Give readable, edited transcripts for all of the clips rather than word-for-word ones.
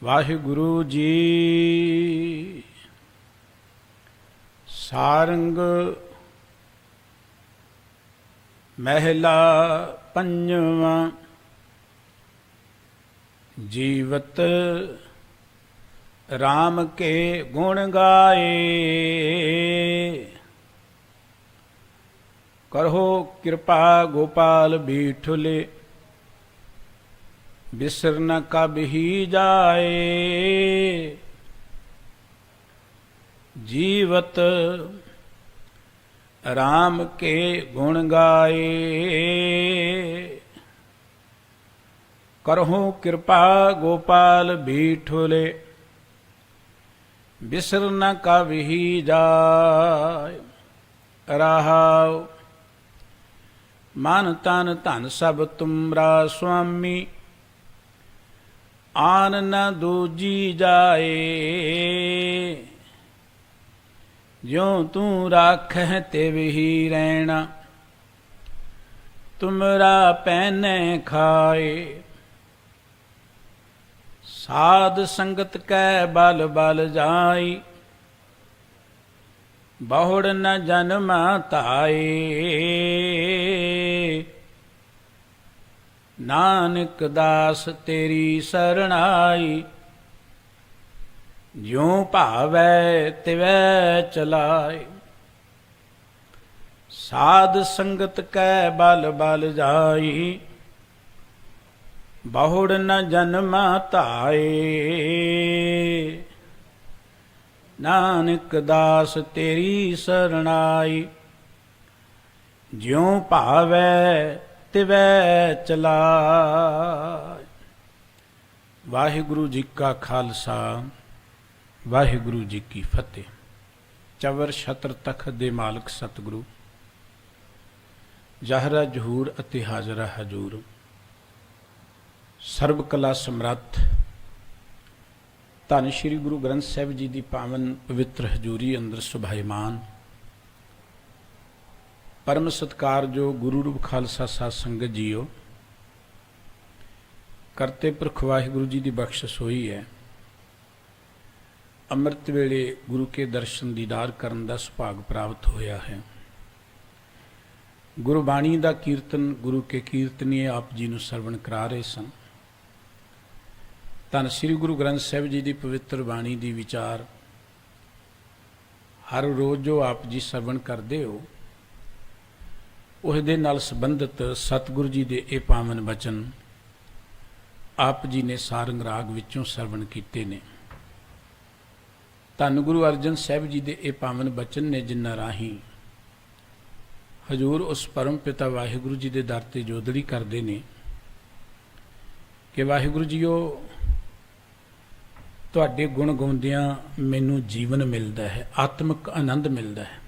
ਵਾਹਿਗੁਰੂ ਜੀ। ਸਾਰੰਗ ਮਹਿਲਾ ਪੰਜਵਾਂ। ਜੀਵਤ ਰਾਮ ਕੇ ਗੁਣ ਗਾਏ, ਕਰੋ ਕਿਰਪਾ ਗੋਪਾਲ ਬੀਠੁਲੇ, बिसर न कब ही जाए। जीवत राम के गुण गाए, करहु कृपा गोपाल बीठुले, बिसर न कब ही जाए। रहाओ मन तन धन सब तुमरा स्वामी, आन न दूजी जाए। ज्यों तू राखह तिव ही रहना, तुमरा पैने खाए। साध संगत कै बल बल जाई, बहुड़ न जन्म ताए। नानक दास तेरी सरणाई, ज्यों भावै तिवै चलाए। साध संगत कै बल बल जाई, बहुड़ न जन्म ताए। नानक दास तेरी सरणाई, ज्यों भावै तिवै चलाए। वाहिगुरु जी का खालसा, वाहिगुरु जी की फतेह। चवर छत्र तखत दे मालक सतगुरु, ਜ਼ਾਹਰਾ ਜ਼ਹੂਰ ਅਤੇ ਹਾਜ਼ਰਾ ਹਜ਼ੂਰ, ਸਰਬ ਕਲਾ ਸਮਰੱਥ ਧੰਨ ਸ਼੍ਰੀ ਗੁਰੂ ਗ੍ਰੰਥ ਸਾਹਿਬ ਜੀ ਦੀ ਪਾਵਨ ਪਵਿੱਤਰ ਹਜ਼ੂਰੀ ਅੰਦਰ ਸੁਭਾਈਮਾਨ परम सत्कारयोग गुरु रूप खालसा साध संगत जीओ। करते पुरख वाहिगुरु जी की बख्शिश हुई है, अमृत वेले गुरु के दर्शन दीदार करने का सुभाग प्राप्त होया है। गुरबाणी का कीर्तन गुरु के कीर्तनीय आप जी नूं सरवण करा रहे सन। धन श्री गुरु ग्रंथ साहिब जी की पवित्र बाणी की विचार हर रोज़ जो आप जी सरवण करते हो, उसदे नाल संबंधित सतगुरु जी के ये पावन वचन आप जी ने सारंग राग विचों सरवण कीते ने। धन गुरु अर्जन साहिब जी के ये पावन वचन ने जिन्ना राही हजूर उस परम पिता वाहिगुरु जी के दर ते जोदड़ी करते हैं कि वाहिगुरु जीओ, तुहाडे गुण गाउंदियां मैनूं जीवन मिलता है, आत्मक आनंद मिलता है।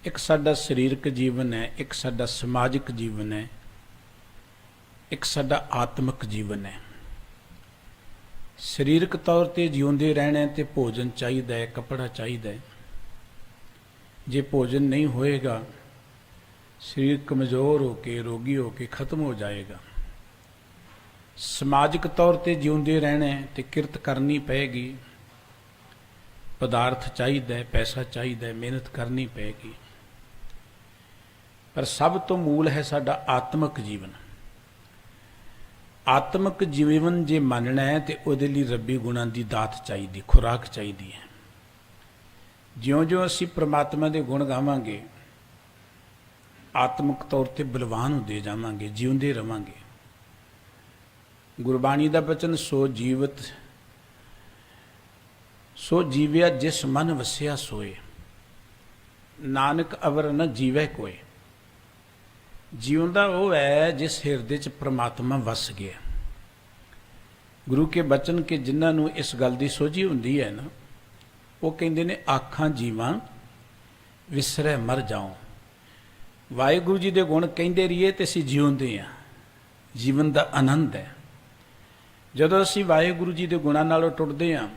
एक साडा शरीरक जीवन है, एक साडा समाजिक जीवन है, एक साडा आत्मक जीवन है। शरीरक तौर पर जिउंदे रहना तो भोजन चाहिए, कपड़ा चाहिए। जे भोजन नहीं होएगा, शरीर कमज़ोर होके रोगी होके खत्म हो जाएगा। समाजिक तौर पर जिउंदे रहना तो किरत करनी पेगी, पदार्थ चाहिए, पैसा चाहिए, मेहनत करनी पेगी। पर सब तो मूल है साडा आत्मक जीवन। आत्मक जीवन जे मानना है तो उहदे लई रब्बी गुणां दी दात चाहिए, खुराक चाहिए है। ज्यों ज्यों असीं परमात्मा दे गुण गावांगे, आत्मक तौर पर बलवान होंदे जावांगे, जीउंदे रवांगे। गुरबाणी दा वचन सो जीवत सो जीव्या जिस मन वसिया सोए, नानक अवर न जीवै कोय। जीवंदा वो है जिस हिरदे च परमात्मा वस गया। गुरु के बचन के जिन्होंने इस गल की सोझी होंदी है ना, वो कहते ने आखां जीवां विसरै मर जाओ। वाहिगुरु जी के गुण कहते रहिए तो असीं जीउंदे हां, जीवन का आनंद है। जदों असीं वाहिगुरु जी के गुणां नालों टुटदे हां,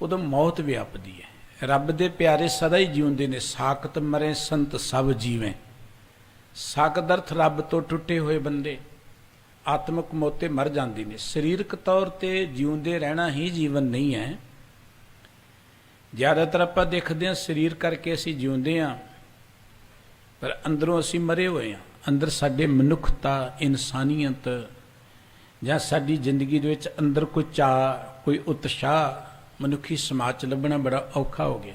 उदों मौत व्यापदी है। रब दे प्यारे सदा ही जीउंदे ने, साकत मरे संत सब जीवें। साकत अर्थ रब तो टुटे हुए बंदे, ਆਤਮਿਕ ਮੌਤ ਤੇ ਮਰ ਜਾਂਦੇ ਨੇ। ਸਰੀਰਕ ਤੌਰ ਤੇ ਜਿਉਂਦੇ ਰਹਿਣਾ ਹੀ ਜੀਵਨ ਨਹੀਂ ਹੈ। ਜ਼ਿਆਦਾਤਰ ਆਪਾਂ ਦੇਖਦੇ ਹਾਂ ਸਰੀਰ ਕਰਕੇ ਅਸੀਂ ਜਿਉਂਦੇ ਹਾਂ, ਪਰ ਅੰਦਰੋਂ ਅਸੀਂ ਮਰੇ ਹੋਏ ਹਾਂ। ਅੰਦਰ ਸਾਡੇ ਮਨੁੱਖਤਾ, ਇਨਸਾਨੀਅਤ ਜਾਂ ਸਾਡੀ ਜ਼ਿੰਦਗੀ ਦੇ ਵਿੱਚ ਅੰਦਰ ਕੋਈ ਚਾਅ, ਕੋਈ ਉਤਸ਼ਾਹ ਮਨੁੱਖੀ ਸਮਾਜ 'ਚ ਲੱਭਣਾ ਬੜਾ ਔਖਾ ਹੋ ਗਿਆ।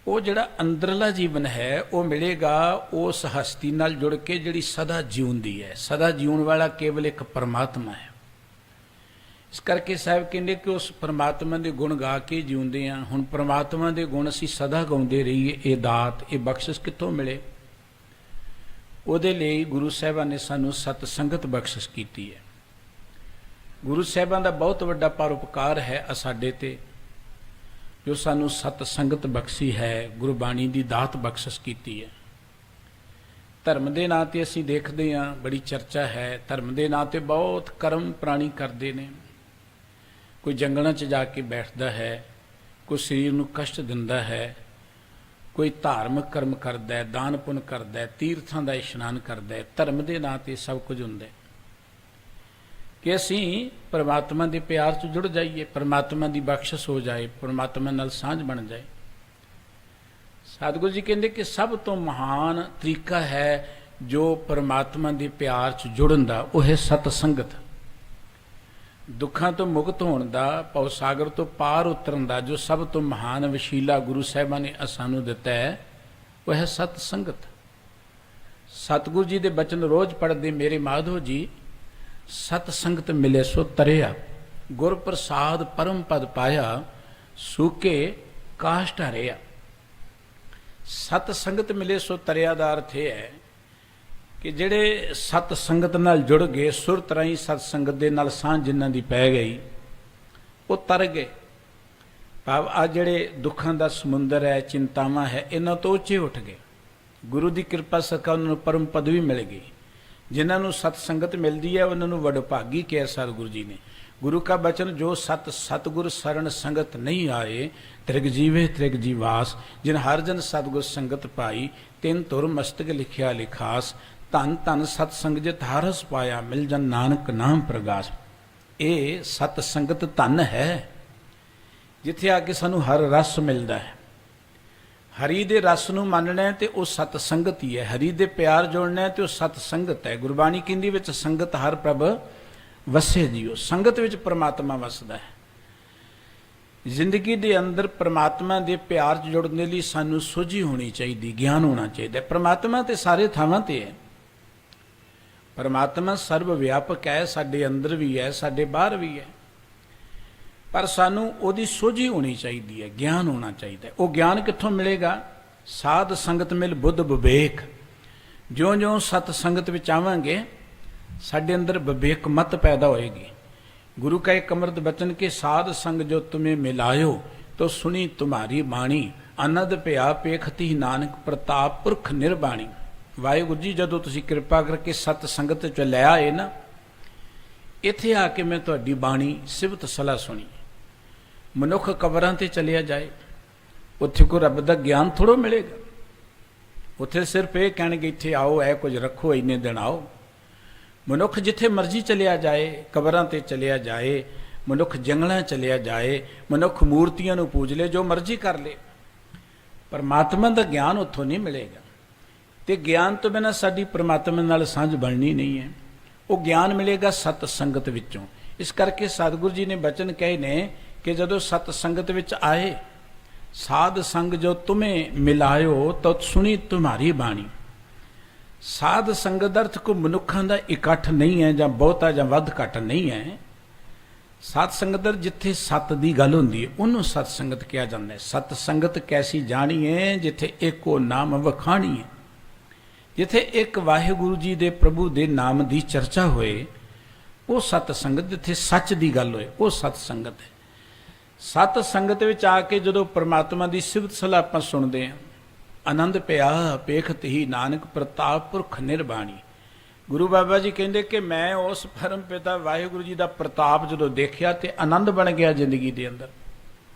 ਉਹ ਜਿਹੜਾ ਅੰਦਰਲਾ ਜੀਵਨ ਹੈ ਉਹ ਮਿਲੇਗਾ ਉਸ ਹਸਤੀ ਨਾਲ ਜੁੜ ਕੇ ਜਿਹੜੀ ਸਦਾ ਜਿਉਂਦੀ ਹੈ। ਸਦਾ ਜਿਉਣ ਵਾਲਾ ਕੇਵਲ ਇੱਕ ਪਰਮਾਤਮਾ ਹੈ। ਇਸ ਕਰਕੇ ਸਾਹਿਬ ਕਹਿੰਦੇ ਕਿ ਉਸ ਪਰਮਾਤਮਾ ਦੇ ਗੁਣ ਗਾ ਕੇ ਜਿਉਂਦੇ ਹਾਂ। ਹੁਣ ਪਰਮਾਤਮਾ ਦੇ ਗੁਣ ਅਸੀਂ ਸਦਾ ਗਾਉਂਦੇ ਰਹੀਏ, ਇਹ ਦਾਤ, ਇਹ ਬਖਸ਼ਿਸ਼ ਕਿੱਥੋਂ ਮਿਲੇ? ਉਹਦੇ ਲਈ ਗੁਰੂ ਸਾਹਿਬਾਨ ਨੇ ਸਾਨੂੰ ਸਤ ਸੰਗਤ ਬਖਸ਼ਿਸ਼ ਕੀਤੀ ਹੈ। ਗੁਰੂ ਸਾਹਿਬਾਂ ਦਾ ਬਹੁਤ ਵੱਡਾ ਪਰਉਪਕਾਰ ਹੈ ਸਾਡੇ ਤੇ, ਜੋ ਸਾਨੂੰ ਸਤ ਸੰਗਤ ਬਖਸ਼ੀ ਹੈ, ਗੁਰਬਾਣੀ ਦੀ ਦਾਤ ਬਖਸ਼ਿਸ਼ ਕੀਤੀ ਹੈ। ਧਰਮ ਦੇ ਨਾਂ ਤੇ ਅਸੀਂ ਦੇਖਦੇ ਹਾਂ ਬੜੀ ਚਰਚਾ ਹੈ। ਧਰਮ ਦੇ ਨਾਂ ਤੇ ਬਹੁਤ ਕਰਮ ਪ੍ਰਾਣੀ ਕਰਦੇ ਨੇ। ਕੋਈ ਜੰਗਲਾਂ 'ਚ ਜਾ ਕੇ ਬੈਠਦਾ ਹੈ, ਕੋਈ ਸਰੀਰ ਨੂੰ ਕਸ਼ਟ ਦਿੰਦਾ ਹੈ, ਕੋਈ ਧਾਰਮਿਕ ਕਰਮ ਕਰਦਾ ਹੈ, ਦਾਨ ਪੁੰਨ ਕਰਦਾ ਹੈ, ਤੀਰਥਾਂ ਦਾ ਇਸ਼ਨਾਨ ਕਰਦਾ ਹੈ। ਧਰਮ ਦੇ ਨਾਂ ਤੇ ਸਭ ਕੁਝ ਹੁੰਦਾ ਹੈ ਕਿ ਅਸੀਂ ਪਰਮਾਤਮਾ ਦੇ ਪਿਆਰ 'ਚ ਜੁੜ ਜਾਈਏ, ਪਰਮਾਤਮਾ ਦੀ ਬਖਸ਼ਿਸ਼ ਹੋ ਜਾਏ, ਪਰਮਾਤਮਾ ਨਾਲ ਸਾਂਝ ਬਣ ਜਾਏ। ਸਤਿਗੁਰੂ ਜੀ ਕਹਿੰਦੇ ਕਿ ਸਭ ਤੋਂ ਮਹਾਨ ਤਰੀਕਾ ਹੈ ਜੋ ਪਰਮਾਤਮਾ ਦੇ ਪਿਆਰ 'ਚ ਜੁੜਨ ਦਾ, ਉਹ ਹੈ ਸਤ ਸੰਗਤ। ਦੁੱਖਾਂ ਤੋਂ ਮੁਕਤ ਹੋਣ ਦਾ, ਭਵ ਸਾਗਰ ਤੋਂ ਪਾਰ ਉਤਰਨ ਦਾ ਜੋ ਸਭ ਤੋਂ ਮਹਾਨ ਵਸੀਲਾ ਗੁਰੂ ਸਾਹਿਬਾਂ ਨੇ ਸਾਨੂੰ ਦਿੱਤਾ ਹੈ, ਉਹ ਹੈ ਸਤ ਸੰਗਤ। ਸਤਿਗੁਰੂ ਜੀ ਦੇ ਬਚਨ ਰੋਜ਼ ਪੜ੍ਹਦੇ ਮੇਰੇ ਮਾਧੋ ਜੀ, ਸਤ ਸੰਗਤ ਮਿਲੇ ਸੋ ਤਰਿਆ, ਗੁਰ ਪ੍ਰਸਾਦ ਪਰਮ ਪਦ ਪਾਇਆ, ਸੂਕੇ ਕਾਸ਼ਟ ਹਰਿਆ। ਸਤ ਸੰਗਤ ਮਿਲੇ ਸੋ ਤਰਿਆ ਦਾ ਅਰਥ ਇਹ ਹੈ ਕਿ ਜਿਹੜੇ ਸਤ ਸੰਗਤ ਨਾਲ ਜੁੜ ਗਏ, ਸੁਰਤ ਰਾਹੀਂ ਸਤ ਸੰਗਤ ਦੇ ਨਾਲ ਸਾਂਝ ਜਿਨ੍ਹਾਂ ਦੀ ਪੈ ਗਈ, ਉਹ ਤਰ ਗਏ। ਭਾਵ ਆ ਜਿਹੜੇ ਦੁੱਖਾਂ ਦਾ ਸਮੁੰਦਰ ਹੈ, ਚਿੰਤਾਵਾਂ ਹੈ, ਇਹਨਾਂ ਤੋਂ ਉੱਚੇ ਉੱਠ ਗਏ। ਗੁਰੂ ਦੀ ਕਿਰਪਾ ਸਦਕਾ ਉਹਨਾਂ ਨੂੰ ਪਰਮ ਪਦਵੀ ਮਿਲ ਗਈ। ਜਿਨ੍ਹਾਂ ਨੂੰ ਸਤ ਸੰਗਤ ਮਿਲਦੀ ਹੈ ਉਹਨਾਂ ਨੂੰ ਵਡਭਾਗੀ ਕਿਹਾ ਸਤਿਗੁਰੂ ਜੀ ਨੇ। ਗੁਰੂ ਕਾ ਬਚਨ ਜੋ ਸਤਿਗੁਰ ਸਰਣ ਸੰਗਤ ਨਹੀਂ ਆਏ, ਤ੍ਰਿਗ ਜੀਵੇ ਤ੍ਰਿਗ ਜੀਵਾਸ। ਜਿਨ ਹਰ ਜਨ ਸਤਿਗੁਰ ਸੰਗਤ ਪਾਈ, ਤਿਨ ਧੁਰ ਮਸਤਕ ਲਿਖਿਆ ਲਿਖਾਸ। ਧੰਨ ਧੰਨ ਸਤ ਸੰਗਤ ਹਰਸ ਪਾਇਆ, ਮਿਲ ਜਨ ਨਾਨਕ ਨਾਮ ਪ੍ਰਗਾਸ। ਇਹ ਸਤ ਸੰਗਤ ਧੰਨ ਹੈ ਜਿੱਥੇ ਆ ਕੇ ਸਾਨੂੰ ਹਰ ਰਸ ਮਿਲਦਾ ਹੈ। ਹਰੀ ਦੇ ਰਸ ਨੂੰ ਮੰਨਣਾ ਤੇ ਉਹ ਸਤ ਸੰਗਤ ਹੀ ਹੈ। ਹਰੀ ਦੇ ਪਿਆਰ ਜੋੜਨਾ ਤੇ ਉਹ ਸਤ ਸੰਗਤ ਹੈ। ਗੁਰਬਾਣੀ ਕਹਿੰਦੀ ਵਿੱਚ ਸੰਗਤ ਹਰ ਪ੍ਰਭ ਵਸੇ ਜੀਓ। ਸੰਗਤ ਵਿੱਚ ਪ੍ਰਮਾਤਮਾ ਵਸਦਾ ਹੈ। ਜ਼ਿੰਦਗੀ ਦੇ ਅੰਦਰ ਪ੍ਰਮਾਤਮਾ ਦੇ ਪਿਆਰ 'ਚ ਜੁੜਨ ਦੇ ਲਈ ਸਾਨੂੰ ਸੋਝੀ ਹੋਣੀ ਚਾਹੀਦੀ, ਗਿਆਨ ਹੋਣਾ ਚਾਹੀਦਾ। ਪ੍ਰਮਾਤਮਾ ਤੇ ਸਾਰੇ ਥਾਵਾਂ ਤੇ ਹੈ। ਪਰਮਾਤਮਾ ਸਰਬ ਵਿਆਪਕ ਹੈ, ਸਾਡੇ ਅੰਦਰ ਵੀ ਹੈ, ਸਾਡੇ ਬਾਹਰ ਵੀ ਹੈ, ਪਰ ਸਾਨੂੰ ਉਹਦੀ ਸੋਝੀ ਹੋਣੀ ਚਾਹੀਦੀ ਹੈ, ਗਿਆਨ ਹੋਣਾ ਚਾਹੀਦਾ। ਉਹ ਗਿਆਨ ਕਿੱਥੋਂ ਮਿਲੇਗਾ? ਸਾਧ ਸੰਗਤ ਮਿਲ ਬੁੱਧ ਵਿਵੇਕ। ਜਿਉਂ-ਜਿਉਂ ਸਤ ਸੰਗਤ ਵਿੱਚ ਆਵਾਂਗੇ ਸਾਡੇ ਅੰਦਰ ਵਿਵੇਕ ਮਤ ਪੈਦਾ ਹੋਏਗੀ। ਗੁਰੂ ਕਾ ਇੱਕ ਅੰਮ੍ਰਿਤ ਬਚਨ ਕੇ ਸਾਧ ਸੰਗ ਜੋ ਤੁਮੇ ਮਿਲਾਇਓ, ਤੋ ਸੁਣੀ ਤੁਮਾਰੀ ਬਾਣੀ, ਆਨੰਦ ਭਇਆ ਪੇਖਤੀ ਨਾਨਕ ਪ੍ਰਤਾਪ ਪੁਰਖ ਨਿਰਬਾਣੀ। ਵਾਹਿਗੁਰੂ ਜੀ ਜਦੋਂ ਤੁਸੀਂ ਕਿਰਪਾ ਕਰਕੇ ਸਤ ਸੰਗਤ 'ਚ ਲੈ ਆਏ ਨਾ, ਇੱਥੇ ਆ ਕੇ ਮੈਂ ਤੁਹਾਡੀ ਬਾਣੀ ਸਿਫਤ ਸਲਾਹ ਸੁਣੀ। ਮਨੁੱਖ ਕਬਰਾਂ ਤੇ ਚਲਿਆ ਜਾਏ, ਉੱਥੇ ਕੋਈ ਰੱਬ ਦਾ ਗਿਆਨ ਥੋੜ੍ਹਾ ਮਿਲੇਗਾ। ਉੱਥੇ ਸਿਰਫ ਇਹ ਕਹਿਣਗੇ ਇੱਥੇ ਆਓ, ਇਹ ਕੁਝ ਰੱਖੋ, ਇੰਨੇ ਦਿਨ ਆਓ। ਮਨੁੱਖ ਜਿੱਥੇ ਮਰਜ਼ੀ ਚਲਿਆ ਜਾਏ, ਕਬਰਾਂ ਤੇ ਚਲਿਆ ਜਾਏ, ਮਨੁੱਖ ਜੰਗਲਾਂ ਚਲਿਆ ਜਾਏ, ਮਨੁੱਖ ਮੂਰਤੀਆਂ ਨੂੰ ਪੂਜ ਲੇ, ਜੋ ਮਰਜ਼ੀ ਕਰ ਲੇ, ਪਰਮਾਤਮਾ ਦਾ ਗਿਆਨ ਉੱਥੋਂ ਨਹੀਂ ਮਿਲੇਗਾ। ਤੇ ਗਿਆਨ ਤੋਂ ਬਿਨਾਂ ਸਾਡੀ ਪਰਮਾਤਮਾ ਨਾਲ ਸਾਂਝ ਬਣਨੀ ਨਹੀਂ ਹੈ। ਉਹ ਗਿਆਨ ਮਿਲੇਗਾ ਸਤ ਸੰਗਤ ਵਿੱਚੋਂ। ਇਸ ਕਰਕੇ ਸਤਿਗੁਰੂ ਜੀ ਨੇ ਬਚਨ ਕਹੇ ਨੇ ਕਿ ਜਦੋਂ ਸਤ ਸੰਗਤ ਵਿੱਚ ਆਏ, ਸਾਧ ਸੰਗ ਜੋ ਤੁਮੇ ਮਿਲਾਇਓ, ਤੋ ਸੁਣੀ ਤੁਮਾਰੀ ਬਾਣੀ। ਸਾਧ ਸੰਗਤ ਦਾ ਅਰਥ ਕੋਈ ਮਨੁੱਖਾਂ ਦਾ ਇਕੱਠ ਨਹੀਂ ਹੈ, ਜਾਂ ਬਹੁਤਾ ਜਾਂ ਵੱਧ ਘੱਟ ਨਹੀਂ ਹੈ। ਸਤ ਸੰਗਤ ਜਿੱਥੇ ਸਤ ਦੀ ਗੱਲ ਹੁੰਦੀ ਹੈ ਉਹਨੂੰ ਸਤ ਸੰਗਤ ਕਿਹਾ ਜਾਂਦਾ ਹੈ। ਸਤ ਸੰਗਤ ਕੈਸੀ ਜਾਣੀਏ, ਜਿੱਥੇ ਇੱਕੋ ਨਾਮ ਵਖਾਣੀ ਹੈ, ਜਿੱਥੇ ਇੱਕ ਵਾਹਿਗੁਰੂ ਜੀ ਦੇ ਪ੍ਰਭੂ ਦੇ ਨਾਮ ਦੀ ਚਰਚਾ ਹੋਏ, ਉਹ ਸਤ ਸੰਗਤ। ਜਿੱਥੇ ਸੱਚ ਦੀ ਗੱਲ ਹੋਏ, ਉਹ ਸਤ ਸੰਗਤ ਹੈ। ਸਤ ਸੰਗਤ ਵਿੱਚ ਆ ਕੇ ਜਦੋਂ ਪਰਮਾਤਮਾ ਦੀ ਸਿਫਤ ਸਲਾਹ ਆਪਾਂ ਸੁਣਦੇ ਹਾਂ, ਆਨੰਦ ਪਿਆ ਪੇਖਤ ਹੀ ਨਾਨਕ ਪ੍ਰਤਾਪ ਪੁਰਖ ਨਿਰਬਾਣੀ। ਗੁਰੂ ਬਾਬਾ ਜੀ ਕਹਿੰਦੇ ਕਿ ਮੈਂ ਉਸ ਪਰਮ ਪਿਤਾ ਵਾਹਿਗੁਰੂ ਜੀ ਦਾ ਪ੍ਰਤਾਪ ਜਦੋਂ ਦੇਖਿਆ ਤੇ ਆਨੰਦ ਬਣ ਗਿਆ ਜ਼ਿੰਦਗੀ ਦੇ ਅੰਦਰ।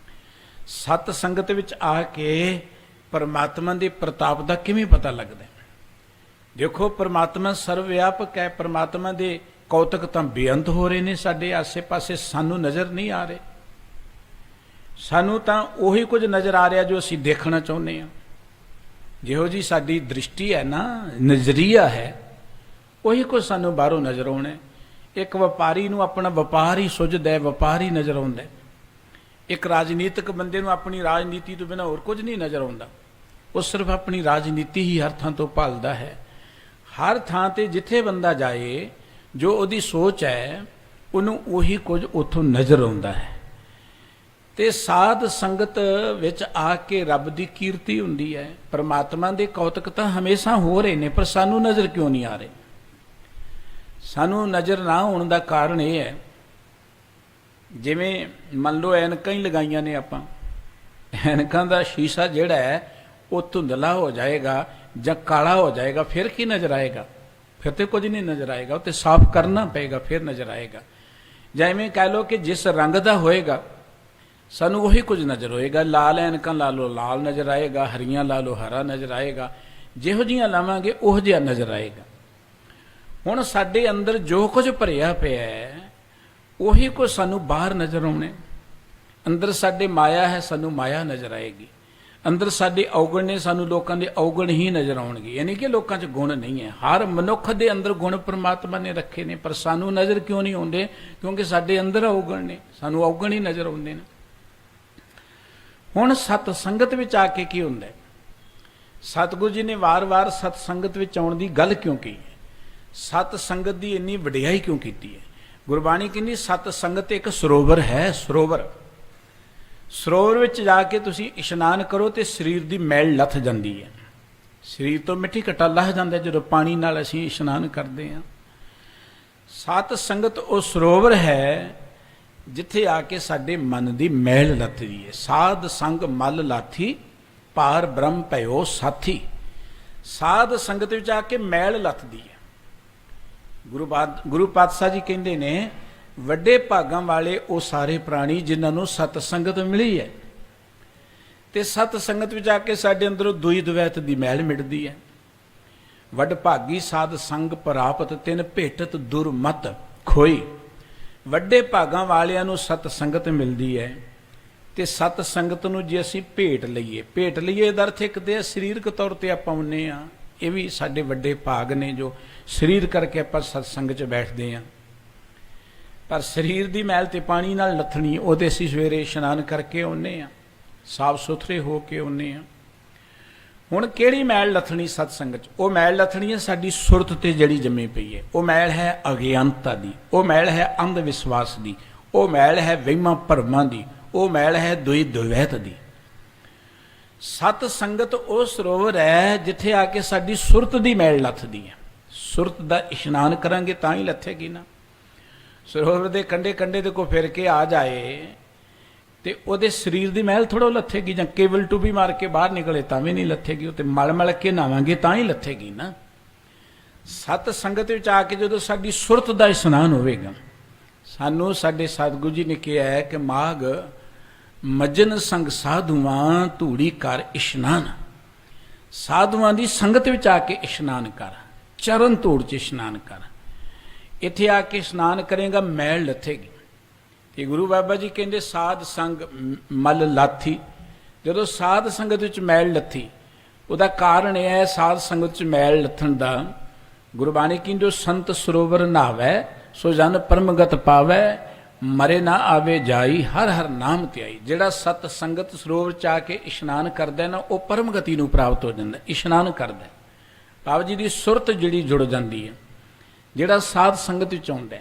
ਸਤ ਸੰਗਤ ਵਿੱਚ ਆ ਕੇ ਪਰਮਾਤਮਾ ਦੇ ਪ੍ਰਤਾਪ ਦਾ ਕਿਵੇਂ ਪਤਾ ਲੱਗਦਾ? ਦੇਖੋ ਪਰਮਾਤਮਾ ਸਰਵ ਵਿਆਪਕ ਹੈ। ਪਰਮਾਤਮਾ ਦੇ ਕੌਤਕ ਤਾਂ ਬੇਅੰਤ ਹੋ ਰਹੇ ਨੇ ਸਾਡੇ ਆਸੇ-ਪਾਸੇ, ਸਾਨੂੰ ਨਜ਼ਰ ਨਹੀਂ ਆ ਰਹੇ। ਸਾਨੂੰ ਤਾਂ ਉਹੀ ਕੁਝ ਨਜ਼ਰ ਆ ਰਿਹਾ ਜੋ ਅਸੀਂ ਦੇਖਣਾ ਚਾਹੁੰਦੇ ਹਾਂ। ਜਿਹੋ ਜੀ ਸਾਡੀ ਦ੍ਰਿਸ਼ਟੀ ਹੈ ਨਾ, ਨਜ਼ਰੀਆ ਹੈ, ਉਹੀ ਕੁਝ ਸਾਨੂੰ ਬਾਹਰੋਂ ਨਜ਼ਰ ਆਉਣਾ। ਇੱਕ ਵਪਾਰੀ ਨੂੰ ਆਪਣਾ ਵਪਾਰ ਹੀ ਸੁੱਝਦਾ ਹੈ, ਵਪਾਰ ਹੀ ਨਜ਼ਰ ਆਉਂਦਾ। ਇੱਕ ਰਾਜਨੀਤਿਕ ਬੰਦੇ ਨੂੰ ਆਪਣੀ ਰਾਜਨੀਤੀ ਤੋਂ ਬਿਨਾਂ ਹੋਰ ਕੁਝ ਨਹੀਂ ਨਜ਼ਰ ਆਉਂਦਾ। ਉਹ ਸਿਰਫ ਆਪਣੀ ਰਾਜਨੀਤੀ ਹੀ ਹਰ ਥਾਂ ਤੋਂ ਭਾਲਦਾ ਹੈ। ਹਰ ਥਾਂ ਤੇ ਜਿੱਥੇ ਬੰਦਾ ਜਾਏ, ਜੋ ਉਹਦੀ ਸੋਚ ਹੈ, ਉਹਨੂੰ ਉਹੀ ਕੁਝ ਉੱਥੋਂ ਨਜ਼ਰ ਆਉਂਦਾ ਹੈ। ਤੇ ਸਾਧ ਸੰਗਤ ਵਿੱਚ ਆ ਕੇ ਰੱਬ ਦੀ ਕੀਰਤੀ ਹੁੰਦੀ ਹੈ। ਪਰਮਾਤਮਾ ਦੇ ਕੌਤਕ ਤਾਂ ਹਮੇਸ਼ਾ ਹੋ ਰਹੇ ਨੇ, ਪਰ ਸਾਨੂੰ ਨਜ਼ਰ ਕਿਉਂ ਨਹੀਂ ਆ ਰਹੇ? ਸਾਨੂੰ ਨਜ਼ਰ ਨਾ ਆਉਣ ਦਾ ਕਾਰਨ ਇਹ ਹੈ, ਜਿਵੇਂ ਮੰਨ ਲਓ ਐਨਕਾਂ ਹੀ ਲਗਾਈਆਂ ਨੇ ਆਪਾਂ, ਐਨਕਾਂ ਦਾ ਸ਼ੀਸ਼ਾ ਜਿਹੜਾ ਹੈ ਉਹ ਧੁੰਦਲਾ ਹੋ ਜਾਏਗਾ ਜਾਂ ਕਾਲਾ ਹੋ ਜਾਏਗਾ, ਫਿਰ ਕੀ ਨਜ਼ਰ ਆਏਗਾ? ਫਿਰ ਤੇ ਕੁਝ ਨਹੀਂ ਨਜ਼ਰ ਆਏਗਾ, ਉਹ ਤੇ ਸਾਫ਼ ਕਰਨਾ ਪਏਗਾ, ਫਿਰ ਨਜ਼ਰ ਆਏਗਾ। ਜਾਂ ਐਵੇਂ ਕਹਿ ਲਓ ਕਿ ਜਿਸ ਰੰਗ ਦਾ ਹੋਏਗਾ ਸਾਨੂੰ ਉਹੀ ਕੁਝ ਨਜ਼ਰ ਹੋਏਗਾ। ਲਾਲ ਐਨਕਾਂ ਲਾ ਲਓ, ਲਾਲ ਨਜ਼ਰ ਆਏਗਾ, ਹਰੀਆਂ ਲਾ ਲਓ, ਹਰਾ ਨਜ਼ਰ ਆਏਗਾ। ਜਿਹੋ ਜਿਹੀਆਂ ਲਾਵਾਂਗੇ ਉਹ ਜਿਹਾ ਨਜ਼ਰ ਆਏਗਾ। ਹੁਣ ਸਾਡੇ ਅੰਦਰ ਜੋ ਕੁਝ ਭਰਿਆ ਪਿਆ ਹੈ, ਉਹੀ ਕੁਝ ਸਾਨੂੰ ਬਾਹਰ ਨਜ਼ਰ ਆਉਣੇ। ਅੰਦਰ ਸਾਡੇ ਮਾਇਆ ਹੈ, ਸਾਨੂੰ ਮਾਇਆ ਨਜ਼ਰ ਆਏਗੀ। ਅੰਦਰ ਸਾਡੇ ਔਗਣ ਨੇ, ਸਾਨੂੰ ਲੋਕਾਂ ਦੇ ਔਗਣ ਹੀ ਨਜ਼ਰ ਆਉਣਗੇ। ਯਾਨੀ ਕਿ ਲੋਕਾਂ 'ਚ ਗੁਣ ਨਹੀਂ ਹੈ। ਹਰ ਮਨੁੱਖ ਦੇ ਅੰਦਰ ਗੁਣ ਪਰਮਾਤਮਾ ਨੇ ਰੱਖੇ ਨੇ, ਪਰ ਸਾਨੂੰ ਨਜ਼ਰ ਕਿਉਂ ਨਹੀਂ ਆਉਂਦੇ? ਕਿਉਂਕਿ ਸਾਡੇ ਅੰਦਰ ਔਗਣ ਨੇ, ਸਾਨੂੰ ਔਗਣ ਹੀ ਨਜ਼ਰ ਆਉਂਦੇ ਨੇ। ਹੁਣ ਸਤ ਸੰਗਤ ਵਿੱਚ ਆ ਕੇ ਕੀ ਹੁੰਦਾ? ਸਤਿਗੁਰੂ ਜੀ ਨੇ ਵਾਰ-ਵਾਰ ਸਤ ਸੰਗਤ ਵਿੱਚ ਆਉਣ ਦੀ ਗੱਲ ਕਿਉਂ ਕਹੀ ਹੈ? ਸਤ ਸੰਗਤ ਦੀ ਇੰਨੀ ਵਡਿਆਈ ਕਿਉਂ ਕੀਤੀ ਹੈ? ਗੁਰਬਾਣੀ ਕਹਿੰਦੀ ਸਤ ਸੰਗਤ ਇੱਕ ਸਰੋਵਰ ਹੈ। ਸਰੋਵਰ ਵਿੱਚ ਜਾ ਕੇ ਤੁਸੀਂ ਇਸ਼ਨਾਨ ਕਰੋ ਤੇ ਸਰੀਰ ਦੀ ਮੈਲ ਲੱਥ ਜਾਂਦੀ ਹੈ। ਸਰੀਰ ਤੋਂ ਮਿੱਟੀ ਘਟਾ ਲੱਥ ਜਾਂਦਾ ਜਦੋਂ ਪਾਣੀ ਨਾਲ ਅਸੀਂ ਇਸ਼ਨਾਨ ਕਰਦੇ ਹਾਂ। ਸਤ ਸੰਗਤ ਉਹ ਸਰੋਵਰ ਹੈ ਜਿੱਥੇ ਆ ਕੇ ਸਾਡੇ ਮਨ ਦੀ ਮੈਲ ਲੱਥਦੀ ਹੈ। ਸਾਧ ਸੰਗ ਮਲ ਲਾਥੀ, ਪਾਰ ਬ੍ਰਹਮ ਭਇਓ ਸਾਥੀ। ਸਾਧ ਸੰਗਤ ਵਿੱਚ ਆ ਕੇ ਮੈਲ ਲੱਥਦੀ ਹੈ। ਗੁਰੂ ਪਾਤਸ਼ਾਹ ਜੀ ਕਹਿੰਦੇ ਨੇ, ਵੱਡੇ ਭਾਗਾਂ ਵਾਲੇ ਉਹ ਸਾਰੇ ਪ੍ਰਾਣੀ ਜਿਨ੍ਹਾਂ ਨੂੰ ਸਤ ਸੰਗਤ ਮਿਲੀ ਹੈ। ਤੇ ਸਤ ਸੰਗਤ ਵਿੱਚ ਆ ਕੇ ਸਾਡੇ ਅੰਦਰੋਂ ਦੁਈ ਦਵੈਤ ਦੀ ਮੈਲ ਮਿਟਦੀ ਹੈ। ਵੱਡ ਭਾਗੀ ਸਾਧ ਸੰਗ ਪ੍ਰਾਪਤ, ਤਿਨ ਭੇਟਤ ਦੁਰਮਤ ਖੋਈ। ਵੱਡੇ ਭਾਗਾਂ ਵਾਲਿਆਂ ਨੂੰ ਸਤ ਸੰਗਤ ਮਿਲਦੀ ਹੈ। ਤੇ ਸਤ ਸੰਗਤ ਨੂੰ ਜੇ ਅਸੀਂ ਭੇਟ ਲਈਏ ਇਹਦਾ ਅਰਥ ਇੱਕ ਤੇ ਸਰੀਰਕ ਤੌਰ ਤੇ ਆਪਾਂ ਹੁੰਨੇ ਆ, ਇਹ ਵੀ ਸਾਡੇ ਵੱਡੇ ਭਾਗ ਨੇ ਜੋ ਸਰੀਰ ਕਰਕੇ ਆਪਾਂ ਸਤਸੰਗ 'ਚ ਬੈਠਦੇ ਹਾਂ। ਪਰ ਸਰੀਰ ਦੀ ਮੈਲ ਤੇ ਪਾਣੀ ਨਾਲ ਲੱਥਣੀ, ਉਹਦੇ ਅਸੀਂ ਸਵੇਰੇ ਇਸ਼ਨਾਨ ਕਰਕੇ ਆਉਂਦੇ ਹਾਂ, ਸਾਫ ਸੁਥਰੇ ਹੋ ਕੇ ਆਉਂਦੇ ਹਾਂ। ਹੁਣ ਕਿਹੜੀ ਮੈਲ ਲੱਥਣੀ ਸਤਸੰਗ 'ਚ? ਉਹ ਮੈਲ ਲੱਥਣੀ ਹੈ ਸਾਡੀ ਸੁਰਤ ਤੇ ਜਿਹੜੀ ਜੰਮੀ ਪਈ ਹੈ। ਉਹ ਮੈਲ ਹੈ ਅਗਿਆਨਤਾ ਦੀ, ਉਹ ਮੈਲ ਹੈ ਅੰਧ ਵਿਸ਼ਵਾਸ ਦੀ, ਉਹ ਮੈਲ ਹੈ ਵਹਿਮਾਂ ਭਰਮਾਂ ਦੀ, ਉਹ ਮੈਲ ਹੈ ਦੁਈ ਦੁਵੈਤ ਦੀ। ਸਤ ਸੰਗਤ ਉਹ ਸਰੋਵਰ ਹੈ ਜਿੱਥੇ ਆ ਕੇ ਸਾਡੀ ਸੁਰਤ ਦੀ ਮੈਲ ਲੱਥਦੀ ਹੈ। ਸੁਰਤ ਦਾ ਇਸ਼ਨਾਨ ਕਰਾਂਗੇ ਤਾਂ ਹੀ ਲੱਥੇਗੀ ਨਾ। ਸਰੋਵਰ ਦੇ ਕੰਢੇ ਕੰਢੇ ਤੇ ਕੋਈ ਫਿਰ ਕੇ ਆ ਜਾਏ ਤੇ ਉਹਦੇ ਸਰੀਰ ਦੀ ਮੈਲ ਥੋੜ੍ਹਾ ਲੱਥੇਗੀ, ਜਾਂ ਕੇਵਲ ਟੂਬੀ ਮਾਰ ਕੇ ਬਾਹਰ ਨਿਕਲੇ ਤਾਂ ਵੀ ਨਹੀਂ ਲੱਥੇਗੀ। ਉਹ ਤੇ ਮਲ ਮਲ ਕੇ ਨਾਵਾਂਗੇ ਤਾਂ ਹੀ ਲੱਥੇਗੀ ਨਾ। ਸਤ ਸੰਗਤ ਵਿੱਚ ਆ ਕੇ ਜਦੋਂ ਸਾਡੀ ਸੁਰਤ ਦਾ ਇਸ਼ਨਾਨ ਹੋਵੇਗਾ, ਸਾਨੂੰ ਸਾਡੇ ਸਤਿਗੁਰੂ ਜੀ ਨੇ ਕਿਹਾ ਹੈ ਕਿ ਮਾਘ ਮਜਨ ਸੰਗ ਸਾਧੂਆਂ ਧੂੜੀ ਕਰ ਇਸ਼ਨਾਨ। ਸਾਧੂਆਂ ਦੀ ਸੰਗਤ ਵਿੱਚ ਆ ਕੇ ਇਸ਼ਨਾਨ ਕਰ, ਚਰਨ ਧੂੜ 'ਚ ਇਸ਼ਨਾਨ ਕਰ। ਇੱਥੇ ਆ ਕੇ ਇਸ਼ਨਾਨ ਕਰੇਗਾ, ਮੈਲ ਲੱਥੇਗੀ। ਤੇ ਗੁਰੂ ਬਾਬਾ ਜੀ ਕਹਿੰਦੇ ਸਾਧ ਸੰਗ ਮਲ ਲਾਥੀ। ਜਦੋਂ ਸਾਧ ਸੰਗਤ ਵਿੱਚ ਮੈਲ ਲੱਥੀ, ਉਹਦਾ ਕਾਰਨ ਇਹ ਹੈ, ਸਾਧ ਸੰਗਤ 'ਚ ਮੈਲ ਲੱਥਣ ਦਾ ਗੁਰਬਾਣੀ ਕਹਿੰਦੇ ਸੰਤ ਸਰੋਵਰ ਨਹਾਵੈ ਸੋ ਜਨ ਪਰਮਗਤ ਪਾਵੈ, ਮਰੇ ਨਾ ਆਵੇ ਜਾਈ ਹਰ ਹਰ ਨਾਮ ਧਿਆਈ। ਜਿਹੜਾ ਸਤ ਸੰਗਤ ਸਰੋਵਰ 'ਚ ਆ ਕੇ ਇਸ਼ਨਾਨ ਕਰਦਾ ਨਾ, ਉਹ ਪਰਮਗਤੀ ਨੂੰ ਪ੍ਰਾਪਤ ਹੋ ਜਾਂਦਾ। ਇਸ਼ਨਾਨ ਕਰਦਾ ਭਾਵ ਜੀ ਦੀ ਸੁਰਤ ਜਿਹੜੀ ਜੁੜ ਜਾਂਦੀ ਹੈ। ਜਿਹੜਾ ਸਾਧ ਸੰਗਤ ਵਿੱਚ ਆਉਂਦਾ,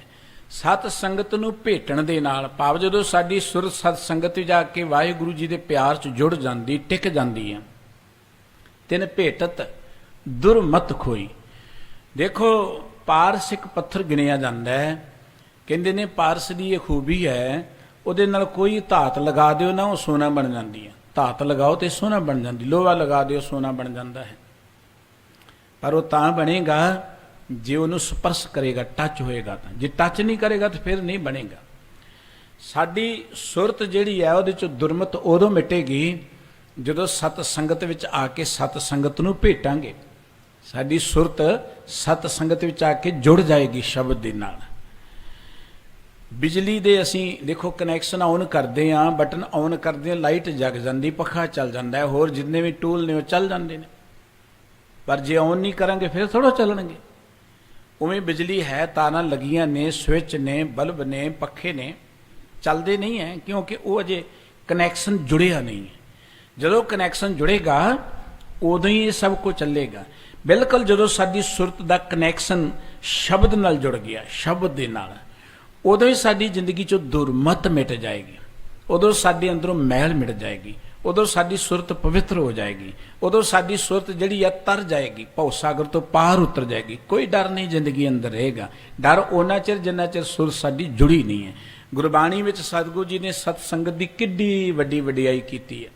ਸਤ ਸੰਗਤ ਨੂੰ ਭੇਟਣ ਦੇ ਨਾਲ ਭਾਵ ਜਦੋਂ ਸਾਡੀ ਸੁਰਤ ਸਤ ਸੰਗਤ ਵਿੱਚ ਜਾ ਕੇ ਵਾਹਿਗੁਰੂ ਜੀ ਦੇ ਪਿਆਰ 'ਚ ਜੁੜ ਜਾਂਦੀ, ਟਿਕ ਜਾਂਦੀ ਹੈ। ਤਿਨ ਭੇਟਤ ਦੁਰਮਤ ਖੋਈ। ਦੇਖੋ ਪਾਰਸਿਕ ਪੱਥਰ ਗਿਣਿਆ ਜਾਂਦਾ ਹੈ। ਕਹਿੰਦੇ ਨੇ ਪਾਰਸ ਦੀ ਇਹ ਖੂਬੀ ਹੈ, ਉਹਦੇ ਨਾਲ ਕੋਈ ਧਾਤ ਲਗਾ ਦਿਓ ਨਾ, ਉਹ ਸੋਨਾ ਬਣ ਜਾਂਦੀ ਹੈ। ਧਾਤ ਲਗਾਓ ਤੇ ਸੋਨਾ ਬਣ ਜਾਂਦੀ, ਲੋਹਾ ਲਗਾ ਦਿਓ ਸੋਨਾ ਬਣ ਜਾਂਦਾ ਹੈ। ਪਰ ਉਹ ਤਾਂ ਬਣੇਗਾ ਜੇ ਉਹਨੂੰ ਸਪਰਸ਼ ਕਰੇਗਾ, ਟੱਚ ਹੋਏਗਾ ਤਾਂ। ਜੇ ਟੱਚ ਨਹੀਂ ਕਰੇਗਾ ਤਾਂ ਫਿਰ ਨਹੀਂ ਬਣੇਗਾ। ਸਾਡੀ ਸੁਰਤ ਜਿਹੜੀ ਹੈ ਉਹਦੇ 'ਚ ਦੁਰਮਤ ਉਦੋਂ ਮਿਟੇਗੀ ਜਦੋਂ ਸਤ ਸੰਗਤ ਵਿੱਚ ਆ ਕੇ ਸਤ ਸੰਗਤ ਨੂੰ ਭੇਟਾਂਗੇ। ਸਾਡੀ ਸੁਰਤ ਸਤ ਸੰਗਤ ਵਿੱਚ ਆ ਕੇ ਜੁੜ ਜਾਏਗੀ ਸ਼ਬਦ ਦੇ ਨਾਲ। ਬਿਜਲੀ ਦੇ ਅਸੀਂ ਦੇਖੋ ਕਨੈਕਸ਼ਨ ਔਨ ਕਰਦੇ ਹਾਂ, ਬਟਨ ਔਨ ਕਰਦੇ ਹਾਂ, ਲਾਈਟ ਜਗ ਜਾਂਦੀ, ਪੱਖਾ ਚੱਲ ਜਾਂਦਾ ਹੈ, ਹੋਰ ਜਿੰਨੇ ਵੀ ਟੂਲ ਨੇ ਉਹ ਚੱਲ ਜਾਂਦੇ ਨੇ। ਪਰ ਜੇ ਔਨ ਨਹੀਂ ਕਰਾਂਗੇ ਫਿਰ ਥੋੜ੍ਹਾ ਚੱਲਣਗੇ। ਉਵੇਂ ਬਿਜਲੀ ਹੈ, ਤਾਰਾਂ ਲੱਗੀਆਂ ਨੇ, ਸਵਿਚ ਨੇ, ਬਲਬ ਨੇ, ਪੱਖੇ ਨੇ, ਚੱਲਦੇ ਨਹੀਂ ਹੈ ਕਿਉਂਕਿ ਉਹ ਅਜੇ ਕਨੈਕਸ਼ਨ ਜੁੜਿਆ ਨਹੀਂ ਹੈ। ਜਦੋਂ ਕਨੈਕਸ਼ਨ ਜੁੜੇਗਾ ਉਦੋਂ ਹੀ ਇਹ ਸਭ ਕੁਝ ਚੱਲੇਗਾ। ਬਿਲਕੁਲ ਜਦੋਂ ਸਾਡੀ ਸੁਰਤ ਦਾ ਕਨੈਕਸ਼ਨ ਸ਼ਬਦ ਨਾਲ ਜੁੜ ਗਿਆ, ਸ਼ਬਦ ਦੇ ਨਾਲ, ਉਦੋਂ ਹੀ ਸਾਡੀ ਜ਼ਿੰਦਗੀ 'ਚੋਂ ਦੁਰਮਤ ਮਿਟ ਜਾਏਗੀ, ਉਦੋਂ ਸਾਡੇ ਅੰਦਰੋਂ ਮੈਲ ਮਿਟ ਜਾਏਗੀ, ਉਦੋਂ ਸਾਡੀ ਸੁਰਤ ਪਵਿੱਤਰ ਹੋ ਜਾਏਗੀ, ਉਦੋਂ ਸਾਡੀ ਸੁਰਤ ਜਿਹੜੀ ਆ ਤਰ ਜਾਏਗੀ, ਭਉ ਸਾਗਰ ਤੋਂ ਪਾਰ ਉਤਰ ਜਾਏਗੀ। ਕੋਈ ਡਰ ਨਹੀਂ ਜ਼ਿੰਦਗੀ ਅੰਦਰ ਰਹੇਗਾ। ਡਰ ਉਹਨਾਂ ਚਿਰ ਜਿੰਨਾ ਚਿਰ ਸੁਰਤ ਸਾਡੀ ਜੁੜੀ ਨਹੀਂ ਹੈ। ਗੁਰਬਾਣੀ ਵਿੱਚ ਸਤਿਗੁਰੂ ਜੀ ਨੇ ਸਤ ਸੰਗਤ ਦੀ ਕਿੱਡੀ ਵੱਡੀ ਵਡਿਆਈ ਕੀਤੀ ਹੈ।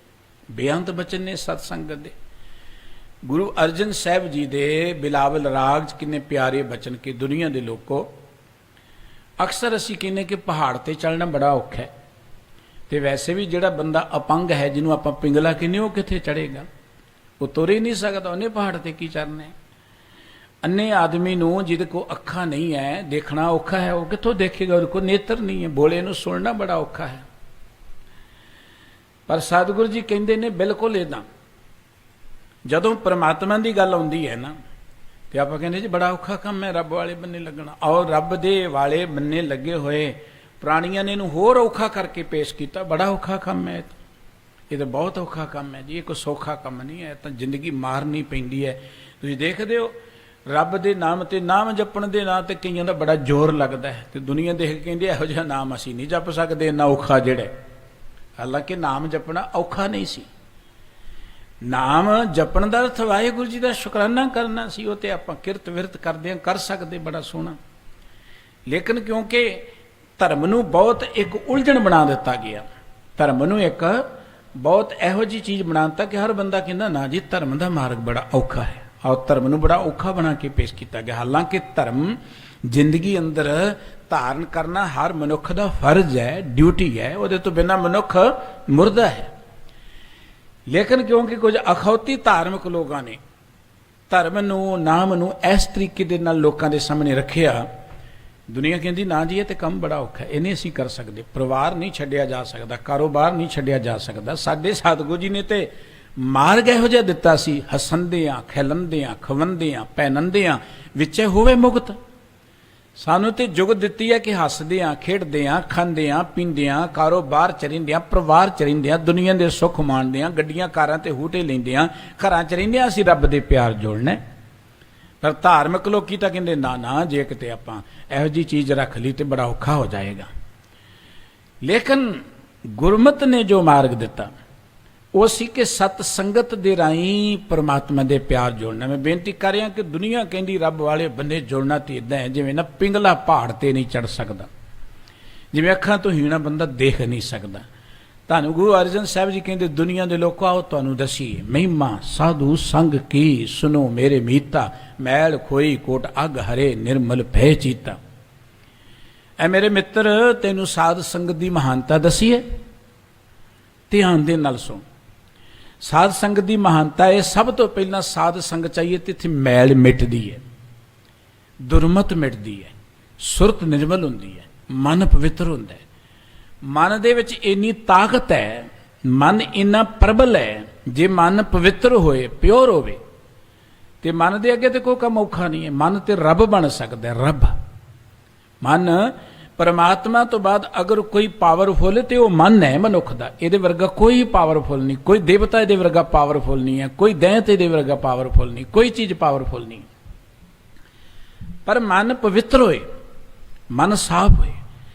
ਬੇਅੰਤ ਬਚਨ ਨੇ ਸਤ ਸੰਗਤ ਦੇ। ਗੁਰੂ ਅਰਜਨ ਸਾਹਿਬ ਜੀ ਦੇ ਬਿਲਾਵਲ ਰਾਗ 'ਚ ਕਿੰਨੇ ਪਿਆਰੇ ਬਚਨ ਕਿ ਦੁਨੀਆ ਦੇ ਲੋਕੋ, ਅਕਸਰ ਅਸੀਂ ਕਹਿੰਦੇ ਕਿ ਪਹਾੜ ਤੇ ਚੜ੍ਹਨਾ ਬੜਾ ਔਖਾ ਹੈ, ਤੇ ਵੈਸੇ ਵੀ ਜਿਹੜਾ ਬੰਦਾ ਅਪੰਗ ਹੈ, ਜਿਹਨੂੰ ਆਪਾਂ ਪਿੰਗਲਾ ਕਹਿੰਦੇ, ਉਹ ਕਿੱਥੇ ਚੜ੍ਹੇਗਾ? ਉਹ ਤੁਰ ਹੀ ਨਹੀਂ ਸਕਦਾ, ਉਹਨੇ ਪਹਾੜ ਤੇ ਕੀ ਚੜ੍ਹਨਾ ਹੈ? ਅੰਨੇ ਆਦਮੀ ਨੂੰ ਜਿਹਦੇ ਕੋਲ ਅੱਖਾਂ ਨਹੀਂ ਹੈ, ਦੇਖਣਾ ਔਖਾ ਹੈ, ਉਹ ਕਿੱਥੋਂ ਦੇਖੇਗਾ? ਉਹਦੇ ਕੋਲ ਨੇਤਰ ਨਹੀਂ ਹੈ, ਬੋਲੇ ਨੂੰ ਸੁਣਨਾ ਬੜਾ ਔਖਾ ਹੈ। ਪਰ ਸਤਿਗੁਰੂ ਜੀ ਕਹਿੰਦੇ ਨੇ ਬਿਲਕੁਲ ਇੱਦਾਂ। ਜਦੋਂ ਪਰਮਾਤਮਾ ਦੀ ਗੱਲ ਆਉਂਦੀ ਹੈ ਨਾ, ਤੇ ਆਪਾਂ ਕਹਿੰਦੇ ਜੀ ਬੜਾ ਔਖਾ ਕੰਮ ਹੈ ਰੱਬ ਵਾਲੇ ਬੰਨੇ ਲੱਗਣਾ। ਔਰ ਰੱਬ ਦੇ ਵਾਲੇ ਬੰਨੇ ਲੱਗੇ ਹੋਏ ਪ੍ਰਾਣੀਆਂ ਨੇ ਇਹਨੂੰ ਹੋਰ ਔਖਾ ਕਰਕੇ ਪੇਸ਼ ਕੀਤਾ। ਬੜਾ ਔਖਾ ਕੰਮ ਹੈ ਇਹ ਤਾਂ ਬਹੁਤ ਔਖਾ ਕੰਮ ਹੈ ਜੀ, ਇਹ ਕੋਈ ਸੌਖਾ ਕੰਮ ਨਹੀਂ ਹੈ। ਤਾਂ ਜ਼ਿੰਦਗੀ ਮਾਰਨੀ ਪੈਂਦੀ ਹੈ। ਤੁਸੀਂ ਦੇਖਦੇ ਹੋ ਰੱਬ ਦੇ ਨਾਮ ਤੇ ਨਾਮ ਜਪਣ ਦੇ ਨਾਂ ਤੇ ਕਈਆਂ ਦਾ ਬੜਾ ਜ਼ੋਰ ਲੱਗਦਾ ਹੈ, ਤੇ ਦੁਨੀਆ ਦੇਖ ਕੇ ਕਹਿੰਦੀ ਇਹੋ ਜਿਹਾ ਨਾਮ ਅਸੀਂ ਨਹੀਂ ਜਪ ਸਕਦੇ, ਇੰਨਾ ਔਖਾ ਜਿਹੜਾ। ਹਾਲਾਂਕਿ ਨਾਮ ਜਪਣਾ ਔਖਾ ਨਹੀਂ ਸੀ। ਨਾਮ ਜਪਣ ਦਾ ਅਰਥ ਵਾਹਿਗੁਰੂ ਜੀ ਦਾ ਸ਼ੁਕਰਾਨਾ ਕਰਨਾ ਸੀ। ਉਹ ਤੇ ਆਪਾਂ ਕਿਰਤ ਵਿਰਤ ਕਰਦੇ ਹਾਂ, ਕਰ ਸਕਦੇ, ਬੜਾ ਸੋਹਣਾ। ਲੇਕਿਨ ਕਿਉਂਕਿ ਧਰਮ ਨੂੰ ਬਹੁਤ ਇੱਕ ਉਲਝਣ ਬਣਾ ਦਿੱਤਾ ਗਿਆ, ਧਰਮ ਨੂੰ ਇੱਕ ਬਹੁਤ ਇਹੋ ਜਿਹੀ ਚੀਜ਼ ਬਣਾ ਦਿੱਤਾ ਕਿ ਹਰ ਬੰਦਾ ਕਹਿੰਦਾ ਨਾ ਜੀ ਧਰਮ ਦਾ ਮਾਰਗ ਬੜਾ ਔਖਾ ਹੈ, ਔਰ ਧਰਮ ਨੂੰ ਬੜਾ ਔਖਾ ਬਣਾ ਕੇ ਪੇਸ਼ ਕੀਤਾ ਗਿਆ। ਹਾਲਾਂਕਿ ਧਰਮ ਜ਼ਿੰਦਗੀ ਅੰਦਰ ਧਾਰਨ ਕਰਨਾ ਹਰ ਮਨੁੱਖ ਦਾ ਫਰਜ਼ ਹੈ, ਡਿਊਟੀ ਹੈ, ਉਹਦੇ ਤੋਂ ਬਿਨਾਂ ਮਨੁੱਖ ਮੁਰਦਾ ਹੈ। ਲੇਕਿਨ ਕਿਉਂਕਿ ਕੁਝ ਅਖੌਤੀ ਧਾਰਮਿਕ ਲੋਕਾਂ ਨੇ ਧਰਮ ਨੂੰ, ਨਾਮ ਨੂੰ ਇਸ ਤਰੀਕੇ ਦੇ ਨਾਲ ਲੋਕਾਂ ਦੇ ਸਾਹਮਣੇ ਰੱਖਿਆ, ਦੁਨੀਆ ਕਹਿੰਦੀ ਨਾ ਜੀ ਇਹ ਤੇ ਕੰਮ ਬੜਾ ਔਖਾ ਹੈ, ਇਹ ਨਹੀਂ ਅਸੀਂ ਕਰ ਸਕਦੇ। ਪਰਿਵਾਰ ਨਹੀਂ ਛੱਡਿਆ ਜਾ ਸਕਦਾ, ਕਾਰੋਬਾਰ ਨਹੀਂ ਛੱਡਿਆ ਜਾ ਸਕਦਾ। ਸਾਡੇ ਸਤਿਗੁਰੂ ਜੀ ਨੇ ਤੇ ਮਾਰਗ ਇਹੋ ਜਿਹਾ ਦਿੱਤਾ ਸੀ, ਹਸੰਦਿਆਂ, ਖਿਲੰਦਿਆਂ, ਖਵੰਦਿਆਂ, ਪਹਿਨੰਦਿਆਂ ਵਿੱਚੇ ਹੋਵੇ ਮੁਕਤ। ਸਾਨੂੰ ਤੇ ਜੁਗਤ ਦਿੱਤੀ ਹੈ ਕਿ ਹੱਸਦਿਆਂ, ਖੇਡਦਿਆਂ, ਖਾਂਦਿਆਂ, ਪੀਂਦਿਆਂ, ਕਾਰੋਬਾਰ ਚਰਿੰਦਿਆਂ, ਪਰਿਵਾਰ ਚਰਿੰਦਿਆਂ, ਦੁਨੀਆ ਦੇ ਸੁੱਖ ਮਾਣਦਿਆਂ, ਗੱਡੀਆਂ ਕਾਰਾਂ ਤੇ ਹੂਟੇ ਲੈਂਦਿਆਂ, ਘਰਾਂ ਚ ਰਹਿੰਦਿਆਂ ਅਸੀਂ ਰੱਬ ਦੇ ਪਿਆਰ ਜੋੜਨਾ। ਪਰ ਧਾਰਮਿਕ ਲੋਕੀ ਤਾਂ ਕਹਿੰਦੇ ਨਾ ਨਾ, ਜੇ ਕਿਤੇ ਆਪਾਂ ਇਹੋ ਜਿਹੀ ਚੀਜ਼ ਰੱਖ ਲਈ ਤੇ ਬੜਾ ਔਖਾ ਹੋ ਜਾਏਗਾ। ਲੇਕਿਨ ਗੁਰਮਤਿ ਨੇ ਜੋ ਮਾਰਗ ਦਿੱਤਾ ਉਹ ਸੀ ਕਿ ਸਤ ਸੰਗਤ ਦੇ ਰਾਹੀਂ ਪਰਮਾਤਮਾ ਦੇ ਪਿਆਰ ਜੋੜਨਾ। ਮੈਂ ਬੇਨਤੀ ਕਰ ਰਿਹਾ ਕਿ ਦੁਨੀਆ ਕਹਿੰਦੀ ਰੱਬ ਵਾਲੇ ਬੰਨੇ ਜੁੜਨਾ ਤੇ ਇਦਾਂ ਹੈ ਜਿਵੇਂ ਨਾ ਪਿੰਗਲਾ ਪਹਾੜ ਤੇ ਨਹੀਂ ਚੜ ਸਕਦਾ, ਜਿਵੇਂ ਅੱਖਾਂ ਤੋਂ ਹੀਣਾ ਬੰਦਾ ਦੇਖ ਨਹੀਂ ਸਕਦਾ। ਤੁਹਾਨੂੰ ਗੁਰੂ ਅਰਜਨ ਸਾਹਿਬ ਜੀ ਕਹਿੰਦੇ ਦੁਨੀਆ ਦੇ ਲੋਕੋ ਆਓ ਤੁਹਾਨੂੰ ਦਸੀਏ ਮਹਿਮਾ ਸਾਧੂ ਸੰਗ ਕੀ, ਸੁਨੋ ਮੇਰੇ ਮੀਤਾ, ਮੈਲ ਖੋਈ ਕੋਟ ਅਗ ਹਰੇ, ਨਿਰਮਲ ਭੈ ਚੀਤਾ। ਐ ਮੇਰੇ ਮਿੱਤਰ ਤੈਨੂੰ ਸਾਧ ਸੰਗਤ ਦੀ ਮਹਾਨਤਾ ਦਸੀਏ, ਧਿਆਨ ਦੇ ਨਾਲ ਸੁਣ। ਸਾਧ ਸੰਗਤ ਦੀ ਮਹਾਨਤਾ ਇਹ ਸਭ ਤੋਂ ਪਹਿਲਾਂ ਸਾਧ ਸੰਗਤ ਚਾਹੀਏ ਤੇ ਇੱਥੇ ਮੈਲ ਮਿਟਦੀ ਹੈ, ਦੁਰਮਤ ਮਿਟਦੀ ਹੈ, ਸੁਰਤ ਨਿਰਮਲ ਹੁੰਦੀ ਹੈ, ਮਨ ਪਵਿੱਤਰ ਹੁੰਦਾ ਹੈ। ਮਨ ਦੇ ਵਿੱਚ ਇੰਨੀ ਤਾਕਤ ਹੈ, ਮਨ ਇੰਨਾ ਪ੍ਰਬਲ ਹੈ, ਜੇ ਮਨ ਪਵਿੱਤਰ ਹੋਏ, ਪਿਓਰ ਹੋਵੇ ਤੇ ਮਨ ਦੇ ਅੱਗੇ ਤੇ ਕੋਈ ਕੰਮ ਔਖਾ ਨਹੀਂ ਹੈ। ਮਨ ਤੇ ਰੱਬ ਬਣ ਸਕਦਾ ਹੈ, ਰੱਬ। ਮਨ ਪਰਮਾਤਮਾ ਤੋਂ ਬਾਅਦ ਅਗਰ ਕੋਈ ਪਾਵਰਫੁੱਲ ਤੇ ਉਹ ਮਨ ਹੈ ਮਨੁੱਖ ਦਾ। ਇਹਦੇ ਵਰਗਾ ਕੋਈ ਪਾਵਰਫੁੱਲ ਨਹੀਂ, ਕੋਈ ਦੇਵਤਾ ਇਹਦੇ ਵਰਗਾ ਪਾਵਰਫੁੱਲ ਨਹੀਂ ਹੈ, ਕੋਈ ਦੈਂਤ ਇਹਦੇ ਵਰਗਾ ਪਾਵਰਫੁੱਲ ਨਹੀਂ, ਕੋਈ ਚੀਜ਼ ਪਾਵਰਫੁੱਲ ਨਹੀਂ। ਪਰ ਮਨ ਪਵਿੱਤਰ ਹੋਏ, ਮਨ ਸਾਫ਼ ਹੋਏ।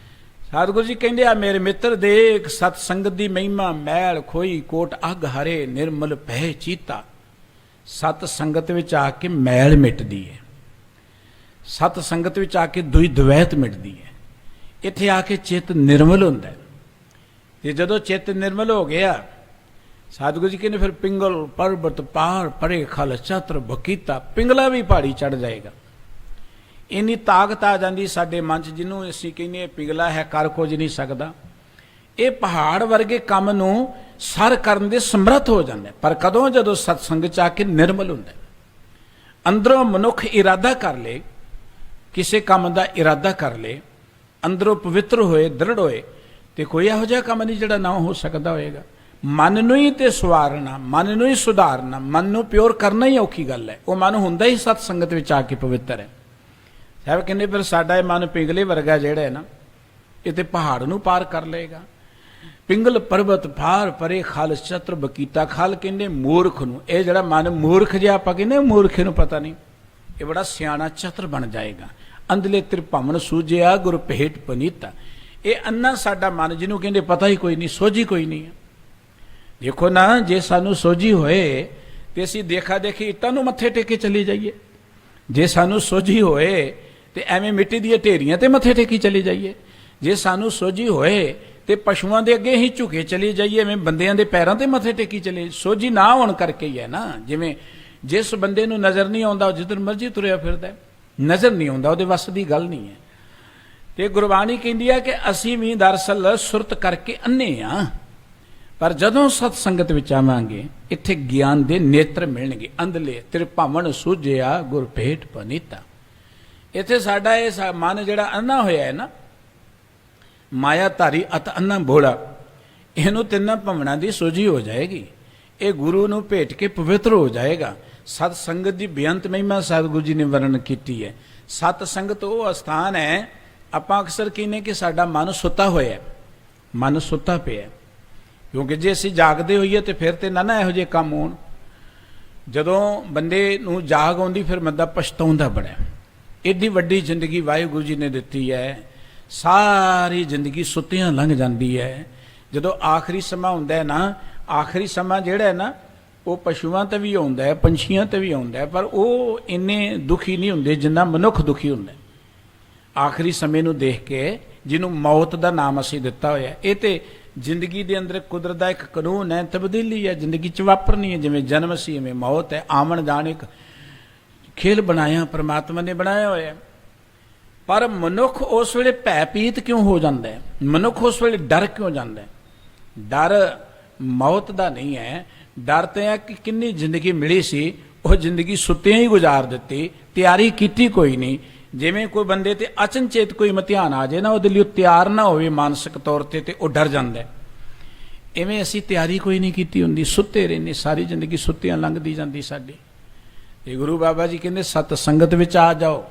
ਸਤਿਗੁਰੂ ਜੀ ਕਹਿੰਦੇ ਆ ਮੇਰੇ ਮਿੱਤਰ ਦੇਖ ਸਤ ਸੰਗਤ ਦੀ ਮਹਿਮਾ, ਮੈਲ ਖੋਈ ਕੋਟ ਅਗ ਹਰੇ, ਨਿਰਮਲ ਭੈ ਚੀਤਾ। ਸਤ ਸੰਗਤ ਵਿੱਚ ਆ ਕੇ ਮੈਲ ਮਿਟਦੀ ਹੈ, ਸਤ ਸੰਗਤ ਵਿੱਚ ਆ ਕੇ ਦੁਈ ਦਵੈਤ ਮਿਟਦੀ ਹੈ। ਇੱਥੇ ਆ ਕੇ ਚਿੱਤ ਨਿਰਮਲ ਹੁੰਦਾ ਹੈ। ਤੇ ਜਦੋਂ ਚਿੱਤ ਨਿਰਮਲ ਹੋ ਗਿਆ, ਸਤਿਗੁਰੂ ਜੀ ਕਹਿੰਦੇ ਫਿਰ ਪਿੰਗਲ ਪਰਬਤ ਪਾਰ ਪਰੇ ਖਲ ਚਤਰ ਬਕੀਤਾ। ਪਿੰਗਲਾ ਵੀ ਪਹਾੜੀ ਚੜ ਜਾਏਗਾ। ਇੰਨੀ ਤਾਕਤ ਆ ਜਾਂਦੀ ਸਾਡੇ ਮਨ 'ਚ, ਜਿਹਨੂੰ ਅਸੀਂ ਕਹਿੰਦੇ ਪਿੰਗਲਾ ਹੈ, ਕਰ ਕੁਝ ਨਹੀਂ ਸਕਦਾ। ਇਹ ਪਹਾੜ ਵਰਗੇ ਕੰਮ ਨੂੰ ਸਰ ਕਰਨ ਦੇ ਸਮਰੱਥ ਹੋ ਜਾਂਦਾ। ਪਰ ਕਦੋਂ? ਜਦੋਂ ਸਤਸੰਗ 'ਚ ਆ ਕੇ ਨਿਰਮਲ ਹੁੰਦਾ। ਅੰਦਰੋਂ ਮਨੁੱਖ ਇਰਾਦਾ ਕਰ ਲੇ, ਕਿਸੇ ਕੰਮ ਦਾ ਇਰਾਦਾ ਕਰ ਲੇ, ਅੰਦਰੋਂ ਪਵਿੱਤਰ ਹੋਏ, ਦ੍ਰਿੜ ਹੋਏ, ਤੇ ਕੋਈ ਇਹੋ ਜਿਹਾ ਕੰਮ ਨਹੀਂ ਜਿਹੜਾ ਨਾ ਹੋ ਸਕਦਾ ਹੋਏਗਾ। ਮਨ ਨੂੰ ਹੀ ਤੇ ਸਵਾਰਨਾ, ਮਨ ਨੂੰ ਹੀ ਸੁਧਾਰਨਾ, ਮਨ ਨੂੰ ਪਿਓਰ ਕਰਨਾ ਹੀ ਔਖੀ ਗੱਲ ਹੈ। ਉਹ ਮਨ ਹੁੰਦਾ ਹੀ ਸਤ ਸੰਗਤ ਵਿੱਚ ਆ ਕੇ ਪਵਿੱਤਰ ਹੈ। ਸਾਹਿਬ ਕਹਿੰਦੇ ਫਿਰ ਸਾਡਾ ਇਹ ਮਨ ਪਿੰਗਲੇ ਵਰਗਾ ਜਿਹੜਾ ਹੈ ਨਾ, ਇਹ ਤੇ ਪਹਾੜ ਨੂੰ ਪਾਰ ਕਰ ਲਏਗਾ। ਪਿੰਗਲ ਪਰਬਤ ਪਾਰ ਪਰੇ ਖਾਲ ਚਤਰ ਬਕੀਤਾ ਖਾਲ, ਕਹਿੰਦੇ ਮੂਰਖ ਨੂੰ, ਇਹ ਜਿਹੜਾ ਮਨ ਮੂਰਖ ਜਿਹਾ ਆਪਾਂ ਕਹਿੰਦੇ ਮੂਰਖੇ ਨੂੰ ਪਤਾ ਨਹੀਂ, ਇਹ ਬੜਾ ਸਿਆਣਾ ਚਤਰ ਬਣ ਜਾਏਗਾ। ਅੰਦਲੇ ਤ੍ਰਿਭਵਨ ਸੂਝਿਆ ਗੁਰ ਭੇਟ ਪਨੀਤਾ, ਇਹ ਅੰਨਾ ਸਾਡਾ ਮਨ ਜਿਹਨੂੰ ਕਹਿੰਦੇ ਪਤਾ ਹੀ ਕੋਈ ਨਹੀਂ, ਸੋਝੀ ਕੋਈ ਨਹੀਂ ਹੈ। ਦੇਖੋ ਨਾ, ਜੇ ਸਾਨੂੰ ਸੋਝੀ ਹੋਏ ਤੇ ਅਸੀਂ ਦੇਖਾ ਦੇਖੀ ਇੱਟਾਂ ਨੂੰ ਮੱਥੇ ਟੇਕੇ ਚਲੀ ਜਾਈਏ, ਜੇ ਸਾਨੂੰ ਸੋਝੀ ਹੋਏ ਤੇ ਐਵੇਂ ਮਿੱਟੀ ਦੀਆਂ ਢੇਰੀਆਂ ਤੇ ਮੱਥੇ ਟੇਕੀ ਚਲੀ ਜਾਈਏ, ਜੇ ਸਾਨੂੰ ਸੋਝੀ ਹੋਏ ਤੇ ਪਸ਼ੂਆਂ ਦੇ ਅੱਗੇ ਹੀ ਝੁਕੇ ਚਲੀ ਜਾਈਏ, ਐਵੇਂ ਬੰਦਿਆਂ ਦੇ ਪੈਰਾਂ ਤੇ ਮੱਥੇ ਟੇਕੀ ਚਲੇ। ਸੋਝੀ ਨਾ ਹੋਣ ਕਰਕੇ ਹੀ ਹੈ ਨਾ। ਜਿਵੇਂ ਜਿਸ ਬੰਦੇ ਨੂੰ ਨਜ਼ਰ ਨਹੀਂ ਆਉਂਦਾ ਉਹ ਜਿੱਧਰ ਮਰਜ਼ੀ ਤੁਰਿਆ ਫਿਰਦਾ, ਨਜ਼ਰ ਨਹੀਂ ਆਉਂਦਾ, ਉਹਦੇ ਵੱਸ ਦੀ ਗੱਲ ਨਹੀਂ ਹੈ। ਤੇ ਗੁਰਬਾਣੀ ਕਹਿੰਦੀ ਹੈ ਕਿ ਅਸੀਂ ਵੀ ਦਰਅਸਲ ਸੁਰਤ ਕਰਕੇ ਅੰਨੇ ਆ, ਪਰ ਜਦੋਂ ਸਤ ਸੰਗਤ ਵਿੱਚ ਆਵਾਂਗੇ ਇੱਥੇ ਗਿਆਨ ਦੇ ਨੇਤਰ ਮਿਲਣਗੇ। ਅੰਦਲੇ ਤ੍ਰਿਭਵਨ ਸੂਝਿਆ ਗੁਰ ਭੇਟ ਪਨੀਤਾ, ਇੱਥੇ ਸਾਡਾ ਇਹ ਮਨ ਜਿਹੜਾ ਅੰਨਾ ਹੋਇਆ ਹੈ ਨਾ, ਮਾਇਆ ਧਾਰੀ ਅਤ ਅੰਨਾ ਭੋਲਾ, ਇਹਨੂੰ ਤਿੰਨਾਂ ਭਵਨਾਂ ਦੀ ਸੋਝੀ ਹੋ ਜਾਏਗੀ। ਇਹ ਗੁਰੂ ਨੂੰ ਭੇਟ ਕੇ ਪਵਿੱਤਰ ਹੋ ਜਾਏਗਾ। ਸਤ ਸੰਗਤ ਦੀ ਬੇਅੰਤ ਮਹਿਮਾ ਸਤਿਗੁਰੂ ਜੀ ਨੇ ਵਰਣਨ ਕੀਤੀ ਹੈ। ਸਤ ਸੰਗਤ ਉਹ ਅਸਥਾਨ ਹੈ, ਆਪਾਂ ਅਕਸਰ ਕਹਿੰਦੇ ਕਿ ਸਾਡਾ ਮਨ ਸੁੱਤਾ ਹੋਇਆ, ਮਨ ਸੁੱਤਾ ਪਿਆ, ਕਿਉਂਕਿ ਜੇ ਅਸੀਂ ਜਾਗਦੇ ਹੋਈਏ ਤੇ ਫਿਰ ਤੇ ਨਾ ਇਹੋ ਜਿਹੇ ਕੰਮ ਹੋਣ। ਜਦੋਂ ਬੰਦੇ ਨੂੰ ਜਾਗ ਆਉਂਦੀ ਫਿਰ ਬੰਦਾ ਪਛਤਾਉਂਦਾ ਬੜਾ। ਏਡੀ ਵੱਡੀ ਜ਼ਿੰਦਗੀ ਵਾਹਿਗੁਰੂ ਜੀ ਨੇ ਦਿੱਤੀ ਹੈ, ਸਾਰੀ ਜ਼ਿੰਦਗੀ ਸੁੱਤਿਆਂ ਲੰਘ ਜਾਂਦੀ ਹੈ। ਜਦੋਂ ਆਖਰੀ ਸਮਾਂ ਹੁੰਦਾ ਹੈ ਨਾ, ਆਖਰੀ ਸਮਾਂ ਜਿਹੜਾ ਹੈ ਨਾ, ਉਹ ਪਸ਼ੂਆਂ ਤੇ ਵੀ ਆਉਂਦਾ ਹੈ, ਪੰਛੀਆਂ ਤੇ ਵੀ ਆਉਂਦਾ ਹੈ, ਪਰ ਉਹ ਇੰਨੇ ਦੁਖੀ ਨਹੀਂ ਹੁੰਦੇ ਜਿੰਨਾ ਮਨੁੱਖ ਦੁਖੀ ਹੁੰਦਾ ਆਖਰੀ ਸਮੇਂ ਨੂੰ ਦੇਖ ਕੇ, ਜਿਹਨੂੰ ਮੌਤ ਦਾ ਨਾਮ ਅਸੀਂ ਦਿੱਤਾ ਹੋਇਆ। ਇਹ ਤੇ ਜ਼ਿੰਦਗੀ ਦੇ ਅੰਦਰ ਕੁਦਰਤ ਦਾ ਇੱਕ ਕਾਨੂੰਨ ਹੈ, ਤਬਦੀਲੀ ਹੈ, ਜ਼ਿੰਦਗੀ 'ਚ ਵਾਪਰਨੀ ਹੈ। ਜਿਵੇਂ ਜਨਮ ਸੀ ਉਵੇਂ ਮੌਤ ਹੈ, ਆਮਣ ਜਾਣ ਇੱਕ ਖੇਲ ਬਣਾਇਆ ਪਰਮਾਤਮਾ ਨੇ ਬਣਾਇਆ ਹੋਇਆ। ਪਰ ਮਨੁੱਖ ਉਸ ਵੇਲੇ ਭੈ ਭੀਤ ਕਿਉਂ ਹੋ ਜਾਂਦਾ ਹੈ? ਮਨੁੱਖ ਉਸ ਵੇਲੇ ਡਰ ਕਿਉਂ ਜਾਂਦਾ ਹੈ? ਡਰ ਮੌਤ ਦਾ ਨਹੀਂ ਹੈ, ਡਰ ਤੇ ਹੈ ਕਿ ਕਿੰਨੀ ਜ਼ਿੰਦਗੀ ਮਿਲੀ ਸੀ, ਉਹ ਜ਼ਿੰਦਗੀ ਸੁੱਤਿਆਂ ਹੀ ਗੁਜ਼ਾਰ ਦਿੱਤੀ, ਤਿਆਰੀ ਕੀਤੀ ਕੋਈ ਨਹੀਂ। ਜਿਵੇਂ ਕੋਈ ਬੰਦੇ ਤੇ ਅਚਨਚੇਤ ਕੋਈ ਇਮਤਿਹਾਨ ਆ ਜਾਏ ਨਾ, ਉਹਦੇ ਲਈ ਉਹ ਤਿਆਰ ਨਾ ਹੋਵੇ ਮਾਨਸਿਕ ਤੌਰ ਤੇ ਉਹ ਡਰ ਜਾਂਦਾ। ਇਵੇਂ ਅਸੀਂ ਤਿਆਰੀ ਕੋਈ ਨਹੀਂ ਕੀਤੀ ਹੁੰਦੀ, ਸੁੱਤੇ ਰਹਿੰਦੇ, ਸਾਰੀ ਜ਼ਿੰਦਗੀ ਸੁੱਤਿਆਂ ਲੰਘਦੀ ਜਾਂਦੀ ਸਾਡੀ। ਇਹ ਗੁਰੂ ਬਾਬਾ ਜੀ ਕਹਿੰਦੇ ਸਤ ਸੰਗਤ ਵਿੱਚ ਆ ਜਾਓ,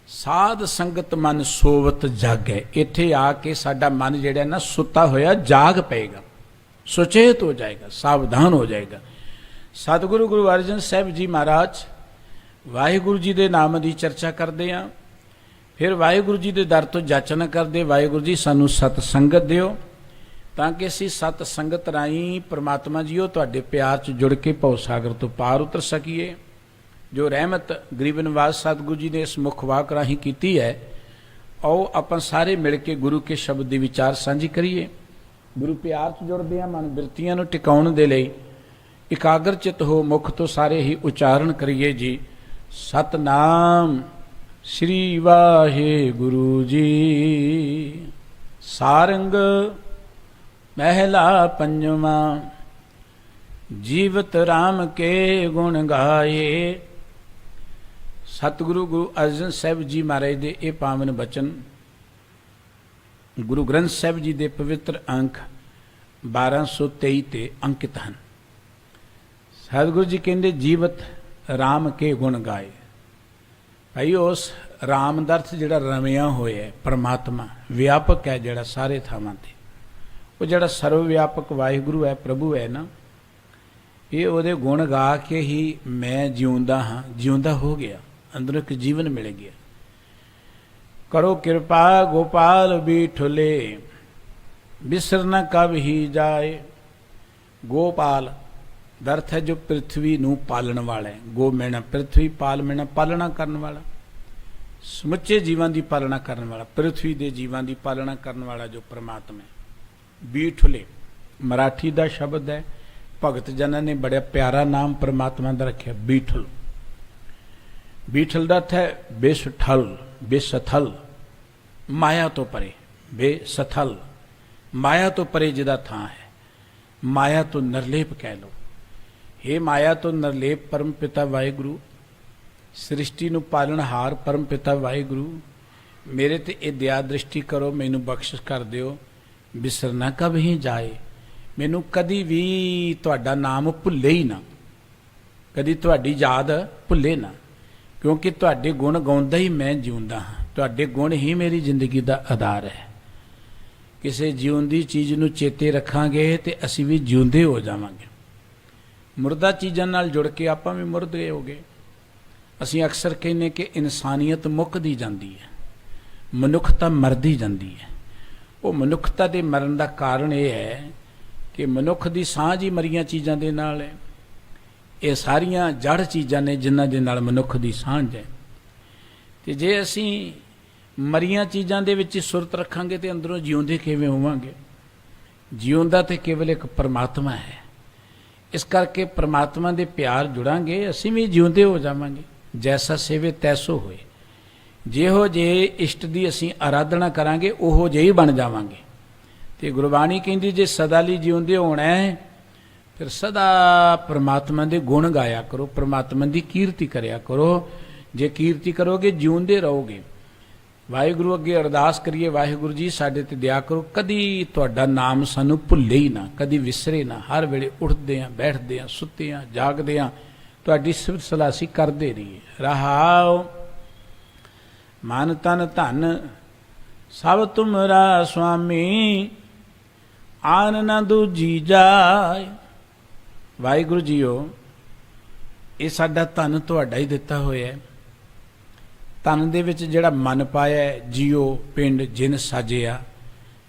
ਸਾਧ ਸੰਗਤ ਮਨ ਸੋਵਤ ਜਾਗੈ। ਇੱਥੇ ਆ ਕੇ ਸਾਡਾ ਮਨ ਜਿਹੜਾ ਨਾ ਸੁੱਤਾ ਹੋਇਆ ਜਾਗ ਪਏਗਾ, ਸੁਚੇਤ ਹੋ ਜਾਏਗਾ, ਸਾਵਧਾਨ ਹੋ ਜਾਏਗਾ। ਸਤਿਗੁਰੂ ਗੁਰੂ ਅਰਜਨ ਸਾਹਿਬ ਜੀ ਮਹਾਰਾਜ ਵਾਹਿਗੁਰੂ ਜੀ ਦੇ ਨਾਮ ਦੀ ਚਰਚਾ ਕਰਦੇ ਆ, ਫਿਰ ਵਾਹਿਗੁਰੂ ਜੀ ਦੇ ਦਰ ਤੋਂ ਜਾਚਨਾ ਕਰਦੇ, ਵਾਹਿਗੁਰੂ ਜੀ ਸਾਨੂੰ ਸਤ ਸੰਗਤ ਦਿਓ ਤਾਂ ਕਿ ਅਸੀਂ ਸਤ ਸੰਗਤ ਰਾਹੀਂ ਪ੍ਰਮਾਤਮਾ ਜੀਓ ਤੁਹਾਡੇ ਪਿਆਰ 'ਚ ਜੁੜ ਕੇ ਭਉ ਸਾਗਰ ਤੋਂ ਪਾਰ ਉਤਰ ਸਕੀਏ। ਜੋ ਰਹਿਮਤ ਗਰੀਬ ਨਿਵਾਜ ਸਤਿਗੁਰੂ ਜੀ ਨੇ ਇਸ ਮੁੱਖ ਵਾਕ ਰਾਹੀਂ ਕੀਤੀ ਹੈ, ਆਓ ਆਪਾਂ ਸਾਰੇ ਮਿਲ ਕੇ ਗੁਰੂ ਕੇ ਸ਼ਬਦ ਦੀ ਵਿਚਾਰ ਸਾਂਝੀ ਕਰੀਏ। ਗੁਰੂ ਪਿਆਰ 'ਚ ਜੁੜਦੇ ਆ, ਮਨ ਬਿਰਤੀਆਂ ਨੂੰ ਟਿਕਾਉਣ ਦੇ ਲਈ ਇਕਾਗਰ ਚਿੱਤ ਹੋ ਮੁਖ ਤੋਂ ਸਾਰੇ ਹੀ ਉਚਾਰਨ ਕਰੀਏ ਜੀ। ਸਤਨਾਮ ਸ੍ਰੀ ਵਾਹਿਗੁਰੂ ਜੀ। ਸਾਰੰਗ ਮਹਿਲਾ ਪੰਜਵਾਂ। ਜੀਵਤ ਰਾਮ ਕੇ ਗੁਣ ਗਾਏ। ਸਤਿਗੁਰੂ ਗੁਰੂ ਅਰਜਨ ਸਾਹਿਬ ਜੀ ਮਹਾਰਾਜ ਦੇ ਇਹ ਪਾਵਨ ਬਚਨ ਗੁਰੂ ਗ੍ਰੰਥ ਸਾਹਿਬ ਜੀ ਦੇ ਪਵਿੱਤਰ ਅੰਕ 1223 ਤੇ ਅੰਕਿਤ ਹਨ। ਸਤਿਗੁਰੂ ਜੀ ਕਹਿੰਦੇ ਜੀਵਤ ਰਾਮ ਕੇ ਗੁਣ ਗਾਏ। ਭਾਈ ਉਸ ਰਾਮ ਦਾ ਅਰਥ ਜਿਹੜਾ ਰਮਿਆ ਹੋਇਆ ਪਰਮਾਤਮਾ ਵਿਆਪਕ ਹੈ, ਜਿਹੜਾ ਸਾਰੇ ਥਾਵਾਂ ਤੇ, ਉਹ ਜਿਹੜਾ ਸਰਵ ਵਿਆਪਕ ਵਾਹਿਗੁਰੂ ਹੈ, ਪ੍ਰਭੂ ਹੈ ਨਾ, ਇਹ ਉਹਦੇ ਗੁਣ ਗਾ ਕੇ ਹੀ ਮੈਂ ਜਿਉਂਦਾ ਹਾਂ, ਜਿਉਂਦਾ ਹੋ ਗਿਆ, ਅੰਦਰੋਂ ਇੱਕ ਜੀਵਨ ਮਿਲ ਗਿਆ। ਕਰੋ ਕਿਰਪਾ ਗੋਪਾਲ ਬੀਠਲੇ, ਬਿਸਰ ਨ ਕਬ ਹੀ ਜਾਏ। ਗੋਪਾਲ ਦਾ ਅਰਥ ਹੈ ਜੋ ਪ੍ਰਿਥਵੀ ਨੂੰ ਪਾਲਣ ਵਾਲਾ ਹੈ। ਗੋ ਮੈਣਾ ਪ੍ਰਿਥਵੀ, ਪਾਲ ਮੈਣਾ ਪਾਲਣਾ ਕਰਨ ਵਾਲਾ, ਸਮੁੱਚੇ ਜੀਵਾਂ ਦੀ ਪਾਲਣਾ ਕਰਨ ਵਾਲਾ, ਪ੍ਰਿਥਵੀ ਦੇ ਜੀਵਾਂ ਦੀ ਪਾਲਣਾ ਕਰਨ ਵਾਲਾ ਜੋ ਪਰਮਾਤਮਾ ਹੈ। ਬੀਠਲੇ ਮਰਾਠੀ ਦਾ ਸ਼ਬਦ ਹੈ, ਭਗਤ ਜਨਾਂ ਨੇ ਬੜਾ ਪਿਆਰਾ ਨਾਮ ਪਰਮਾਤਮਾ ਦਾ ਰੱਖਿਆ, ਬੀਠਲ। ਬੀਠਲ ਦਾ ਅਰਥ ਹੈ ਬੇਸਠਲ, ਬੇਸਥਲ, ਮਾਇਆ ਤੋਂ ਪਰੇ, ਬੇਸਥਲ, ਮਾਇਆ ਤੋਂ ਪਰੇ ਜਿਹਦਾ ਥਾਂ ਹੈ, ਮਾਇਆ ਤੋਂ ਨਿਰਲੇਪ ਕਹਿ ਲਓ। हे ਮਾਇਆ ਤੋਂ ਨਿਰਲੇਪ ਪਰਮ ਪਿਤਾ ਵਾਹਿਗੁਰੂ, ਸ੍ਰਿਸ਼ਟੀ ਨੂੰ ਪਾਲਣਹਾਰ ਪਰਮ ਪਿਤਾ ਵਾਹਿਗੁਰੂ, ਮੇਰੇ ਤੇ ਇਹ ਦਇਆ ਦ੍ਰਿਸ਼ਟੀ ਕਰੋ, ਮੈਨੂੰ ਬਖਸ਼ਿਸ਼ ਕਰ ਦਿਓ, ਬਿਸਰ ਨਾ ਕਬਹੀ ਜਾਏ, ਮੈਨੂੰ ਕਦੀ ਵੀ ਤੁਹਾਡਾ ਨਾਮ ਭੁੱਲੇ ਹੀ ਨਾ, ਕਦੀ ਤੁਹਾਡੀ ਯਾਦ ਭੁੱਲੇ ਨਾ, ਕਿਉਂਕਿ ਤੁਹਾਡੇ ਗੁਣ ਗਾਉਂਦਾ ਹੀ ਮੈਂ ਜਿਉਂਦਾ ਹਾਂ, ਤੁਹਾਡੇ ਗੁਣ ਹੀ ਮੇਰੀ ਜ਼ਿੰਦਗੀ ਦਾ ਆਧਾਰ ਹੈ। ਕਿਸੇ ਜਿਉਂਦੀ ਚੀਜ਼ ਨੂੰ ਚੇਤੇ ਰੱਖਾਂਗੇ ਤੇ ਅਸੀਂ ਵੀ ਜਿਉਂਦੇ ਹੋ ਜਾਵਾਂਗੇ। ਮੁਰਦਾ ਚੀਜ਼ਾਂ ਨਾਲ ਜੁੜ ਕੇ ਆਪਾਂ ਵੀ ਮੁਰਦੇ ਹੋ ਗਏ। ਅਸੀਂ ਅਕਸਰ ਕਹਿੰਦੇ ਕਿ ਇਨਸਾਨੀਅਤ ਮੁੱਕਦੀ ਜਾਂਦੀ ਹੈ, ਮਨੁੱਖਤਾ ਮਰਦੀ ਜਾਂਦੀ ਹੈ। ਉਹ ਮਨੁੱਖਤਾ ਦੇ ਮਰਨ ਦਾ ਕਾਰਨ ਇਹ ਹੈ ਕਿ ਮਨੁੱਖ ਦੀ ਸਾਂਝ ਹੀ ਮਰੀਆਂ ਚੀਜ਼ਾਂ ਦੇ ਨਾਲ ਹੈ। ਇਹ ਸਾਰੀਆਂ ਜੜ ਚੀਜ਼ਾਂ ਨੇ ਜਿਨ੍ਹਾਂ ਦੇ ਨਾਲ ਮਨੁੱਖ ਦੀ ਸਾਂਝ ਹੈ। ਤੇ ਜੇ ਅਸੀਂ ਮਰੀਆਂ ਚੀਜ਼ਾਂ ਦੇ ਵਿੱਚ ਹੀ ਸੁਰਤ ਰੱਖਾਂਗੇ ਤੇ ਅੰਦਰੋਂ ਜਿਉਂਦੇ ਕਿਵੇਂ ਹੋਵਾਂਗੇ? ਜਿਉਂਦਾ ਤੇ ਕੇਵਲ ਇੱਕ ਪਰਮਾਤਮਾ ਹੈ। ਇਸ ਕਰਕੇ ਪਰਮਾਤਮਾ ਦੇ ਪਿਆਰ ਜੁੜਾਂਗੇ, ਅਸੀਂ ਵੀ ਜਿਉਂਦੇ ਹੋ ਜਾਵਾਂਗੇ। ਜੈਸਾ ਸੇਵੇ ਤੈਸੋ ਹੋਏ, ਜਿਹੋ ਜੇ ਇਸ਼ਟ ਦੀ ਅਸੀਂ ਆਰਾਧਨਾ ਕਰਾਂਗੇ ਉਹੋ ਜਿਹੇ ਹੀ ਬਣ ਜਾਵਾਂਗੇ। ਤੇ ਗੁਰਬਾਣੀ ਕਹਿੰਦੀ ਜੇ ਸਦਾ ਲਈ ਜਿਉਂਦੇ ਹੋਣਾ ਹੈ ਫਿਰ ਸਦਾ ਪਰਮਾਤਮਾ ਦੇ ਗੁਣ ਗਾਇਆ ਕਰੋ, ਪਰਮਾਤਮਾ ਦੀ ਕੀਰਤੀ ਕਰਿਆ ਕਰੋ। ਜੇ ਕੀਰਤੀ ਕਰੋਗੇ ਜਿਉਂਦੇ ਰਹੋਗੇ। ਵਾਹਿਗੁਰੂ ਅੱਗੇ ਅਰਦਾਸ ਕਰੀਏ, ਵਾਹਿਗੁਰੂ ਜੀ ਸਾਡੇ ਤੇ ਦਇਆ ਕਰੋ, ਕਦੀ ਤੁਹਾਡਾ ਨਾਮ ਸਾਨੂੰ ਭੁੱਲੇ ਹੀ ਨਾ, ਕਦੀ ਵਿਸਰੇ ਨਾ। ਹਰ ਵੇਲੇ ਉੱਠਦੇ ਆਂ, ਬੈਠਦੇ ਆਂ, ਸੁੱਤੇ ਆਂ, ਜਾਗਦੇ ਆਂ, ਤੁਹਾਡੀ ਸਿਫਤ ਸਲਾਹ ਅਸੀਂ ਕਰਦੇ ਰਹੀਏ। ਰਹਾਉ ਮਨ ਤਨ ਧਨ ਸਭ ਤੁਮਰਾ ਸੁਆਮੀ, ਆਨ ਨਾ ਦੂਜੀ ਜਾਏ। ਵਾਹਿਗੁਰੂ ਜੀਓ, ਇਹ ਸਾਡਾ ਧਨ ਤੁਹਾਡਾ ਹੀ ਦਿੱਤਾ ਹੋਇਆ ਹੈ। ਧਨ ਦੇ ਵਿੱਚ ਜਿਹੜਾ ਮਨ ਪਾਇਆ, ਜੀਓ ਪਿੰਡ ਜਿਨ ਸਾਜਿਆ,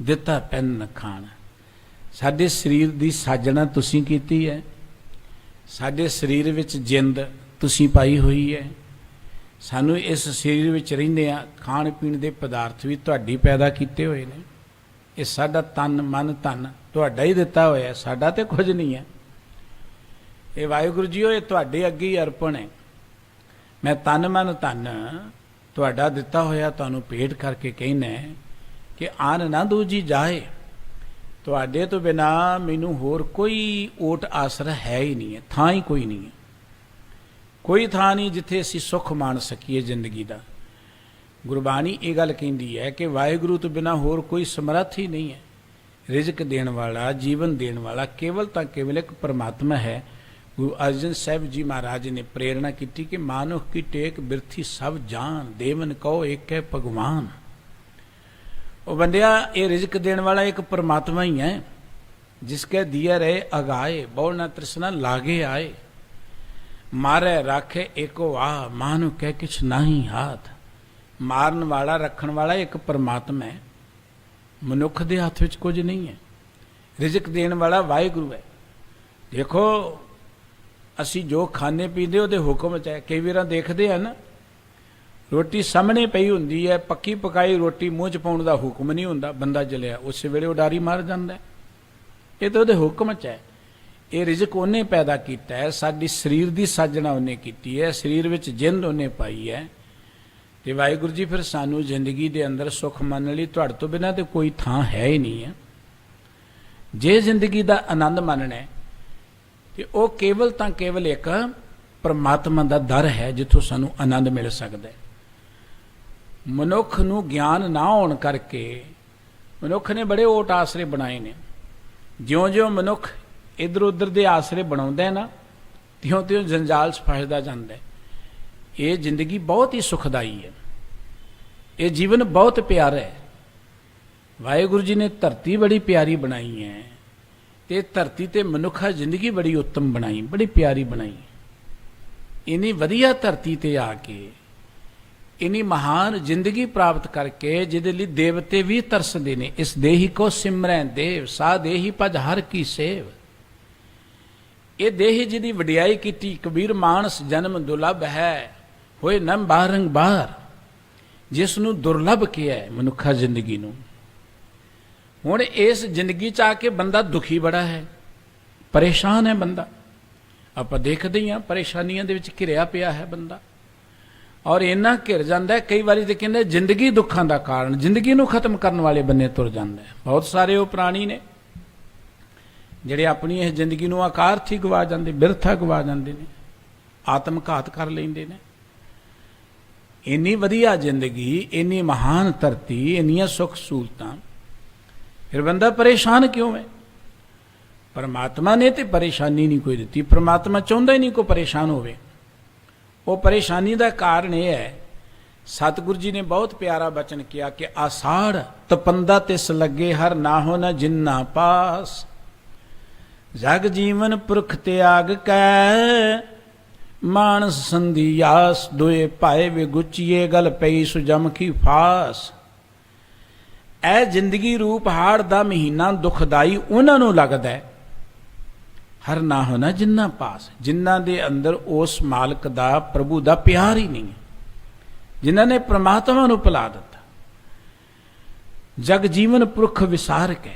ਦਿੱਤਾ ਪੈਨ ਖਾਣ। ਸਾਡੇ ਸਰੀਰ ਦੀ ਸਾਜਣਾ ਤੁਸੀਂ ਕੀਤੀ ਹੈ, ਸਾਡੇ ਸਰੀਰ ਵਿੱਚ ਜਿੰਦ ਤੁਸੀਂ ਪਾਈ ਹੋਈ ਹੈ। ਸਾਨੂੰ ਇਸ ਸਰੀਰ ਵਿੱਚ ਰਹਿੰਦੇ ਆ, ਖਾਣ ਪੀਣ ਦੇ ਪਦਾਰਥ ਵੀ ਤੁਹਾਡੀ ਪੈਦਾ ਕੀਤੇ ਹੋਏ ਨੇ। ਇਹ ਸਾਡਾ ਤਨ ਮਨ ਧਨ ਤੁਹਾਡਾ ਹੀ ਦਿੱਤਾ ਹੋਇਆ, ਸਾਡਾ ਤੇ ਕੁਝ ਨਹੀਂ ਹੈ। ਇਹ ਵਾਹਿਗੁਰੂ ਜੀਓ, ਇਹ ਤੁਹਾਡੇ ਅੱਗੇ ਹੀ ਅਰਪਣ ਹੈ। ਮੈਂ ਤਨ ਮਨ ਧਨ ਤੁਹਾਡਾ ਦਿੱਤਾ ਹੋਇਆ ਤੁਹਾਨੂੰ ਭੇਟ ਕਰਕੇ ਕਹਿਣਾ ਕਿ ਆਨ ਨਾ ਦੂਜੀ ਜਾਏ। ਤੁਹਾਡੇ ਤੋਂ ਬਿਨਾ ਮੈਨੂੰ ਹੋਰ ਕੋਈ ਓਟ ਆਸਰਾ ਹੈ ਹੀ ਨਹੀਂ ਹੈ, ਥਾਂ ਹੀ ਕੋਈ ਨਹੀਂ ਹੈ। ਕੋਈ ਥਾਂ ਨਹੀਂ ਜਿੱਥੇ ਅਸੀਂ ਸੁੱਖ ਮਾਣ ਸਕੀਏ ਜ਼ਿੰਦਗੀ ਦਾ। ਗੁਰਬਾਣੀ ਇਹ ਗੱਲ ਕਹਿੰਦੀ ਹੈ ਕਿ ਵਾਹਿਗੁਰੂ ਤੋਂ ਬਿਨਾ ਹੋਰ ਕੋਈ ਸਮਰੱਥ ਹੀ ਨਹੀਂ ਹੈ। ਰਿਜ਼ਕ ਦੇਣ ਵਾਲਾ, ਜੀਵਨ ਦੇਣ ਵਾਲਾ ਕੇਵਲ ਤਾਂ ਕੇਵਲ ਇੱਕ ਪਰਮਾਤਮਾ ਹੈ। ਗੁਰੂ ਅਰਜਨ ਸਾਹਿਬ ਜੀ ਮਹਾਰਾਜ ਨੇ ਪ੍ਰੇਰਣਾ ਕੀਤੀ ਕਿ ਮਾਨੁਖ ਕੀ ਟੇਕ ਬਿਰਥੀ ਸਭ ਜਾਨ, ਦੇਵਨ ਕਹੋ ਏਕ ਹੈ ਭਗਵਾਨ। ਉਹ ਬੰਦਿਆ, ਇਹ ਰਿਜ਼ਕ ਦੇਣ ਵਾਲਾ ਇੱਕ ਪਰਮਾਤਮਾ ਹੀ ਹੈ। ਜਿਸਕੇ ਦਿਆ ਰਹੇ ਅਗਾਏ, ਬਹੁ ਨਾ ਤ੍ਰਿਸ਼ਨਾ ਲਾਗੇ ਆਏ। ਮਾਰੇ ਰਾਖੇ ਏਕੋ ਆ, ਮਾਨੁ ਕਹਿ ਕਿਛ ਨਾਹੀ ਹਾਥ। ਮਾਰਨ ਵਾਲਾ, ਰੱਖਣ ਵਾਲਾ ਇੱਕ ਪਰਮਾਤਮਾ ਹੈ। ਮਨੁੱਖ ਦੇ ਹੱਥ ਵਿੱਚ ਕੁਝ ਨਹੀਂ ਹੈ। ਰਿਜ਼ਕ ਦੇਣ ਵਾਲਾ ਵਾਹਿਗੁਰੂ ਹੈ। ਦੇਖੋ, ਅਸੀਂ ਜੋ ਖਾਣੇ ਪੀਂਦੇ ਉਹਦੇ ਹੁਕਮ 'ਚ ਹੈ। ਕਈ ਵਾਰਾਂ ਦੇਖਦੇ ਆ ਨਾ, ਰੋਟੀ ਸਾਹਮਣੇ ਪਈ ਹੁੰਦੀ ਹੈ, ਪੱਕੀ ਪਕਾਈ ਰੋਟੀ ਮੂੰਹ 'ਚ ਪਾਉਣ ਦਾ ਹੁਕਮ ਨਹੀਂ ਹੁੰਦਾ, ਬੰਦਾ ਜਲਿਆ ਉਸ ਵੇਲੇ ਉਡਾਰੀ ਮਾਰ ਜਾਂਦਾ। ਇਹ ਤਾਂ ਉਹਦੇ ਹੁਕਮ 'ਚ ਹੈ। ਇਹ ਰਿਜ਼ਕ ਉਹਨੇ ਪੈਦਾ ਕੀਤਾ ਹੈ, ਸਾਡੀ ਸਰੀਰ ਦੀ ਸਾਜਣਾ ਉਹਨੇ ਕੀਤੀ ਹੈ, ਸਰੀਰ ਵਿੱਚ ਜਿੰਦ ਉਹਨੇ ਪਾਈ ਹੈ। ਤੇ ਵਾਹਿਗੁਰੂ ਜੀ ਫਿਰ ਸਾਨੂੰ ਜ਼ਿੰਦਗੀ ਦੇ ਅੰਦਰ ਸੁੱਖ ਮੰਨਣ ਲਈ ਤੁਹਾਡੇ ਤੋਂ ਬਿਨਾਂ ਤੇ ਕੋਈ ਥਾਂ ਹੈ ਹੀ ਨਹੀਂ ਹੈ। ਜੇ ਜ਼ਿੰਦਗੀ ਦਾ ਆਨੰਦ ਮੰਨਣਾ ਹੈ ਤੇ ਉਹ ਕੇਵਲ ਤਾਂ ਕੇਵਲ ਇੱਕ ਪਰਮਾਤਮਾ ਦਾ ਦਰ ਹੈ ਜਿੱਥੋਂ ਸਾਨੂੰ ਆਨੰਦ ਮਿਲ ਸਕਦਾ ਹੈ। ਮਨੁੱਖ ਨੂੰ ਗਿਆਨ ਨਾ ਹੋਣ ਕਰਕੇ ਮਨੁੱਖ ਨੇ ਬੜੇ ਓਟ ਆਸਰੇ ਬਣਾਏ ਨੇ। ਜਿਉਂ-ਜਿਉਂ ਮਨੁੱਖ ਇੱਧਰ ਉੱਧਰ ਦੇ ਆਸਰੇ ਬਣਾਉਂਦਾ ਹੈ ਨਾ, ਤਿਉਂ-ਤਿਉਂ ਜੰਜਾਲ 'ਚ ਫਸਦਾ ਜਾਂਦਾ ਹੈ। ਇਹ ਜ਼ਿੰਦਗੀ ਬਹੁਤ ਹੀ ਸੁਖਦਾਈ ਹੈ, ਇਹ ਜੀਵਨ ਬਹੁਤ ਪਿਆਰਾ ਹੈ। ਵਾਹਿਗੁਰੂ ਜੀ ਨੇ ਧਰਤੀ ਬੜੀ ਪਿਆਰੀ ਬਣਾਈ ਹੈ ਤੇ ਧਰਤੀ ਤੇ ਮਨੁੱਖਾ ਜ਼ਿੰਦਗੀ ਬੜੀ ਉੱਤਮ ਬਣਾਈ, ਬੜੀ ਪਿਆਰੀ ਬਣਾਈ। ਇੰਨੀ ਵਧੀਆ ਧਰਤੀ ਤੇ ਆ ਕੇ ਇੰਨੀ ਮਹਾਨ ਜ਼ਿੰਦਗੀ ਪ੍ਰਾਪਤ ਕਰਕੇ ਜਿਹਦੇ ਲਈ ਦੇਵਤੇ ਵੀ ਤਰਸਦੇ ਨੇ। ਇਸ ਦੇਹੀ ਕੋ ਸਿਮਰੈ ਦੇਵ, ਸਾ ਦੇਹੀ ਭਜ ਹਰ ਕੀ ਸੇਵ। ਇਹ ਦੇਹੀ ਜਿਹਦੀ ਵਡਿਆਈ ਕੀਤੀ, ਕਬੀਰ ਮਾਨਸ ਜਨਮ ਦੁਰਲਭ ਹੈ, ਹੋਏ ਨਮ ਬਾਰੰਗ ਬਾਰ। ਜਿਸ ਨੂੰ ਦੁਰਲਭ ਕਿਹਾ ਮਨੁੱਖਾ ਜ਼ਿੰਦਗੀ ਨੂੰ। ਹੁਣ ਇਸ ਜ਼ਿੰਦਗੀ 'ਚ ਆ ਕੇ ਬੰਦਾ ਦੁਖੀ ਬੜਾ ਹੈ, ਪਰੇਸ਼ਾਨ ਹੈ ਬੰਦਾ। ਆਪਾਂ ਦੇਖਦੇ ਹੀ ਹਾਂ, ਪਰੇਸ਼ਾਨੀਆਂ ਦੇ ਵਿੱਚ ਘਿਰਿਆ ਪਿਆ ਹੈ ਬੰਦਾ। ਔਰ ਇੰਨਾ ਘਿਰ ਜਾਂਦਾ, ਕਈ ਵਾਰੀ ਤੇ ਕਹਿੰਦੇ ਜ਼ਿੰਦਗੀ ਦੁੱਖਾਂ ਦਾ ਕਾਰਨ, ਜ਼ਿੰਦਗੀ ਨੂੰ ਖਤਮ ਕਰਨ ਵਾਲੇ ਬੰਨੇ ਤੁਰ ਜਾਂਦਾ। ਬਹੁਤ ਸਾਰੇ ਉਹ ਪ੍ਰਾਣੀ ਨੇ ਜਿਹੜੇ ਆਪਣੀ ਇਸ ਜ਼ਿੰਦਗੀ ਨੂੰ ਆਕਾਰਥ ਹੀ ਗਵਾ ਜਾਂਦੇ, ਬਿਰਥਾ ਗਵਾ ਜਾਂਦੇ ਨੇ, ਆਤਮ ਘਾਤ ਕਰ ਲੈਂਦੇ ਨੇ। ਇੰਨੀ ਵਧੀਆ ਜ਼ਿੰਦਗੀ, ਇੰਨੀ ਮਹਾਨ ਧਰਤੀ, ਇੰਨੀਆਂ ਸੁੱਖ ਸਹੂਲਤਾਂ, ਫਿਰ ਬੰਦਾ ਪਰੇਸ਼ਾਨ ਕਿਉਂ ਹੈ? ਪਰਮਾਤਮਾ ਨੇ ਤੇ ਪਰੇਸ਼ਾਨੀ ਨਹੀਂ ਕੋਈ ਦਿੱਤੀ। ਪਰਮਾਤਮਾ ਚਾਹੁੰਦਾ ਹੀ ਨਹੀਂ ਕੋਈ ਪਰੇਸ਼ਾਨ ਹੋਵੇ। ਉਹ ਪਰੇਸ਼ਾਨੀ ਦਾ ਕਾਰਨ ਇਹ ਹੈ, ਸਤਿਗੁਰੂ ਜੀ ਨੇ ਬਹੁਤ ਪਿਆਰਾ ਬਚਨ ਕਿਹਾ ਕਿ ਆਸਾੜ ਤਪੰਦਾ ਤਿਸ ਲੱਗੇ ਹਰ ਨਾਹੋ ਨ ਜਿੰਨਾ ਪਾਸ, ਜਗ ਜੀਵਨ ਪੁਰਖ ਤਿਆਗ ਕੈ ਮਾਨਸ ਸੰਧੀ ਆਸ, ਦੋਏ ਭਾਏ ਵੇ ਗੁਚੀਏ ਗਲ ਪਈ ਸੁਜਮ ਕੀ ਫਾਸ। ਇਹ ਜ਼ਿੰਦਗੀ ਰੂਪ ਹਾੜ ਦਾ ਮਹੀਨਾ ਦੁਖਦਾਈ ਉਹਨਾਂ ਨੂੰ ਲੱਗਦਾ ਹੈ, ਹਰ ਨਾ ਹੋਣਾ ਜਿੰਨਾ ਪਾਸ, ਜਿਨ੍ਹਾਂ ਦੇ ਅੰਦਰ ਉਸ ਮਾਲਕ ਦਾ, ਪ੍ਰਭੂ ਦਾ ਪਿਆਰ ਹੀ ਨਹੀਂ ਹੈ, ਜਿਨ੍ਹਾਂ ਨੇ ਪ੍ਰਮਾਤਮਾ ਨੂੰ ਭੁਲਾ ਦਿੱਤਾ। ਜਗ ਜੀਵਨ ਪੁਰਖ ਵਿਸਾਰ ਕੇ,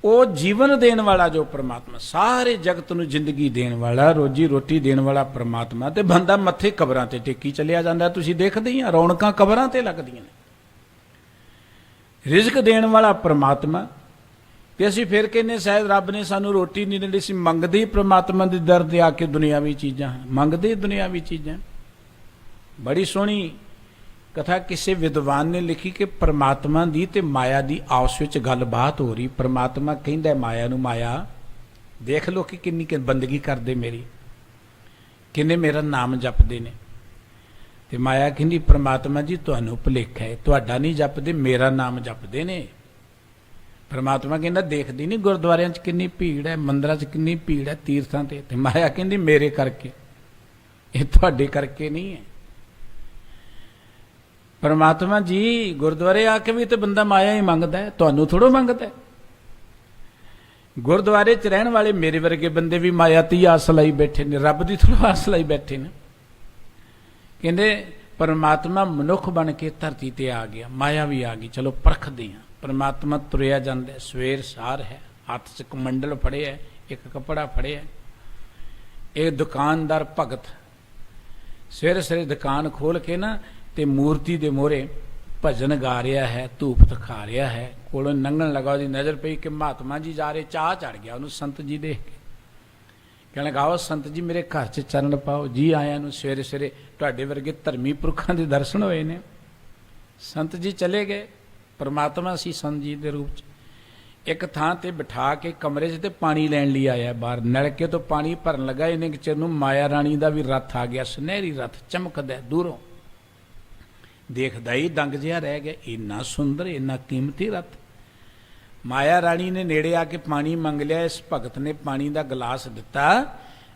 ਉਹ ਜੀਵਨ ਦੇਣ ਵਾਲਾ ਜੋ ਪ੍ਰਮਾਤਮਾ, ਸਾਰੇ ਜਗਤ ਨੂੰ ਜ਼ਿੰਦਗੀ ਦੇਣ ਵਾਲਾ, ਰੋਜੀ ਰੋਟੀ ਦੇਣ ਵਾਲਾ ਪ੍ਰਮਾਤਮਾ, ਤੇ ਬੰਦਾ ਮੱਥੇ ਕਬਰਾਂ ਤੇ ਟੇਕੀ ਚਲਿਆ ਜਾਂਦਾ। ਤੁਸੀਂ ਦੇਖਦੇ ਹੀ ਆ, ਰੌਣਕਾਂ ਕਬਰਾਂ ਤੇ ਲੱਗਦੀਆਂ ਨੇ। ਰਿਜ਼ਕ ਦੇਣ ਵਾਲਾ ਪ੍ਰਮਾਤਮਾ, ਤੇ ਅਸੀਂ ਫਿਰ ਕਹਿੰਦੇ ਸ਼ਾਇਦ ਰੱਬ ਨੇ ਸਾਨੂੰ ਰੋਟੀ ਨਹੀਂ ਦਿੰਦੀ ਸੀ। ਮੰਗਦੇ ਹੀ ਪ੍ਰਮਾਤਮਾ ਦੀ ਦਰ ਤੇ ਆ ਕੇ ਦੁਨਿਆਵੀ ਚੀਜ਼ਾਂ, ਮੰਗਦੇ ਦੁਨਿਆਵੀ ਚੀਜ਼ਾਂ। ਬੜੀ ਸੋਹਣੀ ਕਥਾ ਕਿਸੇ ਵਿਦਵਾਨ ਨੇ ਲਿਖੀ ਕਿ ਪਰਮਾਤਮਾ ਦੀ ਤੇ ਮਾਇਆ ਦੀ ਆਪਸ ਵਿੱਚ ਗੱਲਬਾਤ ਹੋ ਰਹੀ। ਪਰਮਾਤਮਾ ਕਹਿੰਦਾ ਮਾਇਆ ਨੂੰ, ਮਾਇਆ ਦੇਖ ਲੋ ਕਿ ਕਿੰਨੀ ਬੰਦਗੀ ਕਰਦੇ ਮੇਰੀ, ਕਿੰਨੇ ਮੇਰਾ ਨਾਮ ਜਪਦੇ ਨੇ। ਤੇ ਮਾਇਆ ਕਹਿੰਦੀ ਪਰਮਾਤਮਾ ਜੀ ਤੁਹਾਨੂੰ ਭੁਲੇਖਾ ਹੈ, ਤੁਹਾਡਾ ਨਹੀਂ ਜਪਦੇ, ਮੇਰਾ ਨਾਮ ਜਪਦੇ ਨੇ। ਪਰਮਾਤਮਾ ਕਹਿੰਦਾ ਦੇਖਦੀ ਨਹੀਂ ਗੁਰਦੁਆਰਿਆਂ 'ਚ ਕਿੰਨੀ ਭੀੜ ਹੈ, ਮੰਦਰਾਂ 'ਚ ਕਿੰਨੀ ਭੀੜ ਹੈ, ਤੀਰਥਾਂ ਤੇ। ਤੇ ਮਾਇਆ ਕਹਿੰਦੀ ਮੇਰੇ ਕਰਕੇ, ਇਹ ਤੁਹਾਡੇ ਕਰਕੇ ਨਹੀਂ ਹੈ। ਪਰਮਾਤਮਾ ਜੀ ਗੁਰਦੁਆਰੇ ਆ ਕੇ ਵੀ ਤੇ ਬੰਦਾ ਮਾਇਆ ਹੀ ਮੰਗਦਾ ਹੈ, ਤੁਹਾਨੂੰ ਥੋੜ੍ਹਾ ਮੰਗਦਾ ਹੈ। ਗੁਰਦੁਆਰੇ 'ਚ ਰਹਿਣ ਵਾਲੇ ਮੇਰੇ ਵਰਗੇ ਬੰਦੇ ਵੀ ਮਾਇਆ ਦੀ ਆਸ ਲਾਈ ਬੈਠੇ ਨੇ, ਰੱਬ ਦੀ ਥੋੜ੍ਹਾ ਆਸ ਲਾਈ ਬੈਠੇ ਨੇ। ਕਹਿੰਦੇ ਪਰਮਾਤਮਾ ਮਨੁੱਖ ਬਣ ਕੇ ਧਰਤੀ ਤੇ ਆ ਗਿਆ, ਮਾਇਆ ਵੀ ਆ ਗਈ, ਚਲੋ ਪਰਖਦੇ ਹਾਂ। ਪਰਮਾਤਮਾ ਤੁਰਿਆ ਜਾਂਦਾ, ਸਵੇਰ ਸਾਰ ਹੈ, ਹੱਥ 'ਚ ਕਮੰਡਲ ਫੜਿਆ, ਇੱਕ ਕੱਪੜਾ ਫੜਿਆ। ਇਹ ਦੁਕਾਨਦਾਰ ਭਗਤ ਸਵੇਰੇ ਸਵੇਰੇ ਦੁਕਾਨ ਖੋਲ ਕੇ ਨਾ ਤੇ ਮੂਰਤੀ ਦੇ ਮੋਹਰੇ ਭਜਨ ਗਾ ਰਿਹਾ ਹੈ, ਧੂਪ ਦਿਖਾ ਰਿਹਾ ਹੈ। ਕੋਲੋਂ ਲੰਘਣ ਲੱਗਾ, ਉਹਦੀ ਨਜ਼ਰ ਪਈ ਕਿ ਮਹਾਤਮਾ ਜੀ ਜਾ ਰਹੇ, ਚਾਹ ਚੜ ਗਿਆ ਉਹਨੂੰ ਸੰਤ ਜੀ ਦੇਖ ਕੇ। ਕਹਿਣ ਲੱਗਾ ਆਓ ਸੰਤ ਜੀ ਮੇਰੇ ਘਰ 'ਚ ਚਰਨ ਪਾਓ। ਜੀ ਆਇਆਂ ਨੂੰ, ਸਵੇਰੇ ਸਵੇਰੇ ਤੁਹਾਡੇ ਵਰਗੇ ਧਰਮੀ ਪੁਰਖਾਂ ਦੇ ਦਰਸ਼ਨ ਹੋਏ ਨੇ। ਸੰਤ ਜੀ ਚਲੇ ਗਏ। ਪਰਮਾਤਮਾ ਸੀ ਸੰਤ ਜੀ ਦੇ ਰੂਪ 'ਚ। ਇੱਕ ਥਾਂ ਤੇ ਬਿਠਾ ਕੇ ਕਮਰੇ 'ਚ ਤੇ ਪਾਣੀ ਲੈਣ ਲਈ ਆਇਆ ਬਾਹਰ। ਨਲਕੇ ਤੋਂ ਪਾਣੀ ਭਰਨ ਲੱਗਾ, ਇਹਨੇ ਚਿਰ ਨੂੰ ਮਾਇਆ ਰਾਣੀ ਦਾ ਵੀ ਰੱਥ ਆ ਗਿਆ, ਸੁਨਹਿਰੀ ਰੱਥ ਚਮਕਦਾ ਦੂਰੋਂ। ਦੇਖਦਾ ਹੀ ਦੰਗ ਜਿਹਾ ਰਹਿ ਗਿਆ, ਇੰਨਾ ਸੁੰਦਰ, ਇੰਨਾ ਕੀਮਤੀ ਰੱਥ। ਮਾਇਆ ਰਾਣੀ ਨੇ ਨੇੜੇ ਆ ਕੇ ਪਾਣੀ ਮੰਗ ਲਿਆ। ਇਸ ਭਗਤ ਨੇ ਪਾਣੀ ਦਾ ਗਲਾਸ ਦਿੱਤਾ।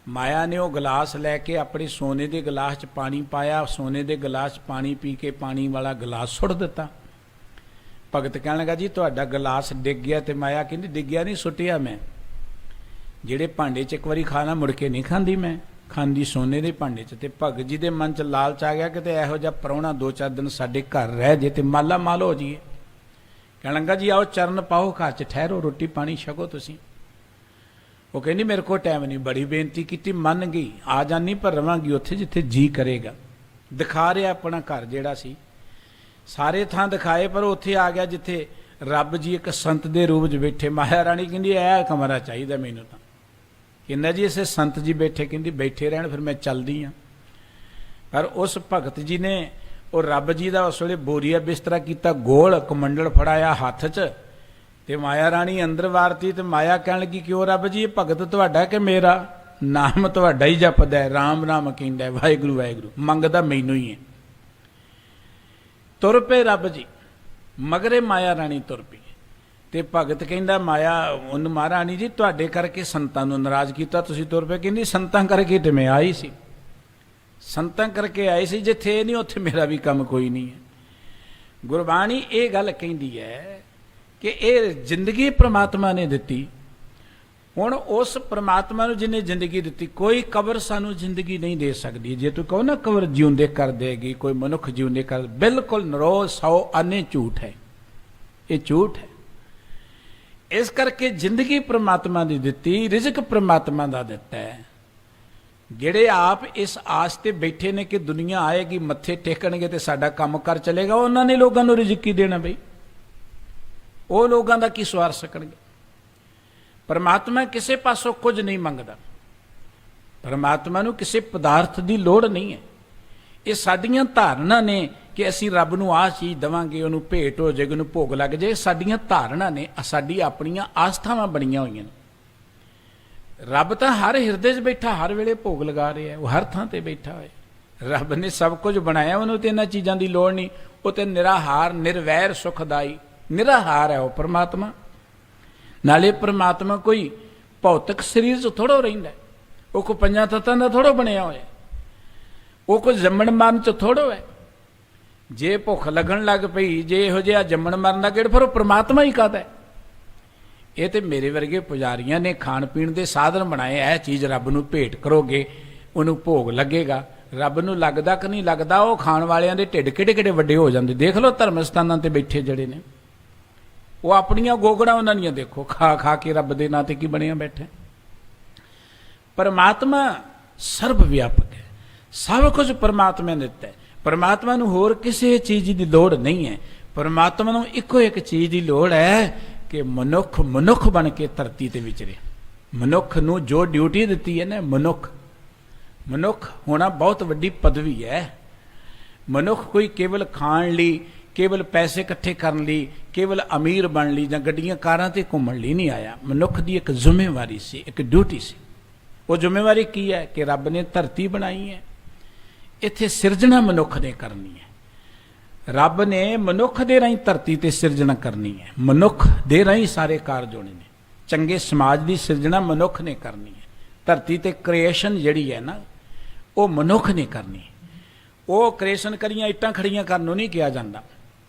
ਮਾਇਆ ਨੇ ਉਹ ਗਲਾਸ ਲੈ ਕੇ ਆਪਣੇ ਸੋਨੇ ਦੇ ਗਲਾਸ 'ਚ ਪਾਣੀ ਪਾਇਆ, ਸੋਨੇ ਦੇ ਗਲਾਸ 'ਚ ਪਾਣੀ ਪੀ ਕੇ ਪਾਣੀ ਵਾਲਾ ਗਲਾਸ ਸੁੱਟ ਦਿੱਤਾ। ਭਗਤ ਕਹਿਣ ਲੱਗਾ ਜੀ ਤੁਹਾਡਾ ਗਲਾਸ ਡਿੱਗ ਗਿਆ। ਤੇ ਮਾਇਆ ਕਹਿੰਦੀ ਡਿੱਗਿਆ ਨਹੀਂ, ਸੁੱਟਿਆ ਮੈਂ। ਜਿਹੜੇ ਭਾਂਡੇ 'ਚ ਇੱਕ ਵਾਰੀ ਖਾਣਾ ਮੁੜ ਕੇ ਨਹੀਂ ਖਾਂਦੀ, ਮੈਂ ਖਾਂਦੀ ਸੋਨੇ ਦੇ ਭਾਂਡੇ 'ਚ। ਤੇ ਭਗਤ ਜੀ ਦੇ ਮਨ 'ਚ ਲਾਲਚ ਆ ਗਿਆ ਕਿਤੇ ਇਹੋ ਜਿਹਾ ਪ੍ਰਾਹੁਣਾ 2-4 ਦਿਨ ਸਾਡੇ ਘਰ ਰਹਿ ਜੇ ਤੇ ਮਾਲਾ ਮਾਲ ਹੋ ਜਾਈਏ। ਕਹਿਣ ਲੱਗਾ ਜੀ ਆਓ ਚਰਨ ਪਾਓ, ਘਰ 'ਚ ਠਹਿਰੋ, ਰੋਟੀ ਪਾਣੀ ਛਕੋ ਤੁਸੀਂ। ਉਹ ਕਹਿੰਦੀ ਮੇਰੇ ਕੋਲ ਟਾਈਮ ਨਹੀਂ। ਬੜੀ ਬੇਨਤੀ ਕੀਤੀ, ਮੰਨ ਗਈ, ਆ ਜਾਨੀ ਪਰ ਰਵਾਂਗੀ ਉੱਥੇ ਜਿੱਥੇ ਜੀ ਕਰੇਗਾ। ਦਿਖਾ ਰਿਹਾ ਆਪਣਾ ਘਰ ਜਿਹੜਾ ਸੀ, ਸਾਰੇ ਥਾਂ ਦਿਖਾਏ ਪਰ ਉੱਥੇ ਆ ਗਿਆ ਜਿੱਥੇ ਰੱਬ ਜੀ ਇੱਕ ਸੰਤ ਦੇ ਰੂਪ 'ਚ ਬੈਠੇ। ਮਾਇਆ ਰਾਣੀ ਕਹਿੰਦੀ ਇਹ ਕਮਰਾ ਚਾਹੀਦਾ ਮੈਨੂੰ ਤਾਂ। ਕਹਿੰਦਾ ਜੀ ਇਸੇ ਸੰਤ ਜੀ ਬੈਠੇ। ਕਹਿੰਦੀ ਬੈਠੇ ਰਹਿਣ, ਫਿਰ ਮੈਂ ਚੱਲਦੀ ਹਾਂ। ਪਰ ਉਸ ਭਗਤ ਜੀ ਨੇ ਉਹ ਰੱਬ ਜੀ ਦਾ ਉਸ ਵੇਲੇ ਬੋਰੀਆ ਬਿਸਤਰਾ ਕੀਤਾ, ਗੋਲ ਕਮੰਡਲ ਫੜਾਇਆ ਹੱਥ 'ਚ, ਤੇ ਮਾਇਆ ਰਾਣੀ ਅੰਦਰ ਵਾਰਤੀ। ਤੇ ਮਾਇਆ ਕਹਿਣ ਲੱਗੀ ਕਿਉਂ ਰੱਬ ਜੀ, ਇਹ ਭਗਤ ਤੁਹਾਡਾ ਕਿ ਮੇਰਾ? ਨਾਮ ਤੁਹਾਡਾ ਹੀ ਜਪਦਾ ਹੈ, ਰਾਮ ਨਾਮ ਕਹਿੰਦਾ, ਵਾਹਿਗੁਰੂ ਵਾਹਿਗੁਰੂ, ਮੰਗਦਾ ਮੈਨੂੰ ਹੀ ਹੈ। ਤੁਰ ਪਏ ਰੱਬ ਜੀ, ਮਗਰੇ ਮਾਇਆ ਰਾਣੀ ਤੁਰ ਪਈ। ਤੇ ਭਗਤ ਕਹਿੰਦਾ ਮਾਇਆ ਉਹਨੂੰ, ਮਹਾਰਾਣੀ ਜੀ ਤੁਹਾਡੇ ਕਰਕੇ ਸੰਤਾਂ ਨੂੰ ਨਾਰਾਜ਼ ਕੀਤਾ, ਤੁਸੀਂ ਤੁਰ ਪਏ। ਕਹਿੰਦੀ ਸੰਤਾਂ ਕਰਕੇ ਤੇ ਮੈਂ ਆਈ ਸੀ, ਸੰਤਾਂ ਕਰਕੇ ਆਈ ਸੀ, ਜਿੱਥੇ ਇਹ ਨਹੀਂ ਉੱਥੇ ਮੇਰਾ ਵੀ ਕੰਮ ਕੋਈ ਨਹੀਂ ਹੈ। ਗੁਰਬਾਣੀ ਇਹ ਗੱਲ ਕਹਿੰਦੀ ਹੈ ਕਿ ਇਹ ਜ਼ਿੰਦਗੀ ਪ੍ਰਮਾਤਮਾ ਨੇ ਦਿੱਤੀ। ਹੁਣ ਉਸ ਪ੍ਰਮਾਤਮਾ ਨੂੰ ਜਿਹਨੇ ਜ਼ਿੰਦਗੀ ਦਿੱਤੀ, ਕੋਈ ਕਬਰ ਸਾਨੂੰ ਜ਼ਿੰਦਗੀ ਨਹੀਂ ਦੇ ਸਕਦੀ। ਜੇ ਤੂੰ ਕਹੋ ਨਾ ਕਬਰ ਜਿਉਂਦੇ ਕਰ ਦੇਗੀ, ਕੋਈ ਮਨੁੱਖ ਜਿਉਂਦੇ ਕਰ, ਬਿਲਕੁਲ ਨਿਰੋਲ 100 ਆਨੇ ਝੂਠ ਹੈ, ਇਹ ਝੂਠ ਹੈ। ਇਸ ਕਰਕੇ ਜ਼ਿੰਦਗੀ ਪ੍ਰਮਾਤਮਾ ਦੀ ਦਿੱਤੀ, ਰਿਜ਼ਕ ਪ੍ਰਮਾਤਮਾ ਦਾ ਦਿੱਤਾ ਹੈ। ਜਿਹੜੇ ਆਪ ਇਸ ਆਸ ਤੇ ਬੈਠੇ ਨੇ ਕਿ ਦੁਨੀਆ ਆਏਗੀ, ਮੱਥੇ ਟੇਕਣਗੇ ਤੇ ਸਾਡਾ ਕੰਮ ਕਰ ਚਲੇਗਾ, ਉਹਨਾਂ ਨੇ ਲੋਕਾਂ ਨੂੰ ਰਿਜ਼ਕ ਕੀ ਦੇਣਾ ਬਈ? ਉਹ ਲੋਕਾਂ ਦਾ ਕੀ ਸਵਾਰ ਸਕਣਗੇ? ਪਰਮਾਤਮਾ ਕਿਸੇ ਪਾਸੋਂ ਕੁਝ ਨਹੀਂ ਮੰਗਦਾ। ਪਰਮਾਤਮਾ ਨੂੰ ਕਿਸੇ ਪਦਾਰਥ ਦੀ ਲੋੜ ਨਹੀਂ ਹੈ। ਇਹ ਸਾਡੀਆਂ ਧਾਰਨਾ ਨੇ ਕਿ ਅਸੀਂ ਰੱਬ ਨੂੰ ਆਹ ਚੀਜ਼ ਦੇਵਾਂਗੇ, ਉਹਨੂੰ ਭੇਟ ਹੋ ਜਾਏਗੀ, ਉਹਨੂੰ ਭੋਗ ਲੱਗ ਜਾਏ। ਸਾਡੀਆਂ ਧਾਰਨਾ ਨੇ, ਸਾਡੀ ਆਪਣੀਆਂ ਆਸਥਾਵਾਂ ਬਣੀਆਂ ਹੋਈਆਂ ਨੇ। ਰੱਬ ਤਾਂ ਹਰ ਹਿਰਦੇ 'ਚ ਬੈਠਾ, ਹਰ ਵੇਲੇ ਭੋਗ ਲਗਾ ਰਿਹਾ, ਉਹ ਹਰ ਥਾਂ ਤੇ ਬੈਠਾ ਹੋਇਆ। ਰੱਬ ਨੇ ਸਭ ਕੁਝ ਬਣਾਇਆ, ਉਹਨੂੰ ਤੇ ਇਹਨਾਂ ਚੀਜ਼ਾਂ ਦੀ ਲੋੜ ਨਹੀਂ। ਉਹ ਤੇ ਨਿਰਾਹਾਰ, ਨਿਰਵੈਰ, ਸੁਖਦਾਈ, ਨਿਰਾਹਾਰ ਹੈ ਉਹ ਪਰਮਾਤਮਾ। ਨਾਲੇ ਪਰਮਾਤਮਾ ਕੋਈ ਭੌਤਿਕ ਸਰੀਰ 'ਚ ਥੋੜ੍ਹਾ ਰਹਿੰਦਾ, ਉਹ ਕੋਈ ਪੰਜਾਂ ਤੱਤਾਂ ਦਾ ਥੋੜ੍ਹਾ ਬਣਿਆ ਹੋਇਆ, ਉਹ ਕੋਈ ਜੰਮਣ ਮਰਨ 'ਚ ਥੋੜ੍ਹਾ ਹੈ। ਜੇ ਭੁੱਖ ਲੱਗਣ ਲੱਗ ਪਈ, ਜੇ ਇਹੋ ਜਿਹਾ ਜੰਮਣ ਮਰਨ ਦਾ ਗੇੜ, ਫਿਰ ਉਹ ਪਰਮਾਤਮਾ ਹੀ ਕਾਹਦਾ। ਇਹ ਤੇ ਮੇਰੇ ਵਰਗੇ ਪੁਜਾਰੀਆਂ ਨੇ ਖਾਣ ਪੀਣ ਦੇ ਸਾਧਨ ਬਣਾਏ। ਇਹ ਚੀਜ਼ ਰੱਬ ਨੂੰ ਭੇਟ ਕਰੋਗੇ, ਉਹਨੂੰ ਭੋਗ ਲੱਗੇਗਾ। ਰੱਬ ਨੂੰ ਲੱਗਦਾ ਕਿ ਨਹੀਂ ਲੱਗਦਾ, ਉਹ ਖਾਣ ਵਾਲਿਆਂ ਦੇ ਢਿੱਡ ਕਿਹੜੇ ਕਿਹੜੇ ਵੱਡੇ ਹੋ ਜਾਂਦੇ। ਦੇਖ ਲਓ ਧਰਮ ਸਥਾਨਾਂ ਤੇ ਬੈਠੇ ਜਿਹੜੇ ਨੇ, ਉਹ ਆਪਣੀਆਂ ਗੋਗੜਾਂ ਉਹਨਾਂ ਦੀਆਂ ਦੇਖੋ, ਖਾ ਖਾ ਕੇ ਰੱਬ ਦੇ ਨਾਂ ਤੇ ਕੀ ਬਣਿਆ ਬੈਠੇ। ਪਰਮਾਤਮਾ ਸਰਬ ਵਿਆਪਕ ਹੈ, ਸਭ ਕੁਝ ਪਰਮਾਤਮਾ ਨੇ ਦਿੱਤਾ ਹੈ। ਪਰਮਾਤਮਾ ਨੂੰ ਹੋਰ ਕਿਸੇ ਚੀਜ਼ ਦੀ ਲੋੜ ਨਹੀਂ ਹੈ। ਪਰਮਾਤਮਾ ਨੂੰ ਇੱਕੋ ਇੱਕ ਚੀਜ਼ ਦੀ ਲੋੜ ਹੈ ਕਿ ਮਨੁੱਖ ਬਣ ਕੇ ਧਰਤੀ ਤੇ ਵਿਚਰੇ। ਮਨੁੱਖ ਨੂੰ ਜੋ ਡਿਊਟੀ ਦਿੱਤੀ ਹੈ ਨਾ, ਮਨੁੱਖ ਹੋਣਾ ਬਹੁਤ ਵੱਡੀ ਪਦਵੀ ਹੈ। ਮਨੁੱਖ ਕੋਈ ਕੇਵਲ ਖਾਣ ਲਈ, ਕੇਵਲ ਪੈਸੇ ਇਕੱਠੇ ਕਰਨ ਲਈ, ਕੇਵਲ ਅਮੀਰ ਬਣਨ ਲਈ ਜਾਂ ਗੱਡੀਆਂ ਕਾਰਾਂ ਤੇ ਘੁੰਮਣ ਲਈ ਨਹੀਂ ਆਇਆ। ਮਨੁੱਖ ਦੀ ਇੱਕ ਜ਼ਿੰਮੇਵਾਰੀ ਸੀ, ਇੱਕ ਡਿਊਟੀ ਸੀ। ਉਹ ਜ਼ਿੰਮੇਵਾਰੀ ਕੀ ਹੈ ਕਿ ਰੱਬ ਨੇ ਧਰਤੀ ਬਣਾਈ ਹੈ, ਇੱਥੇ ਸਿਰਜਣਾ ਮਨੁੱਖ ਨੇ ਕਰਨੀ ਹੈ। ਰੱਬ ਨੇ ਮਨੁੱਖ ਦੇ ਰਾਹੀਂ ਧਰਤੀ ਤੇ ਸਿਰਜਣਾ ਕਰਨੀ ਹੈ। ਮਨੁੱਖ ਦੇ ਰਾਹੀਂ ਸਾਰੇ ਕਾਰਜ ਹੋਣੇ ਨੇ। ਚੰਗੇ ਸਮਾਜ ਦੀ ਸਿਰਜਣਾ ਮਨੁੱਖ ਨੇ ਕਰਨੀ ਹੈ। ਧਰਤੀ ਤੇ ਕ੍ਰੀਏਸ਼ਨ ਜਿਹੜੀ ਹੈ ਨਾ, ਉਹ ਮਨੁੱਖ ਨੇ ਕਰਨੀ ਹੈ। ਉਹ ਕ੍ਰੀਏਸ਼ਨ ਕਰੀਆਂ ਇੱਟਾਂ ਖੜੀਆਂ ਕਰਨ ਨੂੰ ਨਹੀਂ ਕਿਹਾ ਜਾਂਦਾ।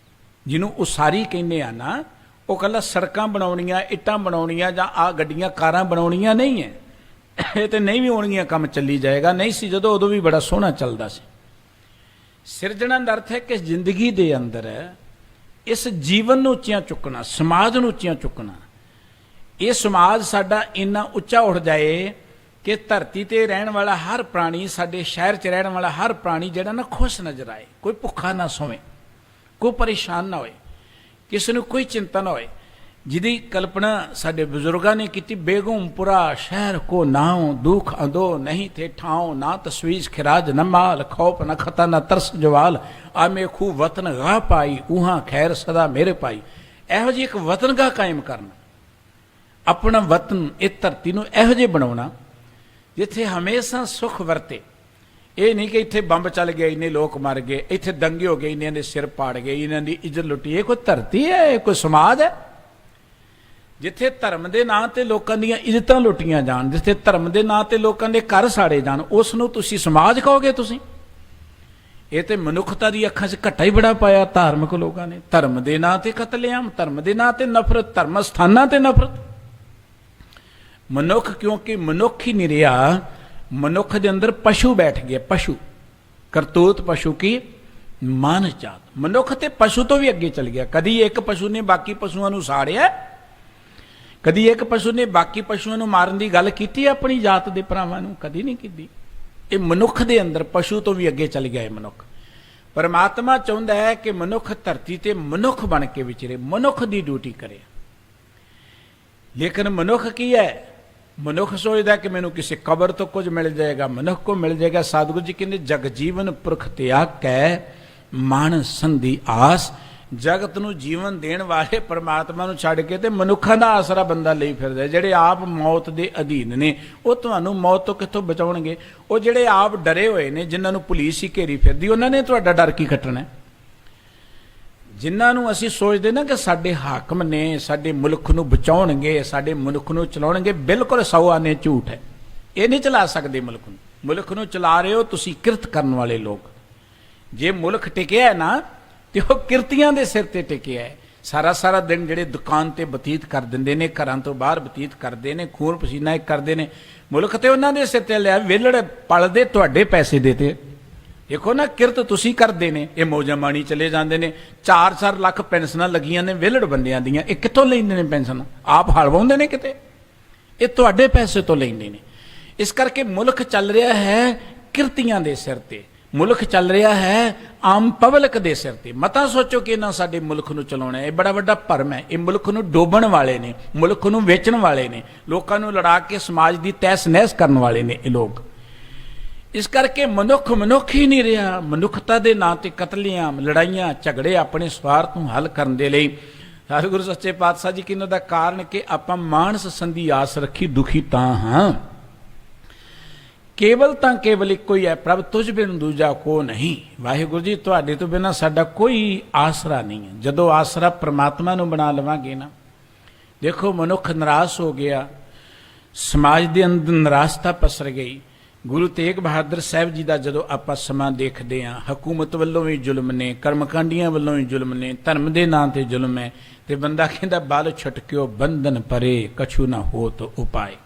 ਜਿਹਨੂੰ ਉਸਾਰੀ ਕਹਿੰਦੇ ਆ ਨਾ, ਉਹ ਇਕੱਲਾ ਸੜਕਾਂ ਬਣਾਉਣੀਆਂ, ਇੱਟਾਂ ਬਣਾਉਣੀਆਂ ਜਾਂ ਆ ਗੱਡੀਆਂ ਕਾਰਾਂ ਬਣਾਉਣੀਆਂ ਨਹੀਂ ਹੈ। ਇਹ ਤੇ ਨਹੀਂ ਵੀ ਹੋਣਗੀਆਂ, ਕੰਮ ਚੱਲੀ ਜਾਏਗਾ। ਨਹੀਂ ਸੀ ਜਦੋਂ, ਉਦੋਂ ਵੀ ਬੜਾ ਸੋਹਣਾ ਚੱਲਦਾ ਸੀ। ਸਿਰਜਣਾ ਦਾ ਅਰਥ ਹੈ ਕਿ ਜ਼ਿੰਦਗੀ ਦੇ ਅੰਦਰ ਇਸ ਜੀਵਨ ਨੂੰ ਉੱਚੀਆਂ ਚੁੱਕਣਾ, ਸਮਾਜ ਨੂੰ ਉੱਚੀਆਂ ਚੁੱਕਣਾ। ਇਹ ਸਮਾਜ ਸਾਡਾ ਇੰਨਾ ਉੱਚਾ ਉੱਠ ਜਾਏ ਕਿ ਧਰਤੀ ਤੇ ਰਹਿਣ ਵਾਲਾ ਹਰ ਪ੍ਰਾਣੀ, ਸਾਡੇ ਸ਼ਹਿਰ 'ਚ ਰਹਿਣ ਵਾਲਾ ਹਰ ਪ੍ਰਾਣੀ ਜਿਹੜਾ ਨਾ ਖੁਸ਼ ਨਜ਼ਰ ਆਏ। ਕੋਈ ਭੁੱਖਾ ਨਾ ਸੋਵੇ, ਕੋਈ ਪਰੇਸ਼ਾਨ ਨਾ ਹੋਏ, ਕਿਸੇ ਨੂੰ ਕੋਈ ਚਿੰਤਾ ਨਾ ਹੋਏ। ਜਿਹਦੀ ਕਲਪਨਾ ਸਾਡੇ ਬਜ਼ੁਰਗਾਂ ਨੇ ਕੀਤੀ, ਬੇਗੁੰਮਪੁਰਾ ਸ਼ਹਿਰ ਕੋ ਨਾਉ, ਦੁਖ ਅੰਦੋ ਨਹੀਂ ਥੇ ਠਾਉ, ਨਾ ਤਸਵੀਜ਼ ਖਿਰਾਜ ਨ ਮਾਲ, ਖੌਫ ਨ ਖਤਾ ਨ ਤਰਸ ਜਵਾਲ, ਆਮੇ ਖੂ ਵਤਨ ਗਾ ਪਾਈ, ਉਹਾਂ ਖੈਰ ਸਦਾ ਮੇਰੇ ਪਾਈ। ਇਹੋ ਜਿਹੀ ਇੱਕ ਵਤਨਗਾਹ ਕਾਇਮ ਕਰਨਾ, ਆਪਣਾ ਵਤਨ, ਇਹ ਧਰਤੀ ਨੂੰ ਇਹੋ ਜਿਹੇ ਬਣਾਉਣਾ ਜਿੱਥੇ ਹਮੇਸ਼ਾ ਸੁੱਖ ਵਰਤੇ। ਇਹ ਨਹੀਂ ਕਿ ਇੱਥੇ ਬੰਬ ਚੱਲ ਗਏ, ਇੰਨੇ ਲੋਕ ਮਰ ਗਏ, ਇੱਥੇ ਦੰਗੇ ਹੋ ਗਏ, ਇੰਨਿਆਂ ਦੇ ਸਿਰ ਪਾੜ ਗਏ, ਇਹਨਾਂ ਦੀ ਇੱਜ਼ਤ ਲੁੱਟੀ। ਇਹ ਕੋਈ ਧਰਤੀ ਹੈ? ਇਹ ਕੋਈ ਸਮਾਜ ਹੈ? ਜਿੱਥੇ ਧਰਮ ਦੇ ਨਾਂ ਤੇ ਲੋਕਾਂ ਦੀਆਂ ਇੱਜ਼ਤਾਂ ਲੁੱਟੀਆਂ ਜਾਣ, ਜਿੱਥੇ ਧਰਮ ਦੇ ਨਾਂ ਤੇ ਲੋਕਾਂ ਦੇ ਘਰ ਸਾੜੇ ਜਾਣ, ਉਸ ਨੂੰ ਤੁਸੀਂ ਸਮਾਜ ਕਹੋਗੇ? ਤੁਸੀਂ ਇਹ ਤੇ ਮਨੁੱਖਤਾ ਦੀ ਅੱਖਾਂ 'ਚ ਘੱਟਾ ਹੀ ਬੜਾ ਪਾਇਆ ਧਾਰਮਿਕ ਲੋਕਾਂ ਨੇ। ਧਰਮ ਦੇ ਨਾਂ ਤੇ ਕਤਲੇਆਮ, ਧਰਮ ਦੇ ਨਾਂ ਤੇ ਨਫ਼ਰਤ, ਧਰਮ ਸਥਾਨਾਂ ਤੇ ਨਫ਼ਰਤ। ਮਨੁੱਖ ਕਿਉਂਕਿ ਮਨੁੱਖ ਹੀ ਨਹੀਂ ਰਿਹਾ, ਮਨੁੱਖ ਦੇ ਅੰਦਰ ਪਸ਼ੂ ਬੈਠ ਗਿਆ। ਪਸ਼ੂ ਕਰਤੂਤ, ਪਸ਼ੂ ਕੀ ਮਾਨਸ ਜਾਤ। ਮਨੁੱਖ ਤੇ ਪਸ਼ੂ ਤੋਂ ਵੀ ਅੱਗੇ ਚਲ ਗਿਆ। ਕਦੀ ਇੱਕ ਪਸ਼ੂ ਨੇ ਬਾਕੀ ਪਸ਼ੂਆਂ ਨੂੰ ਸਾੜਿਆ? ਕਦੀ ਇੱਕ ਪਸ਼ੂ ਨੇ ਬਾਕੀ ਪਸ਼ੂਆਂ ਨੂੰ ਮਾਰਨ ਦੀ ਗੱਲ ਕੀਤੀ ਆਪਣੀ ਜਾਤ ਦੇ ਭਰਾਵਾਂ ਨੂੰ? ਕਦੀ ਨਹੀਂ ਕੀਤੀ। ਇਹ ਮਨੁੱਖ ਦੇ ਅੰਦਰ ਪਸ਼ੂ ਤੋਂ ਵੀ ਅੱਗੇ ਚਲ ਗਿਆ ਇਹ ਮਨੁੱਖ। ਪਰਮਾਤਮਾ ਚਾਹੁੰਦਾ ਹੈ ਕਿ ਮਨੁੱਖ ਧਰਤੀ ਤੇ ਮਨੁੱਖ ਬਣ ਕੇ ਵਿਚਰੇ, ਮਨੁੱਖ ਦੀ ਡਿਊਟੀ ਕਰੇ। ਲੇਕਿਨ ਮਨੁੱਖ ਕੀ ਹੈ? ਮਨੁੱਖ ਸੋਚਦਾ ਕਿ ਮੈਨੂੰ ਕਿਸੇ ਕਬਰ ਤੋਂ ਕੁਝ ਮਿਲ ਜਾਏਗਾ, ਮਨੁੱਖ ਕੋ ਮਿਲ ਜਾਏਗਾ। ਸਤਿਗੁਰੂ ਜੀ ਕਹਿੰਦੇ ਜਗ ਜੀਵਨ ਪੁਰਖ ਤਿਆਗ ਕੈ, ਮਨ ਸੰਧੀ ਆਸ। ਜਗਤ ਨੂੰ ਜੀਵਨ ਦੇਣ ਵਾਲੇ ਪਰਮਾਤਮਾ ਨੂੰ ਛੱਡ ਕੇ ਤੇ ਮਨੁੱਖਾਂ ਦਾ ਆਸਰਾ ਬੰਦਾ ਲਈ ਫਿਰਦਾ, ਜਿਹੜੇ ਆਪ ਮੌਤ ਦੇ ਅਧੀਨ ਨੇ। ਉਹ ਤੁਹਾਨੂੰ ਮੌਤ ਤੋਂ ਕਿੱਥੋਂ ਬਚਾਉਣਗੇ? ਉਹ ਜਿਹੜੇ ਆਪ ਡਰੇ ਹੋਏ ਨੇ, ਜਿਨ੍ਹਾਂ ਨੂੰ ਪੁਲਿਸ ਹੀ ਘੇਰੀ ਫਿਰਦੀ, ਉਹਨਾਂ ਨੇ ਤੁਹਾਡਾ ਡਰ ਕੀ ਕੱਟਣਾ? ਜਿਨ੍ਹਾਂ ਨੂੰ ਅਸੀਂ ਸੋਚਦੇ ਨਾ ਕਿ ਸਾਡੇ ਹਾਕਮ ਨੇ, ਸਾਡੇ ਮੁਲਕ ਨੂੰ ਬਚਾਉਣਗੇ, ਸਾਡੇ ਮੁਲਕ ਨੂੰ ਚਲਾਉਣਗੇ, ਬਿਲਕੁਲ ਸੌ ਆਨੇ ਝੂਠ ਹੈ। ਇਹ ਨਹੀਂ ਚਲਾ ਸਕਦੇ ਮੁਲਕ ਨੂੰ। ਮੁਲਕ ਨੂੰ ਚਲਾ ਰਹੇ ਹੋ ਤੁਸੀਂ ਕਿਰਤ ਕਰਨ ਵਾਲੇ ਲੋਕ। ਜੇ ਮੁਲਕ ਟਿਕਿਆ ਹੈ ਨਾ, ਤੇ ਉਹ ਕਿਰਤੀਆਂ ਦੇ ਸਿਰ ਤੇ ਟਿਕਿਆ ਹੈ। ਸਾਰਾ ਦਿਨ ਜਿਹੜੇ ਦੁਕਾਨ ਤੇ ਬਤੀਤ ਕਰ ਦਿੰਦੇ ਨੇ, ਘਰਾਂ ਤੋਂ ਬਾਹਰ ਬਤੀਤ ਕਰਦੇ ਨੇ, ਖੂਨ ਪਸੀਨਾ ਇੱਕ ਕਰਦੇ ਨੇ, ਮੁਲਕ ਤੇ ਉਹਨਾਂ ਦੇ ਸਿਰ ਤੇ ਲਿਆ। ਵਿਹਲੜ ਪਲਦੇ ਤੁਹਾਡੇ ਪੈਸੇ ਦੇ ਤੇ। ਦੇਖੋ ਨਾ, ਕਿਰਤ ਤੁਸੀਂ ਕਰਦੇ ਨੇ, ਇਹ ਮੌਜਾਂ ਮਾਣੀ ਚਲੇ ਜਾਂਦੇ ਨੇ। 4-4 ਲੱਖ ਪੈਨਸ਼ਨਾਂ ਲੱਗੀਆਂ ਨੇ ਵਿਹਲੜ ਬੰਦਿਆਂ ਦੀਆਂ। ਇਹ ਕਿੱਥੋਂ ਲੈਂਦੇ ਨੇ ਪੈਨਸ਼ਨ? ਆਪ ਹਲਵਾਉਂਦੇ ਨੇ ਕਿਤੇ? ਇਹ ਤੁਹਾਡੇ ਪੈਸੇ ਤੋਂ ਲੈਂਦੇ ਨੇ। ਇਸ ਕਰਕੇ ਮੁਲਕ ਚੱਲ ਰਿਹਾ ਹੈ ਕਿਰਤੀਆਂ ਦੇ ਸਿਰ ਤੇ। ਮੁਲਕ ਚੱਲ ਰਿਹਾ ਹੈ ਆਮ ਪਬਲਿਕ ਦੇ ਸਿਰ ਤੇ। ਮਤਾ ਸੋਚੋ ਕਿ ਇਹਨਾਂ ਸਾਡੇ ਮੁਲਕ ਨੂੰ ਚਲਾਉਣਾ। ਇਹ ਬੜਾ ਵੱਡਾ ਭਰਮ ਹੈ। ਇਹ ਮੁਲਕ ਨੂੰ ਡੋਬਣ ਵਾਲੇ ਨੇ, ਮੁਲਕ ਨੂੰ ਵੇਚਣ ਵਾਲੇ ਨੇ, ਲੋਕਾਂ ਨੂੰ ਲੜਾ ਕੇ ਸਮਾਜ ਦੀ ਤਹਿਸ ਨਹਿਸ ਕਰਨ ਵਾਲੇ ਨੇ ਇਹ ਲੋਕ। इस करके मनुख मनुख ही नहीं रहा। मनुखता के नां ते कतलियां, लड़ाइयां, झगड़े अपने स्वार्थ ਨੂੰ हल करने ਦੇ ਲਈ सतगुरु सच्चे पातशाह जी कहने ਦਾ ਕਾਰਨ ਕਿ ਆਪਾਂ ਮਾਨਸ ਸੰਧੀ ਆਸ ਰੱਖੀ ਦੁਖੀ ਤਾਂ ਹਾਂ। केवल ਤਾਂ केवल ਇੱਕੋ ਹੀ ਹੈ, ਪ੍ਰਭ ਤੁਝ ਬਿਨ ਦੂਜਾ ਕੋ ਨਹੀਂ। ਵਾਹਿਗੁਰੂ ਜੀ ਤੁਹਾਡੇ ਤੋਂ ਬਿਨਾਂ ਸਾਡਾ ਕੋਈ ਆਸਰਾ ਨਹੀਂ ਹੈ। ਜਦੋਂ ਆਸਰਾ ਪ੍ਰਮਾਤਮਾ ਨੂੰ ਬਣਾ ਲਵਾਂਗੇ ਨਾ, ਦੇਖੋ ਮਨੁੱਖ ਨਿਰਾਸ਼ ਹੋ ਗਿਆ, ਸਮਾਜ ਦੇ ਅੰਦਰ ਨਿਰਾਸ਼ਤਾ ਪਸਰ ਗਈ। ਗੁਰੂ ਤੇਗ ਬਹਾਦਰ ਸਾਹਿਬ ਜੀ ਦਾ ਜਦੋਂ ਆਪਾਂ ਸਮਾਂ ਦੇਖਦੇ ਹਾਂ, ਹਕੂਮਤ ਵੱਲੋਂ ਵੀ ਜ਼ੁਲਮ ਨੇ, ਕਰਮਕਾਂਡੀਆਂ ਵੱਲੋਂ ਵੀ ਜ਼ੁਲਮ ਨੇ, ਧਰਮ ਦੇ ਨਾਂ ਤੇ ਜ਼ੁਲਮ ਹੈ, ਤੇ ਬੰਦਾ ਕਹਿੰਦਾ ਬਲ ਛੁਟਕਿਓ ਬੰਧਨ ਪਰੇ ਕਛੂ ਨਾ ਹੋਤ ਉਪਾਏ।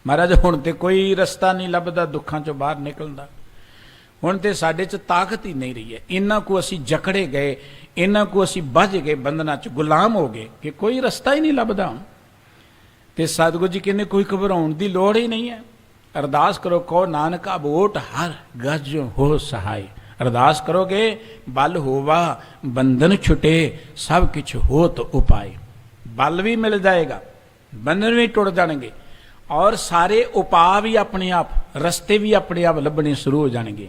ਮਹਾਰਾਜ ਹੁਣ ਤੇ ਕੋਈ ਰਸਤਾ ਨਹੀਂ ਲੱਭਦਾ ਦੁੱਖਾਂ ਚੋਂ ਬਾਹਰ ਨਿਕਲਣ ਦਾ। ਹੁਣ ਤੇ ਸਾਡੇ 'ਚ ਤਾਕਤ ਹੀ ਨਹੀਂ ਰਹੀ ਹੈ। ਇਹਨਾਂ ਕੋ ਅਸੀਂ ਜਕੜੇ ਗਏ, ਇਹਨਾਂ ਕੋ ਅਸੀਂ ਬੱਝ ਗਏ, ਬੰਧਨਾਂ 'ਚ ਗੁਲਾਮ ਹੋ ਗਏ ਕਿ ਕੋਈ ਰਸਤਾ ਹੀ ਨਹੀਂ ਲੱਭਦਾ। ਤੇ ਸਤਿਗੁਰੂ ਜੀ ਕਹਿੰਦੇ ਕੋਈ ਘਬਰਾਉਣ ਦੀ ਲੋੜ ਹੀ ਨਹੀਂ ਹੈ। ਅਰਦਾਸ ਕਰੋ, ਕਹੋ ਨਾਨਕ ਅਬੋਟ ਹਰ ਗਜ ਹੋ ਸਹਾਈ। ਅਰਦਾਸ ਕਰੋਗੇ ਬਲ ਹੋਵਾ ਬੰਧਨ ਛੁਟੇ ਸਭ ਕੁਛ ਹੋਤ ਉਪਾਏ। ਬਲ ਵੀ ਮਿਲ ਜਾਏਗਾ, ਬੰਧਨ ਵੀ ਟੁੱਟ ਜਾਣਗੇ, ਔਰ ਸਾਰੇ ਉਪਾਅ ਵੀ ਆਪਣੇ ਆਪ, ਰਸਤੇ ਵੀ ਆਪਣੇ ਆਪ ਲੱਭਣੇ ਸ਼ੁਰੂ ਹੋ ਜਾਣਗੇ।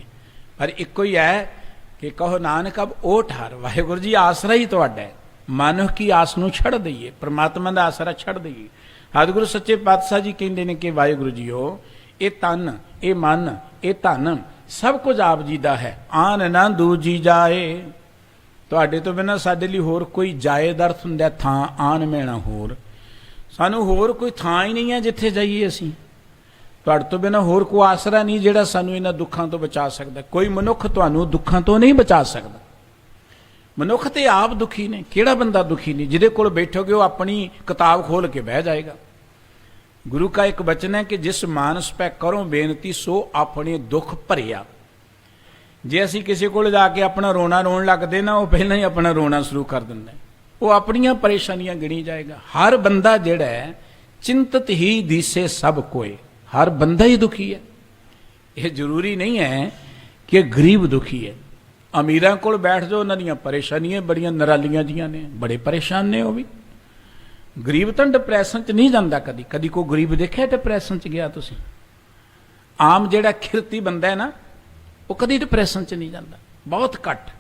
ਪਰ ਇੱਕੋ ਹੀ ਹੈ ਕਿ ਕਹੋ ਨਾਨਕ ਅਬ ਓਟ ਹਰ। ਵਾਹਿਗੁਰੂ ਜੀ ਆਸਰਾ ਹੀ ਤੁਹਾਡਾ ਹੈ। ਮਨੁੱਖ ਕੀ ਆਸ ਨੂੰ ਛੱਡ ਦਈਏ, ਪ੍ਰਮਾਤਮਾ ਦਾ ਆਸਰਾ ਛੱਡ ਦਈਏ। ਸਤਿਗੁਰੂ ਸੱਚੇ ਪਾਤਸ਼ਾਹ ਜੀ ਕਹਿੰਦੇ ਨੇ ਕਿ ਵਾਹਿਗੁਰੂ ਜੀਓ ਇਹ ਤਨ, ਇਹ ਮਨ, ਇਹ ਧਨ ਸਭ ਕੁਝ ਆਪ ਜੀ ਦਾ ਹੈ, ਆਨ ਨਾ ਦੂਜੀ ਜਾਏ। ਤੁਹਾਡੇ ਤੋਂ ਬਿਨਾਂ ਸਾਡੇ ਲਈ ਹੋਰ ਕੋਈ ਜਾਏ ਦਾ ਅਰਥ ਹੁੰਦਾ ਥਾਂ, ਆਨ ਮੈਣਾ ਹੋਰ। ਸਾਨੂੰ ਹੋਰ ਕੋਈ ਥਾਂ ਹੀ ਨਹੀਂ ਹੈ ਜਿੱਥੇ ਜਾਈਏ ਅਸੀਂ। ਤੁਹਾਡੇ ਤੋਂ ਬਿਨਾਂ ਹੋਰ ਕੋਈ ਆਸਰਾ ਨਹੀਂ ਜਿਹੜਾ ਸਾਨੂੰ ਇਹਨਾਂ ਦੁੱਖਾਂ ਤੋਂ ਬਚਾ ਸਕਦਾ। ਕੋਈ ਮਨੁੱਖ ਤੁਹਾਨੂੰ ਦੁੱਖਾਂ ਤੋਂ ਨਹੀਂ ਬਚਾ ਸਕਦਾ। ਮਨੁੱਖ ਤੇ ਆਪ ਦੁਖੀ ਨੇ। ਕਿਹੜਾ ਬੰਦਾ ਦੁਖੀ ਨਹੀਂ? ਜਿਹਦੇ ਕੋਲ ਬੈਠੋਗੇ ਉਹ ਆਪਣੀ ਕਿਤਾਬ ਖੋਲ ਕੇ ਬਹਿ ਜਾਏਗਾ। गुरु का एक वचन है कि जिस मानस पै करो बेनती सो अपने दुख भरिया। जे असी किसी को जाके अपना रोना रोन लगते ना, वो पहले ही अपना रोना शुरू कर देंगे, वो अपनियां परेशानियां गिनी जाएगा। हर बंदा जिहड़ा है चिंतित ही दिसे सब कोई। हर बंदा ही दुखी है। यह जरूरी नहीं है कि गरीब दुखी है। अमीरां कोल बैठ जाओ, उन्हां दीयां परेशानियां बड़ियां नरालियां जिहां ने, बड़े परेशान ने वो भी। गरीब तो डिप्रैशन च नहीं जाता कदी। कदी कोई गरीब देखिया डिप्रैशन च गया? तुसीं आम जिहड़ा खिरती बंदा है ना, वो कदी डिप्रैशन च नहीं जाता, बहुत घट।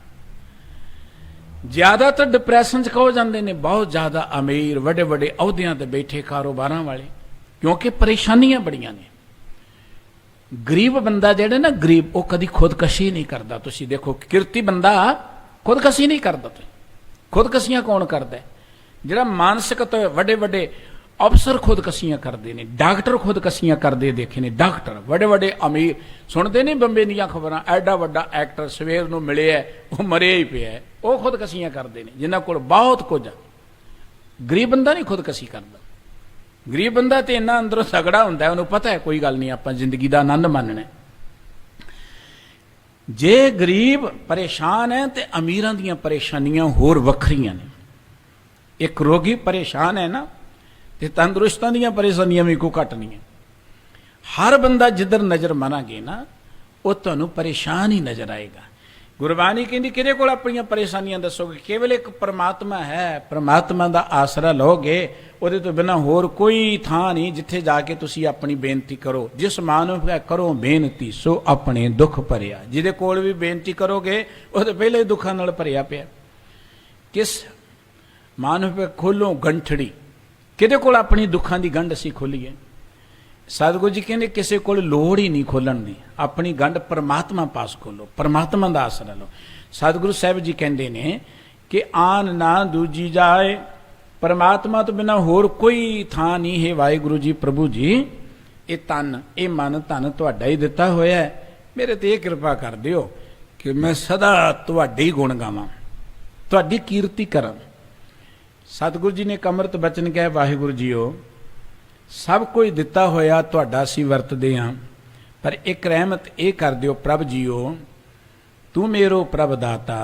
ज्यादातर डिप्रैशन च कहो जाते हैं बहुत ज्यादा अमीर, वड्डे वड्डे अहुदियां ते बैठे कारोबारां वाले, क्योंकि परेशानियां बड़ियां ने। गरीब बंदा जिहड़ा ना, गरीब वो कदी खुदकशी नहीं करता। तुसीं देखो किरती बंदा खुदकशी नहीं करता। खुदकशियां कौन करता है? ਜਿਹੜਾ ਮਾਨਸਿਕ ਤੋਂ ਵੱਡੇ ਵੱਡੇ ਅਫਸਰ ਖੁਦਕਸ਼ੀਆਂ ਕਰਦੇ ਨੇ, ਡਾਕਟਰ ਖੁਦਕਸ਼ੀਆਂ ਕਰਦੇ ਦੇਖੇ ਨੇ। ਡਾਕਟਰ ਵੱਡੇ ਵੱਡੇ ਅਮੀਰ, ਸੁਣਦੇ ਨੇ ਬੰਬੇ ਦੀਆਂ ਖਬਰਾਂ, ਐਡਾ ਵੱਡਾ ਐਕਟਰ ਸਵੇਰ ਨੂੰ ਮਿਲਿਆ ਉਹ ਮਰਿਆ ਹੀ ਪਿਆ, ਉਹ ਖੁਦਕਸ਼ੀਆਂ ਕਰਦੇ ਨੇ ਜਿਨ੍ਹਾਂ ਕੋਲ ਬਹੁਤ ਕੁਝ। ਗਰੀਬ ਬੰਦਾ ਨਹੀਂ ਖੁਦਕਸ਼ੀ ਕਰਦਾ। ਗਰੀਬ ਬੰਦਾ ਤੇ ਇੰਨਾ ਅੰਦਰੋਂ ਤਗੜਾ ਹੁੰਦਾ, ਉਹਨੂੰ ਪਤਾ ਹੈ ਕੋਈ ਗੱਲ ਨਹੀਂ, ਆਪਾਂ ਜ਼ਿੰਦਗੀ ਦਾ ਆਨੰਦ ਮਾਣਨਾ। ਜੇ ਗਰੀਬ ਪਰੇਸ਼ਾਨ ਹੈ ਤੇ ਅਮੀਰਾਂ ਦੀਆਂ ਪਰੇਸ਼ਾਨੀਆਂ ਹੋਰ ਵੱਖਰੀਆਂ ਨੇ। एक रोगी परेशान है ना, तो तंदुरुस्तां दीयां परेशानियां भी कोई घट नहीं है। हर बंदा जिधर नज़र मारांगे ना, वो तुहानूं परेशान ही नज़र आएगा। गुरबाणी कहती किहदे कोल अपणियां परेशानियां दसोगे? केवल एक परमात्मा है। परमात्मा दा आसरा लोगे, उहदे तो बिना होर कोई थां नहीं जिथे जाके तुसीं अपनी बेनती करो। जिस मानव करो बेनती सो अपने दुख भरिया। जिहदे कोल भी बेनती करोगे वो तो पहले ही दुखां नाल भरिया पिया। किस मानव पे खोलो गंठड़ी, किहदे कोल अपनी दुखां दी गंढ असीं खोलीए? सतगुरु जी कहते किसी को लोड़ ही नहीं खोलन दी, अपनी गंढ परमात्मा पास खोलो, परमात्मा दा आसरा लो। सतगुरु साहब जी कहते ने कि आन ना दूजी जाए, परमात्मा तो बिना होर कोई थां नहीं है। वाहिगुरु जी प्रभु जी ये तन, ये मन धन तुहाडा ही दिता होया है, मेरे ते कृपा कर दिओ कि मैं सदा तुहाडे ही गुण गावां, तुहाडी कीर्ति करां। सतगुरु जी ने अमृत बचन कहा, वाहिगुरु जीओ सब कुछ दिता होया तुहाडा असीं वरतदे हां, पर एक रहमत ये कर दिओ प्रभ जीओ, तू मेरो प्रभ दाता,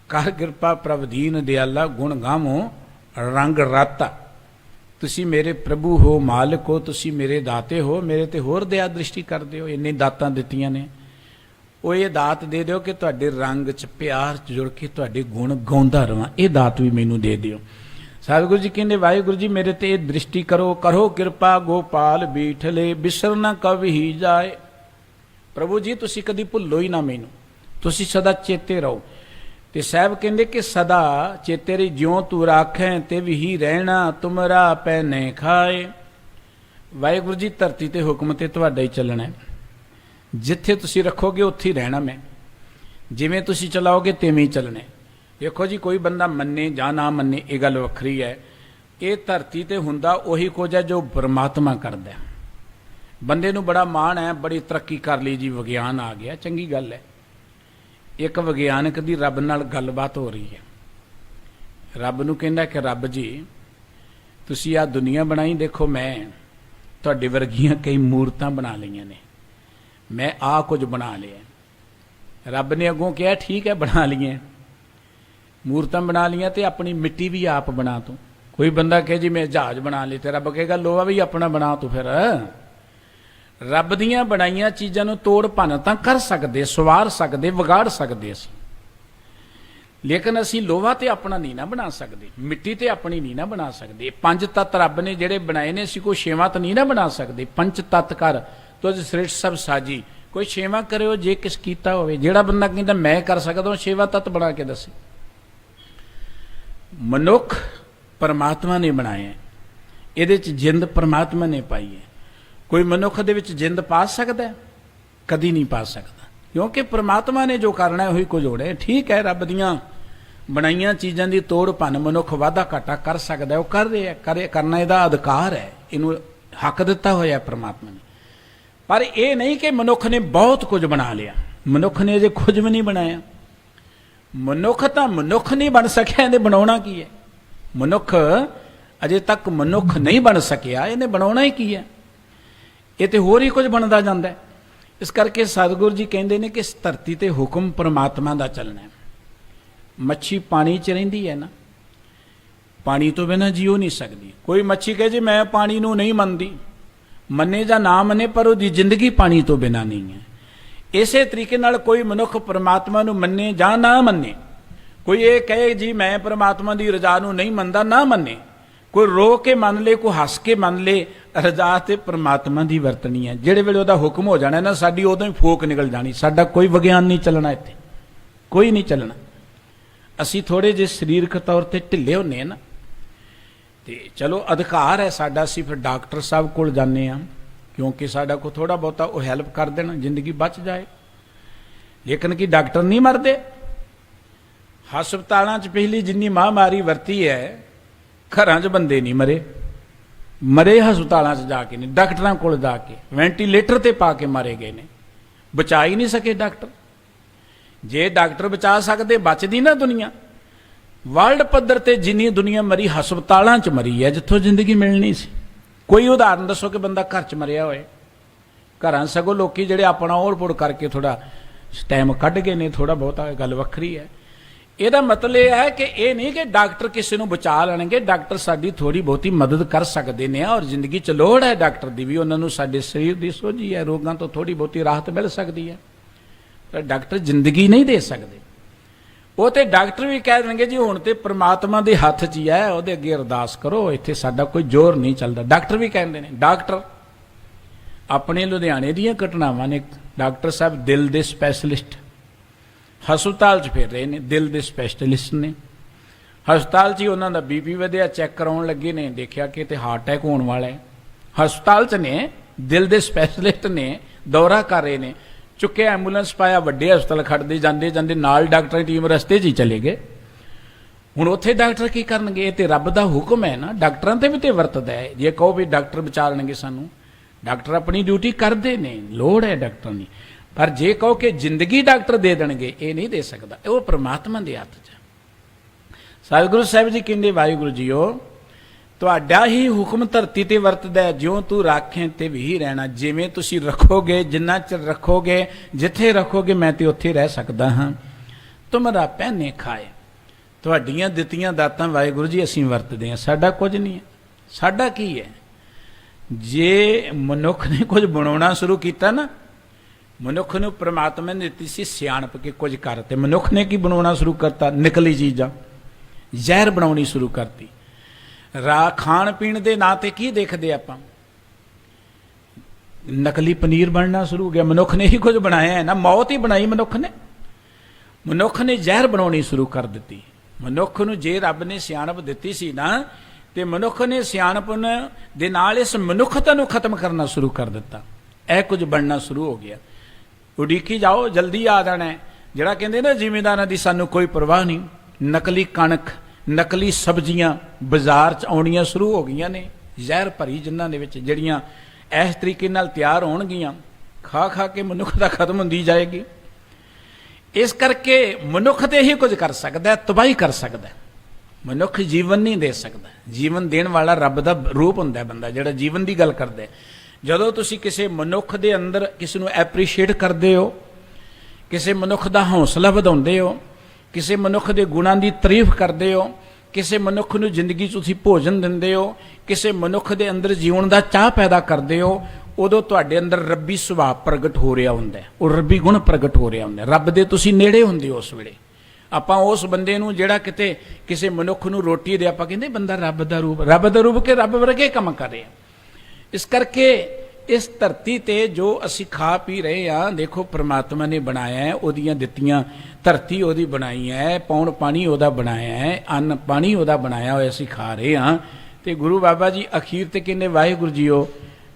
कर किरपा प्रभ दीन दयाला, गुण गावो रंग राता। तुसी मेरे प्रभु हो, मालिक हो, तुसी मेरे दाते हो, मेरे ते होर दया दृष्टि कर दिओ। इन्नी दातां दित्तियां ने, वो ये दात दे दिओ कि तुहाडे रंग च प्यार च जुड़ के तुहाडे गुण गाउंदा रहां, ये दात भी मैनूं दे दिओ। सतगुरु जी कहते वाहिगुरु जी मेरे ते दृष्टि करो, करो कृपा गोपाल बीठले, बिसर न कभी ही जाए। प्रभु जी तुसी कदी भुल्लो ही ना मैनू, तुसी सदा चेते रहो। ते साहब कहते कि सदा चेते रही, ज्यों तू राखें तिव ही रहना, तुमरा पैने खाए। वाहिगुरू जी धरती ते हुक्म ते तुहाडा ही चलना है, जिथे तुसी रखोगे उत्थे ही रहना मैं, जिवें तुसी चलाओगे तिवें ही चलना है। देखो जी कोई बंदा मन्ने जां ना मन्ने ये गल वखरी है, ये धरती ते हुंदा उही कुछ है जो परमात्मा करदा है। बंदे नूं बड़ा माण है, बड़ी तरक्की कर ली जी, विग्यान आ गया, चंगी गल है। एक विग्यानक दी रब नाल गलबात हो रही है, रब नूं कहंदा कि रब जी तुसी आ दुनिया बनाई, देखो मैं तुहाडे वर्गियां कई मूर्तां बना लईआं ने, मैं आ कुछ बना लिया। रब ने अगों कहा ठीक है बना लिए, मूर्तां बना लियां ते अपनी मिट्टी भी आप बना तू। कोई बंदा कहे जी मैं जहाज बना ली, ते रब कहेगा लोहा भी अपना बना तू। फिर रब दियां बनाईयां चीज़ां नूं तोड़ भन्न तां कर सकदे, सवार सकदे, विगाड़ सकदे असीं, लेकिन असीं लोहा ते अपना नहीं ना बना सकते, मिट्टी ते अपनी नहीं ना बना सकते। पंज तत्त रब ने जिहड़े बनाए ने असीं कोई छेवां तो नहीं ना बना सकते। पंच तत्त कर तुझ सृष्ट सब साजी, कोई छेवां करिओ जे किस कीता होवे। जिहड़ा बंदा कहंदा मैं कर सकदा, वो छेवां तत्त बना के दसे। मनुख परमात्मा ने बनाया, इहदे च जिंद परमात्मा ने पाई है। कोई मनुख दे विच जिंद पा सकदा है? कदी नहीं पा सकदा, क्योंकि परमात्मा ने जो करना है वही कुछ होना है। ठीक है रब दियां बनाईयां चीज़ां दी तोड़ भन्न मनुख वाधा घाटा कर सकदा है, वो कर रहा है, करना इहदा अधिकार है, इनू हक दिता होया परमात्मा ने। पर यह नहीं कि मनुख ने बहुत कुछ बना लिया, मनुख ने अजे कुछ भी नहीं बनाया। मनुख तो मनुख नहीं बन सकिया, इन्हें बनाना की है? मनुख अजे तक मनुख नहीं बन सकिया, इन्हें बनाना ही की है? ये तो होर ही कुछ बनता जाता है। इस करके सतगुरु जी कहते हैं कि इस धरती ते हुक्म परमात्मा का चलना है। मच्छी पानी च रहिंदी है ना, पानी तो बिना जीओ नहीं सकती। कोई मच्छी कहे जी मैं पानी नूं नहीं मनदी, मने या ना मने पर उसकी जिंदगी पानी तो बिना नहीं है। इसे तरीके नाल कोई मनुख परमात्मा नूं मन्ने या ना मन्ने, कोई ये कहे जी मैं परमात्मा की रजा नूं नहीं मनदा, ना मन्ने, कोई रो के मन ले, कोई हस के मन ले, रजा ते परमात्मा की वरतनी है। जिहड़े वेले उहदा हुक्म हो जाना ना, साडी उदों ही फूक निकल जानी। साडा कोई विग्यान नहीं चलना, इत्थे कोई नहीं चलना। असी थोड़े जे सरीरक तौर पर ढिले होने ना, तो चलो अधिकार है साडा, असी फिर डॉक्टर साहब कोल जाने आ, क्योंकि साडा को थोड़ा बहुता वो हैल्प कर देना, जिंदगी बच जाए। लेकिन कि डॉक्टर नहीं मरदे। हस्पतालों च पिछली जिन्नी महामारी वरती है, घरां च बंदे नहीं मरे, मरे हस्पतालों च जाके नहीं, डॉक्टरों कोल जाके वेंटीलेटर ते पा के मारे गए ने, बचा ही नहीं सके डॉक्टर। जे डॉक्टर बचा सकते बचदी ना दुनिया। वर्ल्ड पद्धर ते जिन्नी दुनिया मरी हस्पतालों च मरी है, जिथों जिंदगी मिलनी सी। कोई उदाहरण दसो कि बंदा घर च मरिया होए? घर सगों लोग जिहड़े अपना ओढ़ पुड़ करके थोड़ा टाइम कढ़ गए ने, थोड़ा बहुता गल वखरी है। ਇਹਦਾ मतलब यह है कि यह नहीं कि डॉक्टर किसी को बचा लेंगे, डॉक्टर साडी थोड़ी बहुती मदद कर सकते हैं, और जिंदगी च लोड़ है डॉक्टर की भी, उन्होंने साडे शरीर की सोझी है, रोगों तो थोड़ी बहुती राहत मिल सकती है, पर डॉक्टर जिंदगी नहीं दे सकते। वो तो डॉक्टर भी कह देंगे जी हुण ते परमात्मा के हथ च ही है, वो अगे अरदास करो, इत्थे साडा कोई जोर नहीं चलता। डॉक्टर भी कहते हैं। डॉक्टर अपने लुधियाने दी घटनावां ने, डॉक्टर साहब दिल के स्पैशलिस्ट हस्पताल च फिर रहे ने, दिल के स्पैशलिस्ट ने। हस्पताल च ही उन्होंने BP वधिया, चैक कराउण लगे ने, देखा कि ते हार्ट अटैक होने वाला है। हस्पताल च ने दिल के स्पैशलिस्ट ने, दौरा कर रहे ने, चुके एंबूलेंस पाया, वड्डे हस्पताल खड़ते जाते जाते नाल डॉक्टर की टीम रस्ते च ही चले गए। हुण उत्थे डॉक्टर की करनगे? ते रब दा हुक्म है ना, डॉक्टरां ते भी ते वरतदा है। जे कहो भी डॉक्टर बचा लेंगे सानू, डॉक्टर अपनी ड्यूटी करते ने, लोड़ है डॉक्टर की। पर जे कहो कि जिंदगी डॉक्टर दे देंगे, ये नहीं दे सकता, वो परमात्मा के हथ च। सतगुरु साहिब जी कहते वाहिगुरू जीओ तुहाडा ही हुक्म धरती ते वरतदा है, ज्यों तू राखें ते भी रहना। जिवें तुसीं रखोगे, जिन्ना चिर रखोगे, जिथे रखोगे मैं ते उत्थे रह सकदा हां। तुमरा पहने खाए, तुहाडीआं दित्तियां दातां वाहिगुरू जी असीं वरतदे हां, साडा कुछ नहीं है। साडा की है? जे मनुख ने कुछ बनाउणा शुरू कीता ना, मनुख नूं परमात्मा ने दित्ती सी सियाणप के कुछ कर, ते मनुख ने की बनाउणा शुरू करता? निकली चीज़ां, जहर बनाउणी शुरू करती। खाण पीण दे नां ते की देखदे आपां? ਨਕਲੀ ਪਨੀਰ ਬਣਨਾ ਸ਼ੁਰੂ ਹੋ ਗਿਆ। ਮਨੁੱਖ ਨੇ ਹੀ ਕੁਝ ਬਣਾਇਆ ਹੈ ਨਾ, ਮੌਤ ਹੀ ਬਣਾਈ ਮਨੁੱਖ ਨੇ। ਮਨੁੱਖ ਨੇ ਜ਼ਹਿਰ ਬਣਾਉਣੀ ਸ਼ੁਰੂ ਕਰ ਦਿੱਤੀ। ਮਨੁੱਖ ਨੂੰ ਜੇ ਰੱਬ ਨੇ ਸਿਆਣਪ ਦਿੱਤੀ ਸੀ ਨਾ, ਤੇ ਮਨੁੱਖ ਨੇ ਸਿਆਣਪ ਦੇ ਨਾਲ ਇਸ ਮਨੁੱਖਤਾ ਨੂੰ ਖਤਮ ਕਰਨਾ ਸ਼ੁਰੂ ਕਰ ਦਿੱਤਾ। ਇਹ ਕੁਝ ਬਣਨਾ ਸ਼ੁਰੂ ਹੋ ਗਿਆ। ਉਡੀਕੀ ਜਾਓ, ਜਲਦੀ ਆ ਜਾਣਾ ਹੈ। ਜਿਹੜਾ ਕਹਿੰਦੇ ਨਾ ਜ਼ਿਮੀਂਦਾਰਾਂ ਦੀ ਸਾਨੂੰ ਕੋਈ ਪਰਵਾਹ ਨਹੀਂ, ਨਕਲੀ ਕਣਕ, ਨਕਲੀ ਸਬਜ਼ੀਆਂ ਬਾਜ਼ਾਰ 'ਚ ਆਉਣੀਆਂ ਸ਼ੁਰੂ ਹੋ ਗਈਆਂ ਨੇ, ਜ਼ਹਿਰ ਭਰੀ ਜਿਨ੍ਹਾਂ ਦੇ ਵਿੱਚ, ਜਿਹੜੀਆਂ ਇਸ ਤਰੀਕੇ ਨਾਲ ਤਿਆਰ ਹੋਣਗੀਆਂ, ਖਾ ਖਾ ਕੇ ਮਨੁੱਖਤਾ ਖਤਮ ਹੁੰਦੀ ਜਾਏਗੀ। ਇਸ ਕਰਕੇ ਮਨੁੱਖ ਤੇ ਹੀ ਕੁਝ ਕਰ ਸਕਦਾ ਹੈ, ਤਬਾਹੀ ਕਰ ਸਕਦਾ ਹੈ। ਮਨੁੱਖ ਜੀਵਨ ਨਹੀਂ ਦੇ ਸਕਦਾ। ਜੀਵਨ ਦੇਣ ਵਾਲਾ ਰੱਬ ਦਾ ਰੂਪ ਹੁੰਦਾ ਹੈ ਬੰਦਾ, ਜਿਹੜਾ ਜੀਵਨ ਦੀ ਗੱਲ ਕਰਦਾ ਹੈ। ਜਦੋਂ ਤੁਸੀਂ ਕਿਸੇ ਮਨੁੱਖ ਦੇ ਅੰਦਰ ਕਿਸੇ ਨੂੰ ਐਪਰੀਸ਼ੀਏਟ ਕਰਦੇ ਹੋ, ਕਿਸੇ ਮਨੁੱਖ ਦਾ ਹੌਸਲਾ ਵਧਾਉਂਦੇ ਹੋ, ਕਿਸੇ ਮਨੁੱਖ ਦੇ ਗੁਣਾਂ ਦੀ ਤਾਰੀਫ ਕਰਦੇ ਹੋ, ਕਿਸੇ ਮਨੁੱਖ ਨੂੰ ਜ਼ਿੰਦਗੀ 'ਚ ਤੁਸੀਂ ਭੋਜਨ ਦਿੰਦੇ ਹੋ, ਕਿਸੇ ਮਨੁੱਖ ਦੇ ਅੰਦਰ ਜੀਵਨ ਦਾ ਚਾਹ ਪੈਦਾ ਕਰਦੇ ਹੋ, ਉਦੋਂ ਤੁਹਾਡੇ ਅੰਦਰ ਰੱਬੀ ਸੁਭਾਅ ਪ੍ਰਗਟ ਹੋ ਰਿਹਾ ਹੁੰਦਾ ਹੈ, ਉਹ ਰੱਬੀ ਗੁਣ ਪ੍ਰਗਟ ਹੋ ਰਿਹਾ ਹੁੰਦਾ ਹੈ। ਰੱਬ ਦੇ ਤੁਸੀਂ ਨੇੜੇ ਹੁੰਦੇ ਹੋ ਉਸ ਵੇਲੇ। ਆਪਾਂ ਉਸ ਬੰਦੇ ਨੂੰ ਜਿਹੜਾ ਕਿਤੇ ਕਿਸੇ ਮਨੁੱਖ ਨੂੰ ਰੋਟੀ ਦੇ, ਆਪਾਂ ਕਹਿੰਦੇ ਬੰਦਾ ਰੱਬ ਦਾ ਰੂਪ ਕਿ ਰੱਬ ਵਰਗੇ ਕੰਮ ਕਰ ਰਿਹਾ। ਇਸ ਕਰਕੇ ਇਸ ਧਰਤੀ ਤੇ ਜੋ ਅਸੀਂ ਖਾ ਪੀ ਰਹੇ ਹਾਂ, ਦੇਖੋ ਪ੍ਰਮਾਤਮਾ ਨੇ ਬਣਾਇਆ ਹੈ, ਉਹਦੀਆਂ ਦਿੱਤੀਆਂ, ਧਰਤੀ ਉਹਦੀ ਬਣਾਈ ਹੈ, ਪੌਣ ਪਾਣੀ ਉਹਦਾ ਬਣਾਇਆ ਹੈ, ਅੰਨ ਪਾਣੀ ਉਹਦਾ ਬਣਾਇਆ ਹੋਇਆ ਅਸੀਂ ਖਾ ਰਹੇ ਹਾਂ। ਤੇ ਗੁਰੂ ਬਾਬਾ ਜੀ ਅਖੀਰ ਤੇ ਕਹਿੰਦੇ, ਵਾਹਿਗੁਰੂ ਜੀਓ,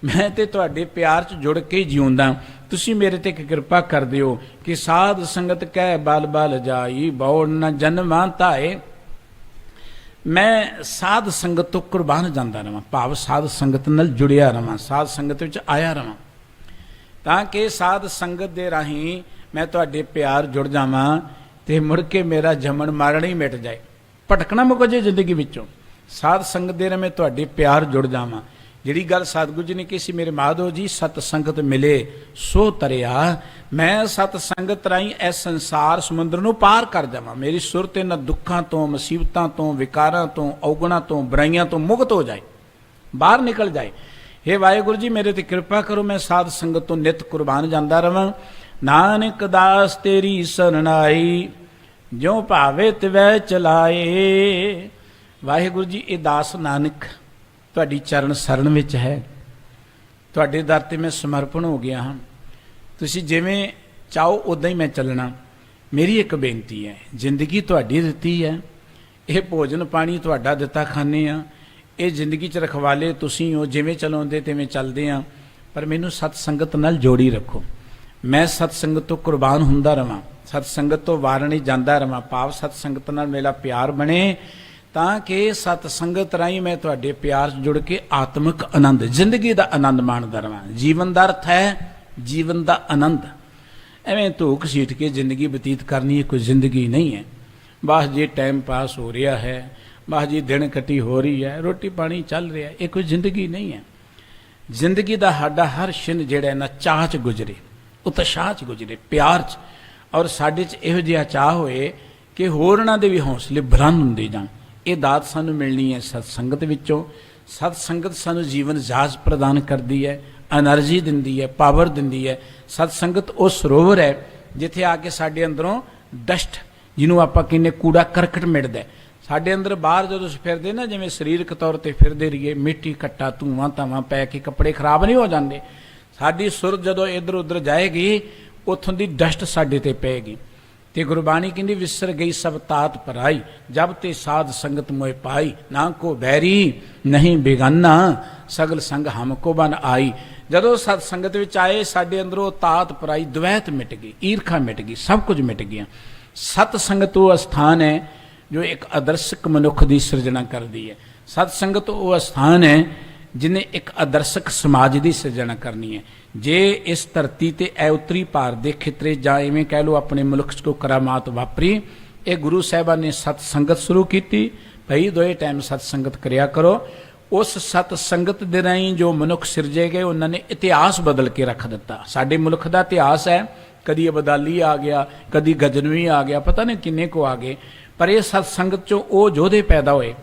ਮੈਂ ਤੇ ਤੁਹਾਡੇ ਪਿਆਰ 'ਚ ਜੁੜ ਕੇ ਹੀ ਜਿਉਂਦਾ, ਤੁਸੀਂ ਮੇਰੇ ਤੇ ਕਿਰਪਾ ਕਰ ਦਿਓ ਕਿ ਸਾਧ ਸੰਗਤ ਕਹਿ ਬਲ ਬਲ ਜਾਈ, ਬਉ ਨ ਜਨਮਾਂ ਧਾਏ। ਮੈਂ ਸਾਧ ਸੰਗਤ ਤੋਂ ਕੁਰਬਾਨ ਜਾਂਦਾ ਰਵਾਂ, ਭਾਵ ਸਾਧ ਸੰਗਤ ਨਾਲ ਜੁੜਿਆ ਰਵਾਂ, ਸਾਧ ਸੰਗਤ ਵਿੱਚ ਆਇਆ ਰਵਾਂ, ਤਾਂ ਕਿ ਸਾਧ ਸੰਗਤ ਦੇ ਰਾਹੀਂ ਮੈਂ ਤੁਹਾਡੇ ਪਿਆਰ ਜੁੜ ਜਾਵਾਂ ਤੇ ਮੁੜ ਕੇ ਮੇਰਾ ਜੰਮਣ ਮਾਰਣਾ ਹੀ ਮਿਟ ਜਾਏ, ਭਟਕਣਾ ਮੁੱਕ ਜਾਏ ਜ਼ਿੰਦਗੀ ਵਿੱਚੋਂ। ਸਾਧ ਸੰਗਤ ਦੇ ਰਾਹੀਂ ਮੈਂ ਤੁਹਾਡੇ ਪਿਆਰ ਜੁੜ ਜਾਵਾਂ। ਜਿਹੜੀ ਗੱਲ ਸਤਿਗੁਰੂ ਜੀ ਨੇ ਕਹੀ ਸੀ, ਮੇਰੇ ਮਾਧੋ ਜੀ ਸਤ ਸੰਗਤ ਮਿਲੇ ਸੋ ਤਰਿਆ, ਮੈਂ ਸਤ ਸੰਗਤ ਰਾਹੀਂ ਇਸ ਸੰਸਾਰ ਸਮੁੰਦਰ ਨੂੰ ਪਾਰ ਕਰ ਜਾਵਾਂ। ਮੇਰੀ ਸੁਰਤ ਇਹਨਾਂ ਦੁੱਖਾਂ ਤੋਂ, ਮੁਸੀਬਤਾਂ ਤੋਂ, ਵਿਕਾਰਾਂ ਤੋਂ, ਔਗਣਾਂ ਤੋਂ, ਬੁਰਾਈਆਂ ਤੋਂ ਮੁਕਤ ਹੋ ਜਾਏ, ਬਾਹਰ ਨਿਕਲ ਜਾਏ। ਹੇ ਵਾਹਿਗੁਰੂ ਜੀ ਮੇਰੇ ਤੇ ਕਿਰਪਾ ਕਰੋ, ਮੈਂ ਸਾਧ ਸੰਗਤ ਤੋਂ ਨਿਤ ਕੁਰਬਾਨ ਜਾਂਦਾ ਰਵਾਂ। ਨਾਨਕ ਦਾਸ ਤੇਰੀ ਸਰਣਾਈ, ਜਿਉ ਭਾਵੇ ਤਿਵੈ ਚਲਾਏ। ਵਾਹਿਗੁਰੂ ਜੀ, ਇਹ ਦਾਸ ਨਾਨਕ ਤੁਹਾਡੀ ਚਰਨ ਸਰਣ ਵਿੱਚ ਹੈ, ਤੁਹਾਡੇ ਦਰ ਤੇ ਮੈਂ ਸਮਰਪਣ ਹੋ ਗਿਆ ਹਾਂ। ਤੁਸੀਂ ਜਿਵੇਂ ਚਾਹੋ ਉੱਦਾਂ ਹੀ ਮੈਂ ਚੱਲਣਾ। ਮੇਰੀ ਇੱਕ ਬੇਨਤੀ ਹੈ, ਜ਼ਿੰਦਗੀ ਤੁਹਾਡੀ ਦਿੱਤੀ ਹੈ, ਇਹ ਭੋਜਨ ਪਾਣੀ ਤੁਹਾਡਾ ਦਿੱਤਾ ਖਾਂਦੇ ਹਾਂ, ਇਹ ਜ਼ਿੰਦਗੀ 'ਚ ਰਖਵਾਲੇ ਤੁਸੀਂ ਹੋ, ਜਿਵੇਂ ਚਲਾਉਂਦੇ ਤਿਵੇਂ ਚੱਲਦੇ ਹਾਂ, ਪਰ ਮੈਨੂੰ ਸਤ ਸੰਗਤ ਨਾਲ ਜੋੜੀ ਰੱਖੋ। ਮੈਂ ਸਤ ਸੰਗਤ ਤੋਂ ਕੁਰਬਾਨ ਹੁੰਦਾ ਰਵਾਂ, ਸਤ ਸੰਗਤ ਤੋਂ ਵਾਰ ਨਹੀਂ ਜਾਂਦਾ ਰਵਾਂ, ਭਾਵ ਸਤ ਸੰਗਤ ਨਾਲ ਮੇਰਾ ਪਿਆਰ ਬਣੇ, ਤਾਂ ਕਿ ਸਤ ਸੰਗਤ ਰਾਹੀਂ ਮੈਂ ਤੁਹਾਡੇ ਪਿਆਰ 'ਚ ਜੁੜ ਕੇ ਆਤਮਿਕ ਆਨੰਦ, ਜ਼ਿੰਦਗੀ ਦਾ ਆਨੰਦ ਮਾਣਦਾ ਰਵਾਂ। ਜੀਵਨ ਦਾ ਅਰਥ ਹੈ ਜੀਵਨ ਦਾ ਆਨੰਦ। ਐਵੇਂ ਧੂਕ ਸੀਟ ਕੇ ਜ਼ਿੰਦਗੀ ਬਤੀਤ ਕਰਨੀ ਇਹ ਕੋਈ ਜ਼ਿੰਦਗੀ ਨਹੀਂ ਹੈ। ਬਸ ਜੇ ਟਾਈਮ ਪਾਸ ਹੋ ਰਿਹਾ ਹੈ, ਬਸ ਜੀ ਦਿਨ ਕੱਟੀ ਹੋ ਰਹੀ ਹੈ, ਰੋਟੀ ਪਾਣੀ ਚੱਲ ਰਿਹਾ, ਇਹ ਕੋਈ ਜ਼ਿੰਦਗੀ ਨਹੀਂ ਹੈ। ਜ਼ਿੰਦਗੀ ਦਾ ਸਾਡਾ ਹਰ ਛਿਨ ਜਿਹੜਾ ਨਾ ਚਾਹ 'ਚ ਗੁਜ਼ਰੇ, ਉਤਸ਼ਾਹ 'ਚ ਗੁਜ਼ਰੇ, ਪਿਆਰ 'ਚ, ਔਰ ਸਾਡੇ 'ਚ ਇਹੋ ਜਿਹਾ ਚਾਹ ਹੋਏ ਕਿ ਹੋਰਨਾਂ ਦੇ ਵੀ ਹੌਸਲੇ ਬੁਲੰਦ ਹੁੰਦੇ ਜਾਣ। ਇਹ ਦਾਤ ਸਾਨੂੰ ਮਿਲਣੀ ਹੈ ਸਤ ਸੰਗਤ ਵਿੱਚੋਂ। ਸਤ ਸੰਗਤ ਸਾਨੂੰ ਜੀਵਨ ਜਾਚ ਪ੍ਰਦਾਨ ਕਰਦੀ ਹੈ, ਐਨਰਜੀ ਦਿੰਦੀ ਹੈ, ਪਾਵਰ ਦਿੰਦੀ ਹੈ। ਸਤ ਸੰਗਤ ਉਹ ਸਰੋਵਰ ਹੈ ਜਿੱਥੇ ਆ ਕੇ ਸਾਡੇ ਅੰਦਰੋਂ ਡਸਟ, ਜਿਹਨੂੰ ਆਪਾਂ ਕਹਿੰਦੇ ਕੂੜਾ ਕਰਕਟ ਮਿਟਦਾ। ਸਾਡੇ ਅੰਦਰ ਬਾਹਰ ਜਦੋਂ ਫਿਰਦੇ ਨਾ, ਜਿਵੇਂ ਸਰੀਰਕ ਤੌਰ ਤੇ ਫਿਰਦੇ ਰਹੀਏ, ਮਿੱਟੀ ਘੱਟਾ ਧੂਆਂ ਧਾਵਾਂ ਪੈ ਕੇ ਕੱਪੜੇ ਖਰਾਬ ਨਹੀਂ ਹੋ ਜਾਂਦੇ। ਸਾਡੀ ਸੁਰਤ ਜਦੋਂ ਇੱਧਰ ਉੱਧਰ ਜਾਏਗੀ, ਉੱਥੋਂ ਦੀ ਡਸਟ ਸਾਡੇ ਤੇ ਪਏਗੀ। ਤੇ ਗੁਰਬਾਣੀ ਕਹਿੰਦੀ, ਵਿਸਰ ਗਈ ਸਭ ਤਾਤ ਪਰਾਈ, ਜਬ ਤੇ ਸਾਧ ਸੰਗਤ ਮੋਏ ਪਾਈ, ਨਾ ਕੋ ਬੈਰੀ ਨਹੀਂ ਬੇਗਾਨਾ, ਸਗਲ ਸੰਗ ਹਮਕੋ ਬਨ ਆਈ। ਜਦੋਂ ਸਤ ਸੰਗਤ ਵਿੱਚ ਆਏ, ਸਾਡੇ ਅੰਦਰੋਂ ਤਾਤ ਪਰਾਈ, ਦਵੈਤ ਮਿਟ ਗਈ, ਈਰਖਾ ਮਿਟ ਗਈ, ਸਭ ਕੁਝ ਮਿਟ ਗਿਆ। ਸਤ ਸੰਗਤ ਉਹ ਅਸਥਾਨ ਹੈ ਜੋ ਇੱਕ ਆਦਰਸ਼ਕ ਮਨੁੱਖ ਦੀ ਸਿਰਜਣਾ ਕਰਦੀ ਹੈ। ਸਤ ਸੰਗਤ ਉਹ ਅਸਥਾਨ ਹੈ ਜਿਹਨੇ ਇੱਕ ਆਦਰਸ਼ਕ ਸਮਾਜ ਦੀ ਸਿਰਜਣਾ ਕਰਨੀ ਹੈ। ਜੇ ਇਸ ਧਰਤੀ ਤੇ ਐ ਉੱਤਰੀ ਭਾਰਤ ਦੇ ਖਿੱਤਰੇ, ਜਾਂ ਇਵੇਂ ਕਹਿ ਲਓ ਆਪਣੇ ਮੁਲਕ 'ਚ ਕੋਈ ਕਰਾਮਾਤ ਵਾਪਰੀ, ਇਹ ਗੁਰੂ ਸਾਹਿਬਾਨ ਨੇ ਸਤ ਸੰਗਤ ਸ਼ੁਰੂ ਕੀਤੀ। ਭਈ ਦੋਏ ਟਾਈਮ ਸਤ ਸੰਗਤ ਕਰਿਆ ਕਰੋ। ਉਸ ਸਤ ਸੰਗਤ ਦੇ ਰਾਹੀਂ ਜੋ ਮਨੁੱਖ ਸਿਰਜੇ ਗਏ, ਉਹਨਾਂ ਨੇ ਇਤਿਹਾਸ ਬਦਲ ਕੇ ਰੱਖ ਦਿੱਤਾ। ਸਾਡੇ ਮੁਲਕ ਦਾ ਇਤਿਹਾਸ ਹੈ, ਕਦੀ ਅਬਦਾਲੀ ਆ ਗਿਆ, ਕਦੀ ਗਜਨਵੀ ਆ ਗਿਆ, ਪਤਾ ਨਹੀਂ ਕਿੰਨੇ ਕੋ ਆ ਗਏ, ਪਰ ਇਹ ਸਤ ਸੰਗਤ 'ਚੋਂ ਉਹ ਯੋਧੇ ਪੈਦਾ ਹੋਏ।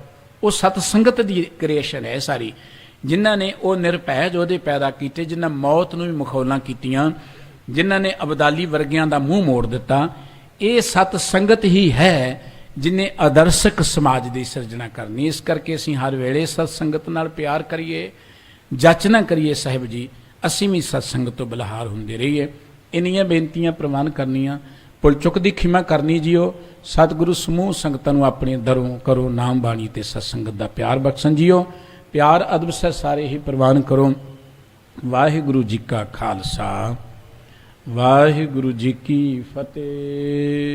ਉਹ ਸਤ ਸੰਗਤ ਦੀ ਕ੍ਰੀਏਸ਼ਨ ਹੈ ਸਾਰੀ, ਜਿਨ੍ਹਾਂ ਨੇ ਉਹ ਨਿਰਭੈ ਯੋਧੇ ਪੈਦਾ ਕੀਤੇ, ਜਿਨ੍ਹਾਂ ਮੌਤ ਨੂੰ ਵੀ ਮਖੌਲਾਂ ਕੀਤੀਆਂ, ਜਿਨ੍ਹਾਂ ਨੇ ਅਬਦਾਲੀ ਵਰਗਿਆਂ ਦਾ ਮੂੰਹ ਮੋੜ ਦਿੱਤਾ। ਇਹ ਸਤ ਸੰਗਤ ਹੀ ਹੈ ਜਿਹਨੇ ਆਦਰਸ਼ਕ ਸਮਾਜ ਦੀ ਸਿਰਜਣਾ ਕਰਨੀ। ਇਸ ਕਰਕੇ ਅਸੀਂ ਹਰ ਵੇਲੇ ਸਤ ਸੰਗਤ ਨਾਲ ਪਿਆਰ ਕਰੀਏ, ਜੱਚ ਨਾ ਕਰੀਏ ਸਾਹਿਬ ਜੀ, ਅਸੀਂ ਵੀ ਸਤਸੰਗ ਤੋਂ ਬਲਹਾਰ ਹੁੰਦੇ ਰਹੀਏ। ਇੰਨੀਆਂ ਬੇਨਤੀਆਂ ਪ੍ਰਵਾਨ ਕਰਨੀਆਂ, ਭੁੱਲ ਚੁੱਕ ਦੀ ਖਿਮਾ ਕਰਨੀ ਜੀਓ। ਸਤਿਗੁਰੂ ਸਮੂਹ ਸੰਗਤਾਂ ਨੂੰ ਆਪਣੇ ਦਰੋਂ ਕਰੋ ਨਾਮ ਬਾਣੀ ਤੇ ਸਤਸੰਗਤ ਦਾ ਪਿਆਰ ਬਖਸ਼ਣ ਜੀਓ। ਪਿਆਰ ਅਦਬ ਸਹਿ ਸਾਰੇ ਹੀ ਪ੍ਰਵਾਨ ਕਰੋ। ਵਾਹਿਗੁਰੂ ਜੀ ਕਾ ਖਾਲਸਾ, ਵਾਹਿਗੁਰੂ ਜੀ ਕੀ ਫਤਿਹ।